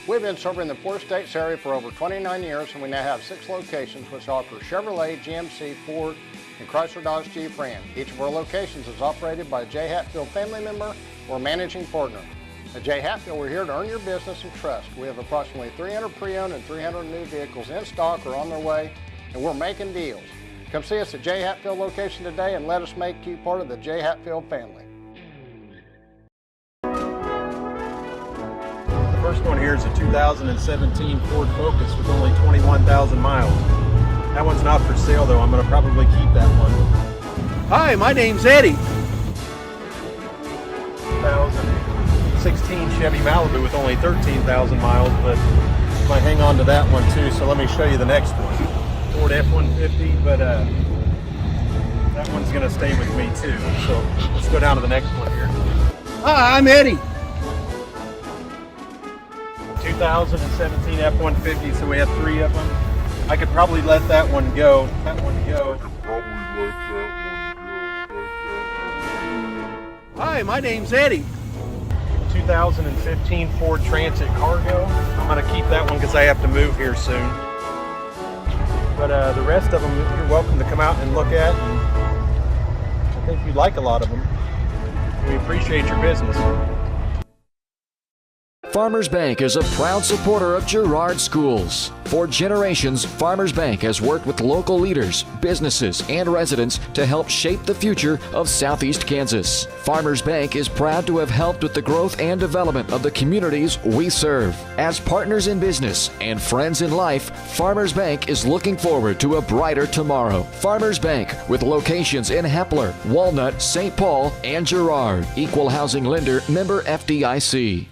We've been serving the Four States area for over 29 years, and we now have 6 locations which offer Chevrolet, GMC, Ford, and Chrysler Dodge Jeep Ram. Each of our locations is operated by a Jay Hatfield family member or managing partner. At Jay Hatfield, we're here to earn your business and trust. We have approximately 300 pre-owned and 300 new vehicles in stock or on their way, and we're making deals. Come see us at Jay Hatfield location today and let us make you part of the Jay Hatfield family. The first one here is a 2017 Ford Focus with only 21,000 miles. That one's not for sale though. I'm going to probably keep that one. Hi, my name's Eddie. 2016 Chevy Malibu with only 13,000 miles, but I might hang on to that one too. So let me show you the next one. Ford F-150, but that one's going to stay with me too. So let's go down to the next one here. Hi, I'm Eddie. 2017 F-150, so we have 3 of them. I could probably let that one go. Hi, my name's Eddie. 2015 Ford Transit Cargo. I'm going to keep that one because I have to move here soon. But the rest of them, you're welcome to come out and look at. And I think you'd like a lot of them. We appreciate your business. Farmers Bank is a proud supporter of Girard Schools. For generations, Farmers Bank has worked with local leaders, businesses, and residents to help shape the future of Southeast Kansas. Farmers Bank is proud to have helped with the growth and development of the communities we serve. As partners in business and friends in life, Farmers Bank is looking forward to a brighter tomorrow. Farmers Bank, with locations in Hepler, Walnut, St. Paul, and Girard. Equal housing lender, member FDIC.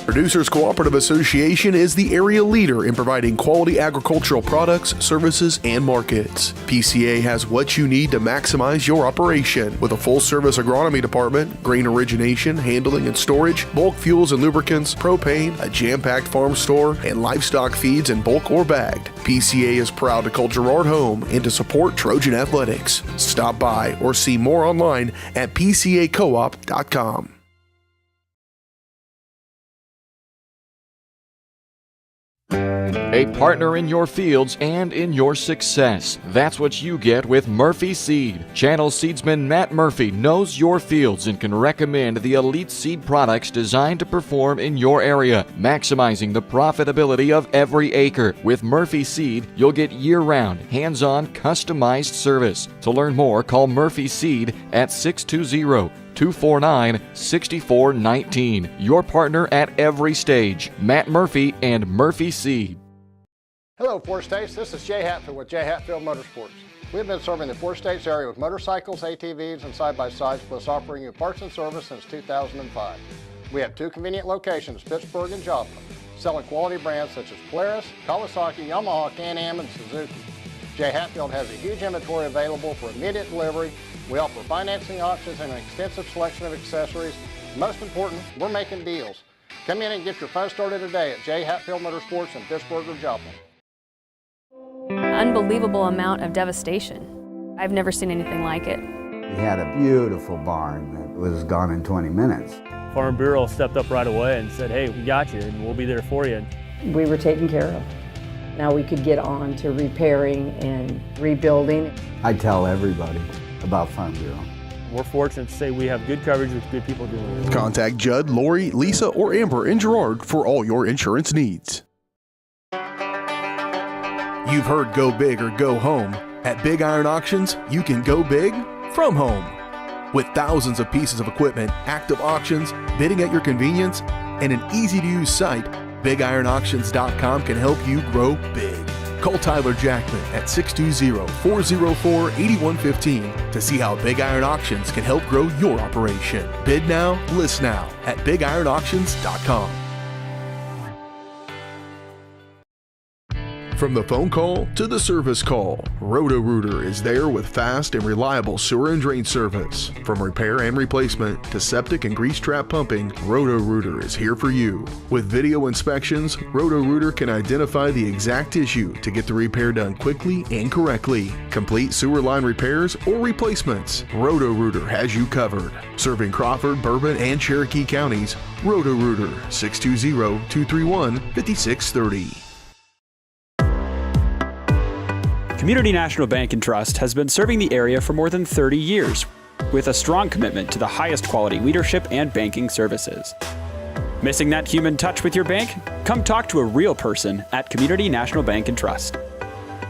Producers Cooperative Association is the area leader in providing quality agricultural products, services, and markets. PCA has what you need to maximize your operation with a full-service agronomy department, grain origination, handling and storage, bulk fuels and lubricants, propane, a jam-packed farm store, and livestock feeds in bulk or bagged. PCA is proud to call Girard home and to support Trojan athletics. Stop by or see more online at pcacoop.com. A partner in your fields and in your success. That's what you get with Murphy Seed. Channel seedsman Matt Murphy knows your fields and can recommend the elite seed products designed to perform in your area, maximizing the profitability of every acre. With Murphy Seed, you'll get year-round, hands-on, customized service. To learn more, call Murphy Seed at 620-249-6419. Your partner at every stage. Matt Murphy and Murphy Seed. Hello, Four States. This is Jay Hatfield with Jay Hatfield Motorsports. We've been serving the Four States area with motorcycles, ATVs, and side-by-sides, plus offering you parts and service since 2005. We have 2 convenient locations, Pittsburgh and Joplin, selling quality brands such as Polaris, Kawasaki, Yamaha, Can-Am, and Suzuki. Jay Hatfield has a huge inventory available for immediate delivery. We offer financing options and an extensive selection of accessories. Most important, we're making deals. Come in and get your fun started today at Jay Hatfield Motorsports in Pittsburgh or Joplin. Unbelievable amount of devastation. I've never seen anything like it. We had a beautiful barn that was gone in 20 minutes. Farm Bureau stepped up right away and said, hey, we got you and we'll be there for you. We were taken care of. Now we could get on to repairing and rebuilding. I tell everybody about Farm Bureau. we're fortunate to say we have good coverage with good people doing it. Contact Judd, Lori, Lisa, or Amber in Girard for all your insurance needs. You've heard go big or go home. At Big Iron Auctions, you can go big from home. With thousands of pieces of equipment, active auctions, bidding at your convenience, and an easy-to-use site, BigIronAuctions.com can help you grow big. Call Tyler Jackman at 620-404-8115 to see how Big Iron Auctions can help grow your operation. Bid now, list now at BigIronAuctions.com. From the phone call to the service call, Roto-Rooter is there with fast and reliable sewer and drain service. From repair and replacement to septic and grease trap pumping, Roto-Rooter is here for you. With video inspections, Roto-Rooter can identify the exact issue to get the repair done quickly and correctly. Complete sewer line repairs or replacements, Roto-Rooter has you covered. Serving Crawford, Bourbon, and Cherokee counties, Roto-Rooter, 620-231-5630. Community National Bank and Trust has been serving the area for more than 30 years with a strong commitment to the highest quality leadership and banking services. Missing that human touch with your bank? Come talk to a real person at Community National Bank and Trust.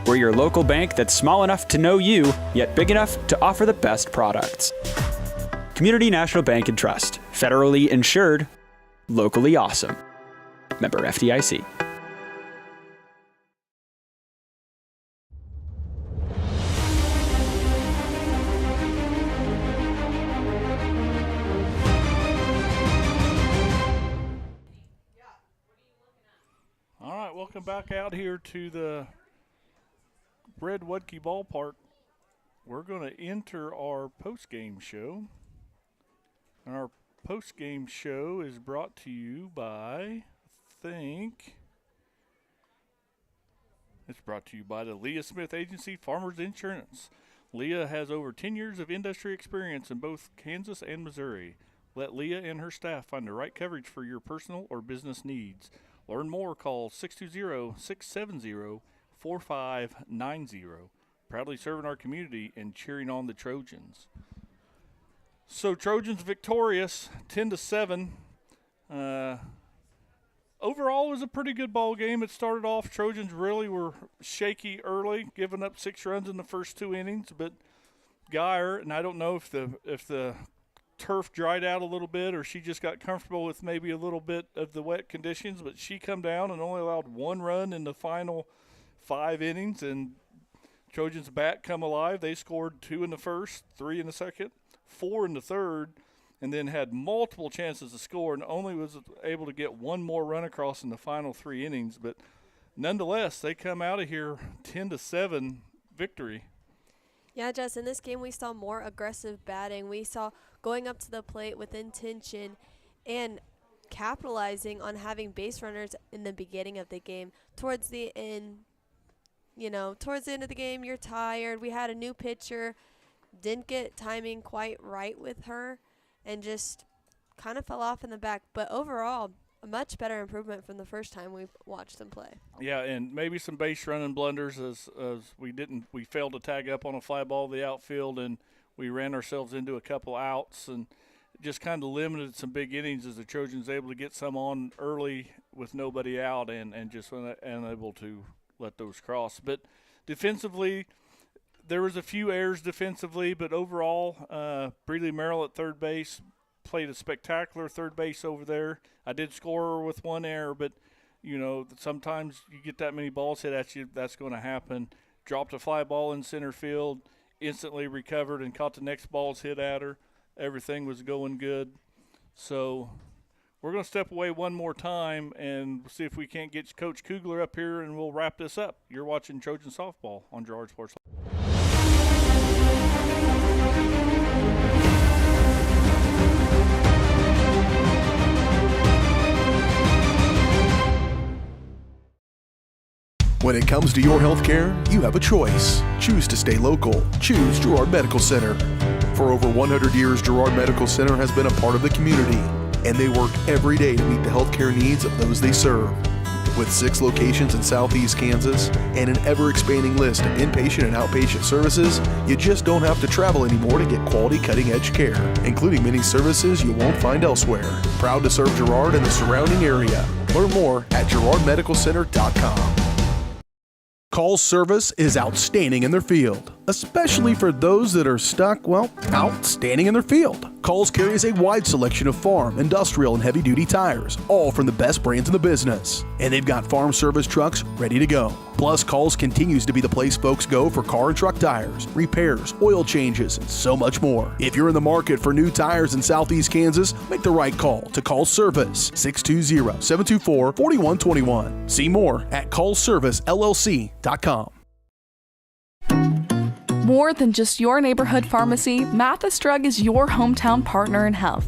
We're your local bank that's small enough to know you, yet big enough to offer the best products. Community National Bank and Trust. Federally insured, locally awesome. Member FDIC. Welcome back out here to the Red Wudke Ballpark. We're going to enter our post-game show. And our post-game show is brought to you by, it's brought to you by the Leah Smith Agency Farmers Insurance. Leah has over 10 years of industry experience in both Kansas and Missouri. Let Leah and her staff find the right coverage for your personal or business needs. Learn more, call 620-670-4590. Proudly serving our community and cheering on the Trojans. So Trojans victorious, 10-7. Overall, it was a pretty good ball game. It started off, Trojans really were shaky early, giving up 6 runs in the first 2 innings. But Girard, and I don't know if the turf dried out a little bit or she just got comfortable with maybe a little bit of the wet conditions, but she come down and only allowed 1 run in the final 5 innings, and Trojans bat come alive. They scored 2 in the first, 3 in the second, 4 in the third, and then had multiple chances to score and only was able to get 1 more run across in the final 3 innings. But nonetheless, they come out of here 10-7 victory. Yeah, Jess, in this game we saw more aggressive batting. We saw going up to the plate with intention and capitalizing on having base runners in the beginning of the game. Towards the end of the game, you're tired. We had a new pitcher, didn't get timing quite right with her, and just kind of fell off in the back. But overall, a much better improvement from the first time we watched them play. Yeah, and maybe some base running blunders as we failed to tag up on a fly ball to the outfield, and we ran ourselves into a couple outs and just kind of limited some big innings as the Trojans able to get some on early with nobody out and just unable to let those cross. But defensively, there was a few errors defensively, but overall, Breeley Merrill at third base played a spectacular third base over there. I did score with 1 error, but, sometimes you get that many balls hit at you, that's going to happen. Dropped a fly ball in center field, instantly recovered and caught the next balls hit at her. Everything was going good. So we're going to step away one more time and see if we can't get Coach Kugler up here, and we'll wrap this up. You're watching Trojan Softball on Girard Sports. When it comes to your health care, you have a choice. Choose to stay local. Choose Girard Medical Center. For over 100 years, Girard Medical Center has been a part of the community, and they work every day to meet the healthcare needs of those they serve. With 6 locations in southeast Kansas and an ever-expanding list of inpatient and outpatient services, you just don't have to travel anymore to get quality cutting-edge care, including many services you won't find elsewhere. Proud to serve Girard and the surrounding area. Learn more at girardmedicalcenter.com. Call's service is outstanding in their field, especially for those that are stuck, outstanding in their field. Call's carries a wide selection of farm, industrial, and heavy-duty tires, all from the best brands in the business. And they've got farm service trucks ready to go. Plus, Call's continues to be the place folks go for car and truck tires, repairs, oil changes, and so much more. If you're in the market for new tires in southeast Kansas, make the right call to Call's Service, 620-724-4121. See more at callservicellc.com. More than just your neighborhood pharmacy, Mathis Drug is your hometown partner in health.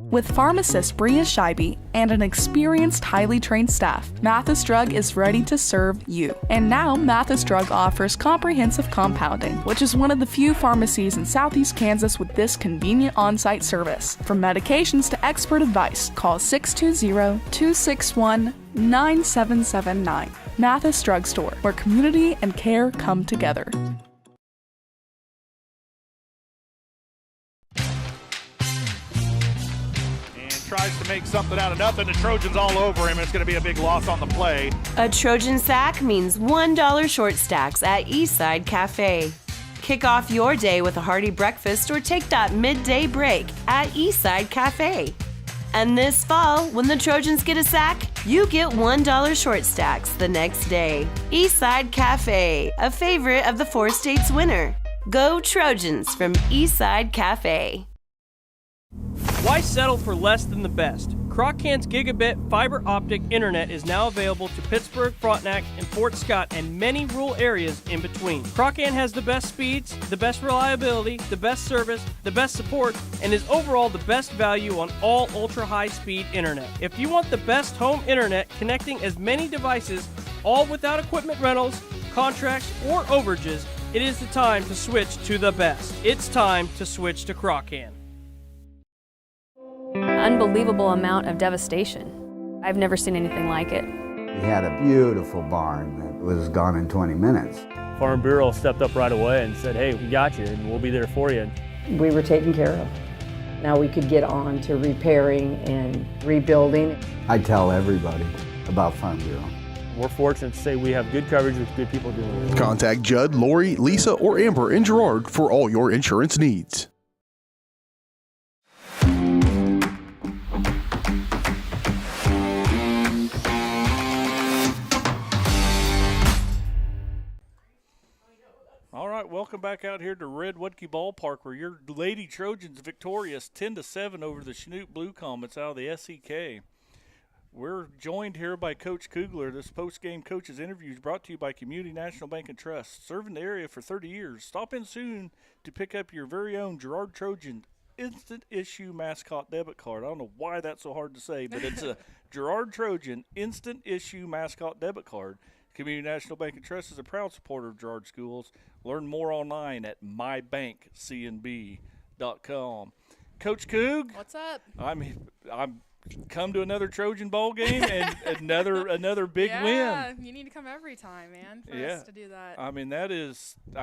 With pharmacist Bria Scheibe and an experienced, highly trained staff, Mathis Drug is ready to serve you. And now, Mathis Drug offers comprehensive compounding, which is one of the few pharmacies in southeast Kansas with this convenient on-site service. From medications to expert advice, call 620-261-9779. Mathis Drug Store, where community and care come together. Tries to make something out of nothing. The Trojans all over him. It's going to be a big loss on the play. A Trojan sack means $1 short stacks at Eastside Cafe. Kick off your day with a hearty breakfast or take that midday break at Eastside Cafe. And this fall, when the Trojans get a sack, you get $1 short stacks the next day. Eastside Cafe, a favorite of the 4 states winner. Go Trojans from Eastside Cafe. Why settle for less than the best? Croc-Cant's gigabit fiber optic internet is now available to Pittsburgh, Frontenac, and Fort Scott, and many rural areas in between. Croc-Cant has the best speeds, the best reliability, the best service, the best support, and is overall the best value on all ultra-high-speed internet. If you want the best home internet connecting as many devices, all without equipment rentals, contracts, or overages, it is the time to switch to the best. It's time to switch to Croc-Cant. Unbelievable amount of devastation. I've never seen anything like it. We had a beautiful barn that was gone in 20 minutes. Farm Bureau stepped up right away and said, hey, we got you and we'll be there for you. We were taken care of. Now we could get on to repairing and rebuilding. I tell everybody about Farm Bureau. We're fortunate to say we have good coverage with good people doing it. Contact Judd, Lori, Lisa, or Amber in Girard for all your insurance needs. All right, welcome back out here to Red Woodkey Ballpark, where your Lady Trojans victorious 10-7 over the Chanute Blue Comets out of the SEK. We're joined here by Coach Kugler. This post-game coaches interview is brought to you by Community National Bank and Trust. Serving the area for 30 years. Stop in soon to pick up your very own Girard Trojan instant issue mascot debit card. I don't know why that's so hard to say, but it's a Girard Trojan instant issue mascot debit card. Community National Bank and Trust is a proud supporter of Girard Schools. Learn more online at mybankcnb.com. Coach Coog, what's up? I'm come to another Trojan ball game and another big win. Yeah, you need to come every time, man, for us to do that. I mean, I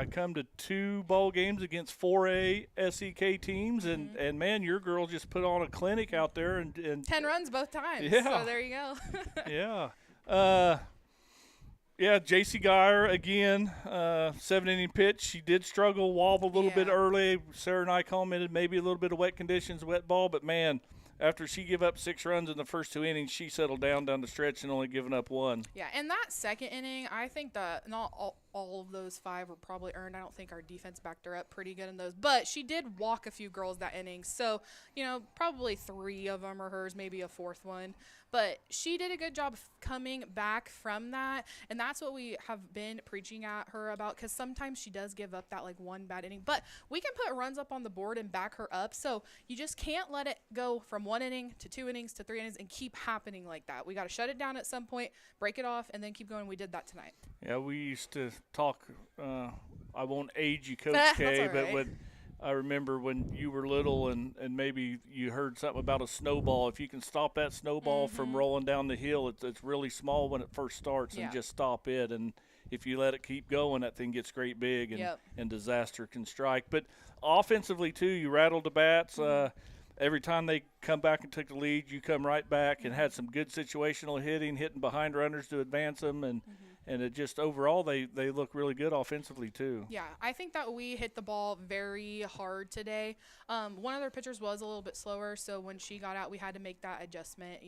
come to 2 ball games against 4A SEK teams, and man, your girls just put on a clinic out there and 10 runs both times. Yeah. So there you go. Yeah. Yeah, J.C. Geyer, again, 7-inning pitch. She did struggle, wobble a little bit early. Sarah and I commented maybe a little bit of wet conditions, wet ball. But, man, after she gave up 6 runs in the first 2 innings, she settled down the stretch and only giving up 1. Yeah, and that second inning, I think that not all of those 5 were probably earned. I don't think our defense backed her up pretty good in those. But she did walk a few girls that inning. So, probably 3 of them are hers, maybe a 4th one. But she did a good job coming back from that, and that's what we have been preaching at her about, because sometimes she does give up that, 1 bad inning. But we can put runs up on the board and back her up, so you just can't let it go from 1 inning to 2 innings to 3 innings and keep happening like that. We got to shut it down at some point, break it off, and then keep going. We did that tonight. Yeah, we used to talk I won't age you, Coach K, right. but I remember when you were little and maybe you heard something about a snowball. If you can stop that snowball from rolling down the hill, it's really small when it first starts, and just stop it. And if you let it keep going, that thing gets great big, and disaster can strike. But offensively, too, you rattled the bats. Every time they come back and took the lead, you come right back and had some good situational hitting behind runners to advance them, and it just overall they look really good offensively too. Yeah, I think that we hit the ball very hard today. One of their pitchers was a little bit slower, so when she got out, we had to make that adjustment,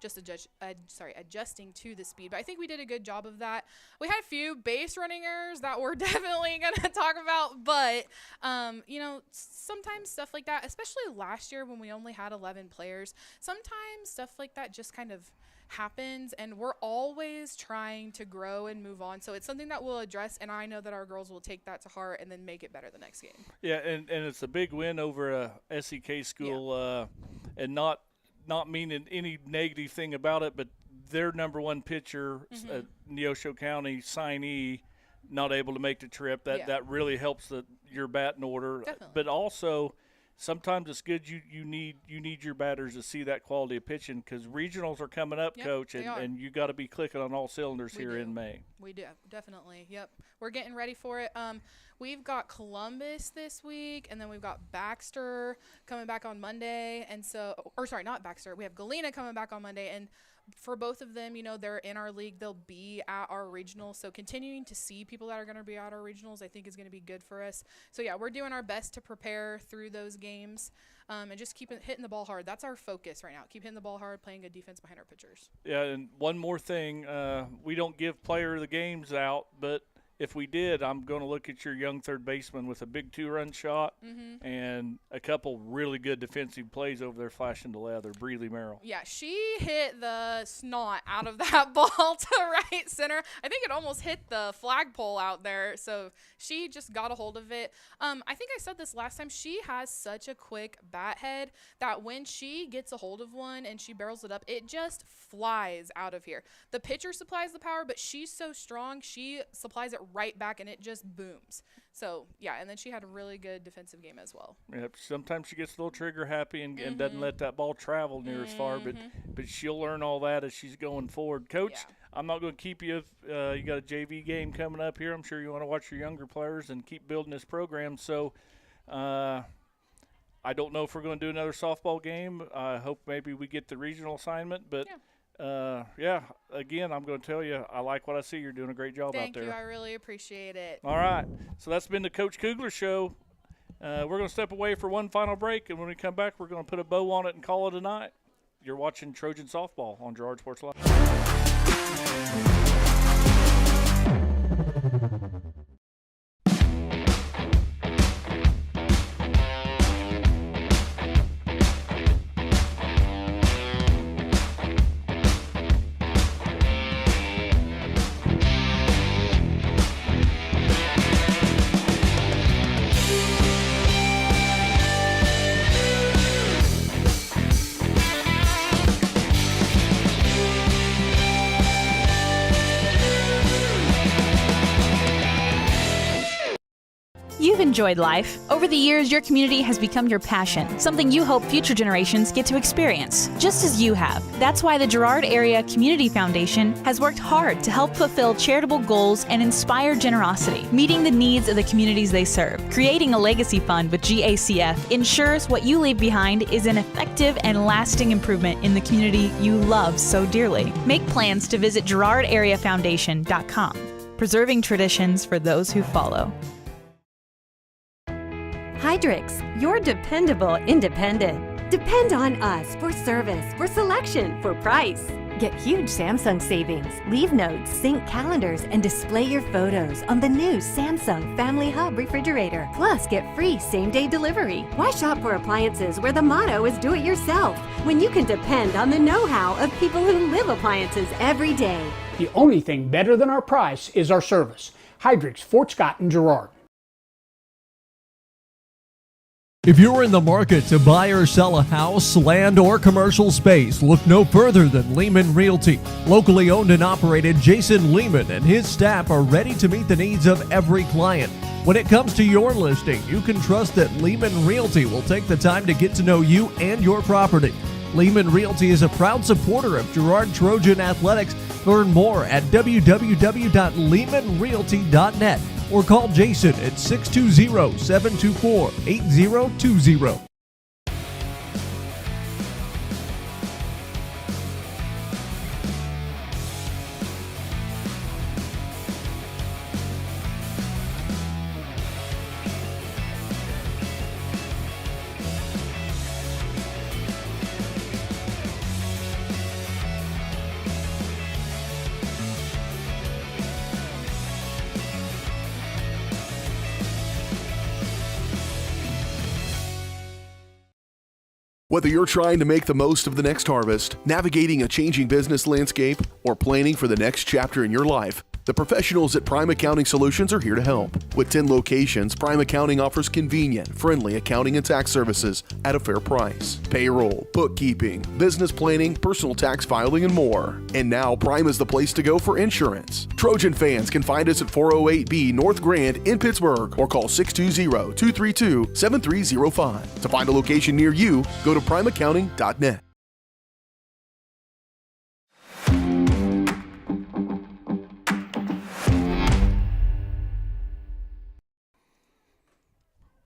just adjusting to the speed. But I think we did a good job of that. We had a few base running errors that we're definitely going to talk about, but, sometimes stuff like that, especially last year when we only had 11 players, sometimes stuff like that just kind of happens, and we're always trying to grow and move on. So it's something that we'll address, and I know that our girls will take that to heart and then make it better the next game. Yeah, and it's a big win over a SEK school, and not meaning any negative thing about it, but their number one pitcher, Neosho County signee, not able to make the trip. That really helps your batting order. Definitely. But also, sometimes it's good you need your batters to see that quality of pitching, because regionals are coming up, Coach, and you got to be clicking on all cylinders in May. We do, definitely. Yep, we're getting ready for it. We've got Columbus this week, and then we've got Baxter coming back on Monday, not Baxter. We have Galena coming back on Monday, and for both of them, they're in our league. They'll be at our regionals. So continuing to see people that are going to be at our regionals, I think is going to be good for us. So, yeah, we're doing our best to prepare through those games and just keep hitting the ball hard. That's our focus right now. Keep hitting the ball hard, playing good defense behind our pitchers. Yeah, and one more thing. We don't give player of the games out, but if we did, I'm going to look at your young third baseman with a big 2-run shot and a couple really good defensive plays over there flashing the leather, Breeley Merrill. Yeah, she hit the snot out of that ball to right center. I think it almost hit the flagpole out there, so she just got a hold of it. I think I said this last time. She has such a quick bat head that when she gets a hold of one and she barrels it up, it just flies out of here. The pitcher supplies the power, but she's so strong, she supplies it right back, and it just booms. So, yeah, and then she had a really good defensive game as well. Yep, sometimes she gets a little trigger happy and doesn't let that ball travel near as far, but she'll learn all that as she's going forward. Coach, I'm not going to keep you. You got a JV game coming up here. I'm sure you want to watch your younger players and keep building this program. So, I don't know if we're going to do another softball game. I hope maybe we get the regional assignment, but again, I'm going to tell you, I like what I see. You're doing a great job out there. Thank you. I really appreciate it. All right. So that's been the Coach Kugler Show. We're going to step away for one final break, and when we come back, we're going to put a bow on it and call it a night. You're watching Trojan Softball on Girard Sports Live. You've enjoyed life. Over the years, your community has become your passion, something you hope future generations get to experience, just as you have. That's why the Girard Area Community Foundation has worked hard to help fulfill charitable goals and inspire generosity, meeting the needs of the communities they serve. Creating a legacy fund with GACF ensures what you leave behind is an effective and lasting improvement in the community you love so dearly. Make plans to visit GirardAreaFoundation.com, preserving traditions for those who follow. Hydrix, your dependable independent. Depend on us for service, for selection, for price. Get huge Samsung savings. Leave notes, sync calendars, and display your photos on the new Samsung Family Hub refrigerator. Plus, get free same-day delivery. Why shop for appliances where the motto is do it yourself when you can depend on the know-how of people who live appliances every day? The only thing better than our price is our service. Hydrix, Fort Scott, and Girard. If you're in the market to buy or sell a house, land, or commercial space, look no further than Lehman Realty. Locally owned and operated, Jason Lehman and his staff are ready to meet the needs of every client. When it comes to your listing, you can trust that Lehman Realty will take the time to get to know you and your property. Lehman Realty is a proud supporter of Girard Trojan Athletics. Learn more at www.lehmanrealty.net or call Jason at 620-724-8020. Whether you're trying to make the most of the next harvest, navigating a changing business landscape, or planning for the next chapter in your life, the professionals at Prime Accounting Solutions are here to help. With 10 locations, Prime Accounting offers convenient, friendly accounting and tax services at a fair price. Payroll, bookkeeping, business planning, personal tax filing, and more. And now Prime is the place to go for insurance. Trojan fans can find us at 408B North Grand in Pittsburgh or call 620-232-7305. To find a location near you, go to primeaccounting.net.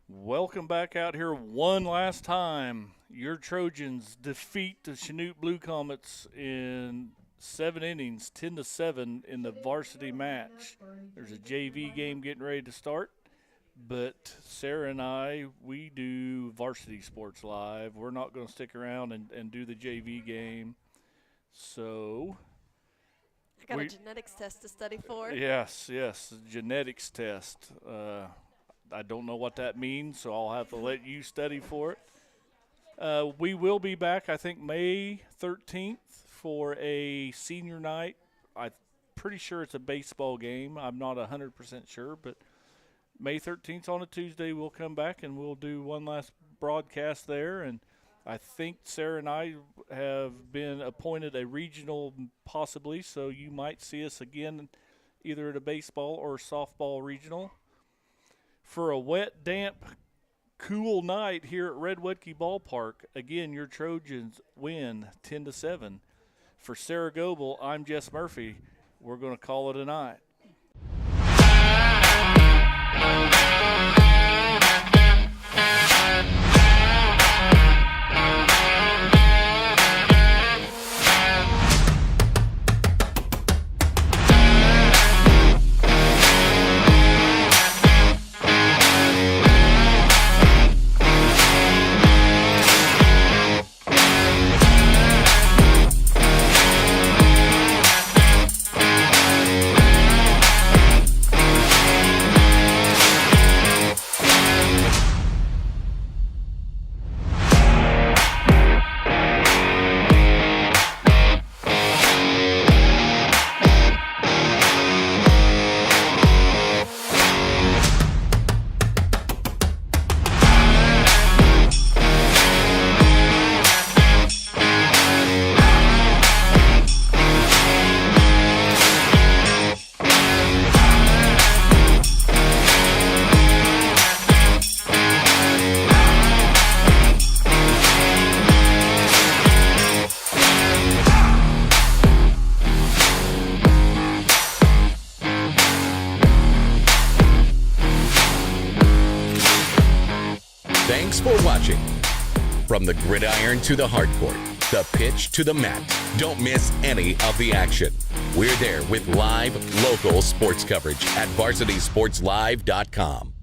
Welcome back out here one last time. Your Trojans defeat the Chanute Blue Comets in 7 innings, 10-7 in the varsity match. There's a JV game getting ready to start, but Sarah and I, we do varsity sports live. We're not going to stick around and do the JV game. So I got a genetics test to study for. Yes, genetics test. I don't know what that means, so I'll have to let you study for it. We will be back, I think, May 13th for a senior night. I'm pretty sure it's a baseball game. I'm not 100% sure, but May 13th on a Tuesday, we'll come back and we'll do one last broadcast there. And I think Sarah and I have been appointed a regional possibly, so you might see us again either at a baseball or softball regional. For a wet, damp, cool night here at Redwoodkey Ballpark, again, your Trojans win 10-7. For Sarah Goebel, I'm Jess Murphy. We're going to call it a night. Thanks for watching. From the gridiron to the hardcourt, the pitch to the mat, don't miss any of the action. We're there with live, local sports coverage at varsitysportslive.com.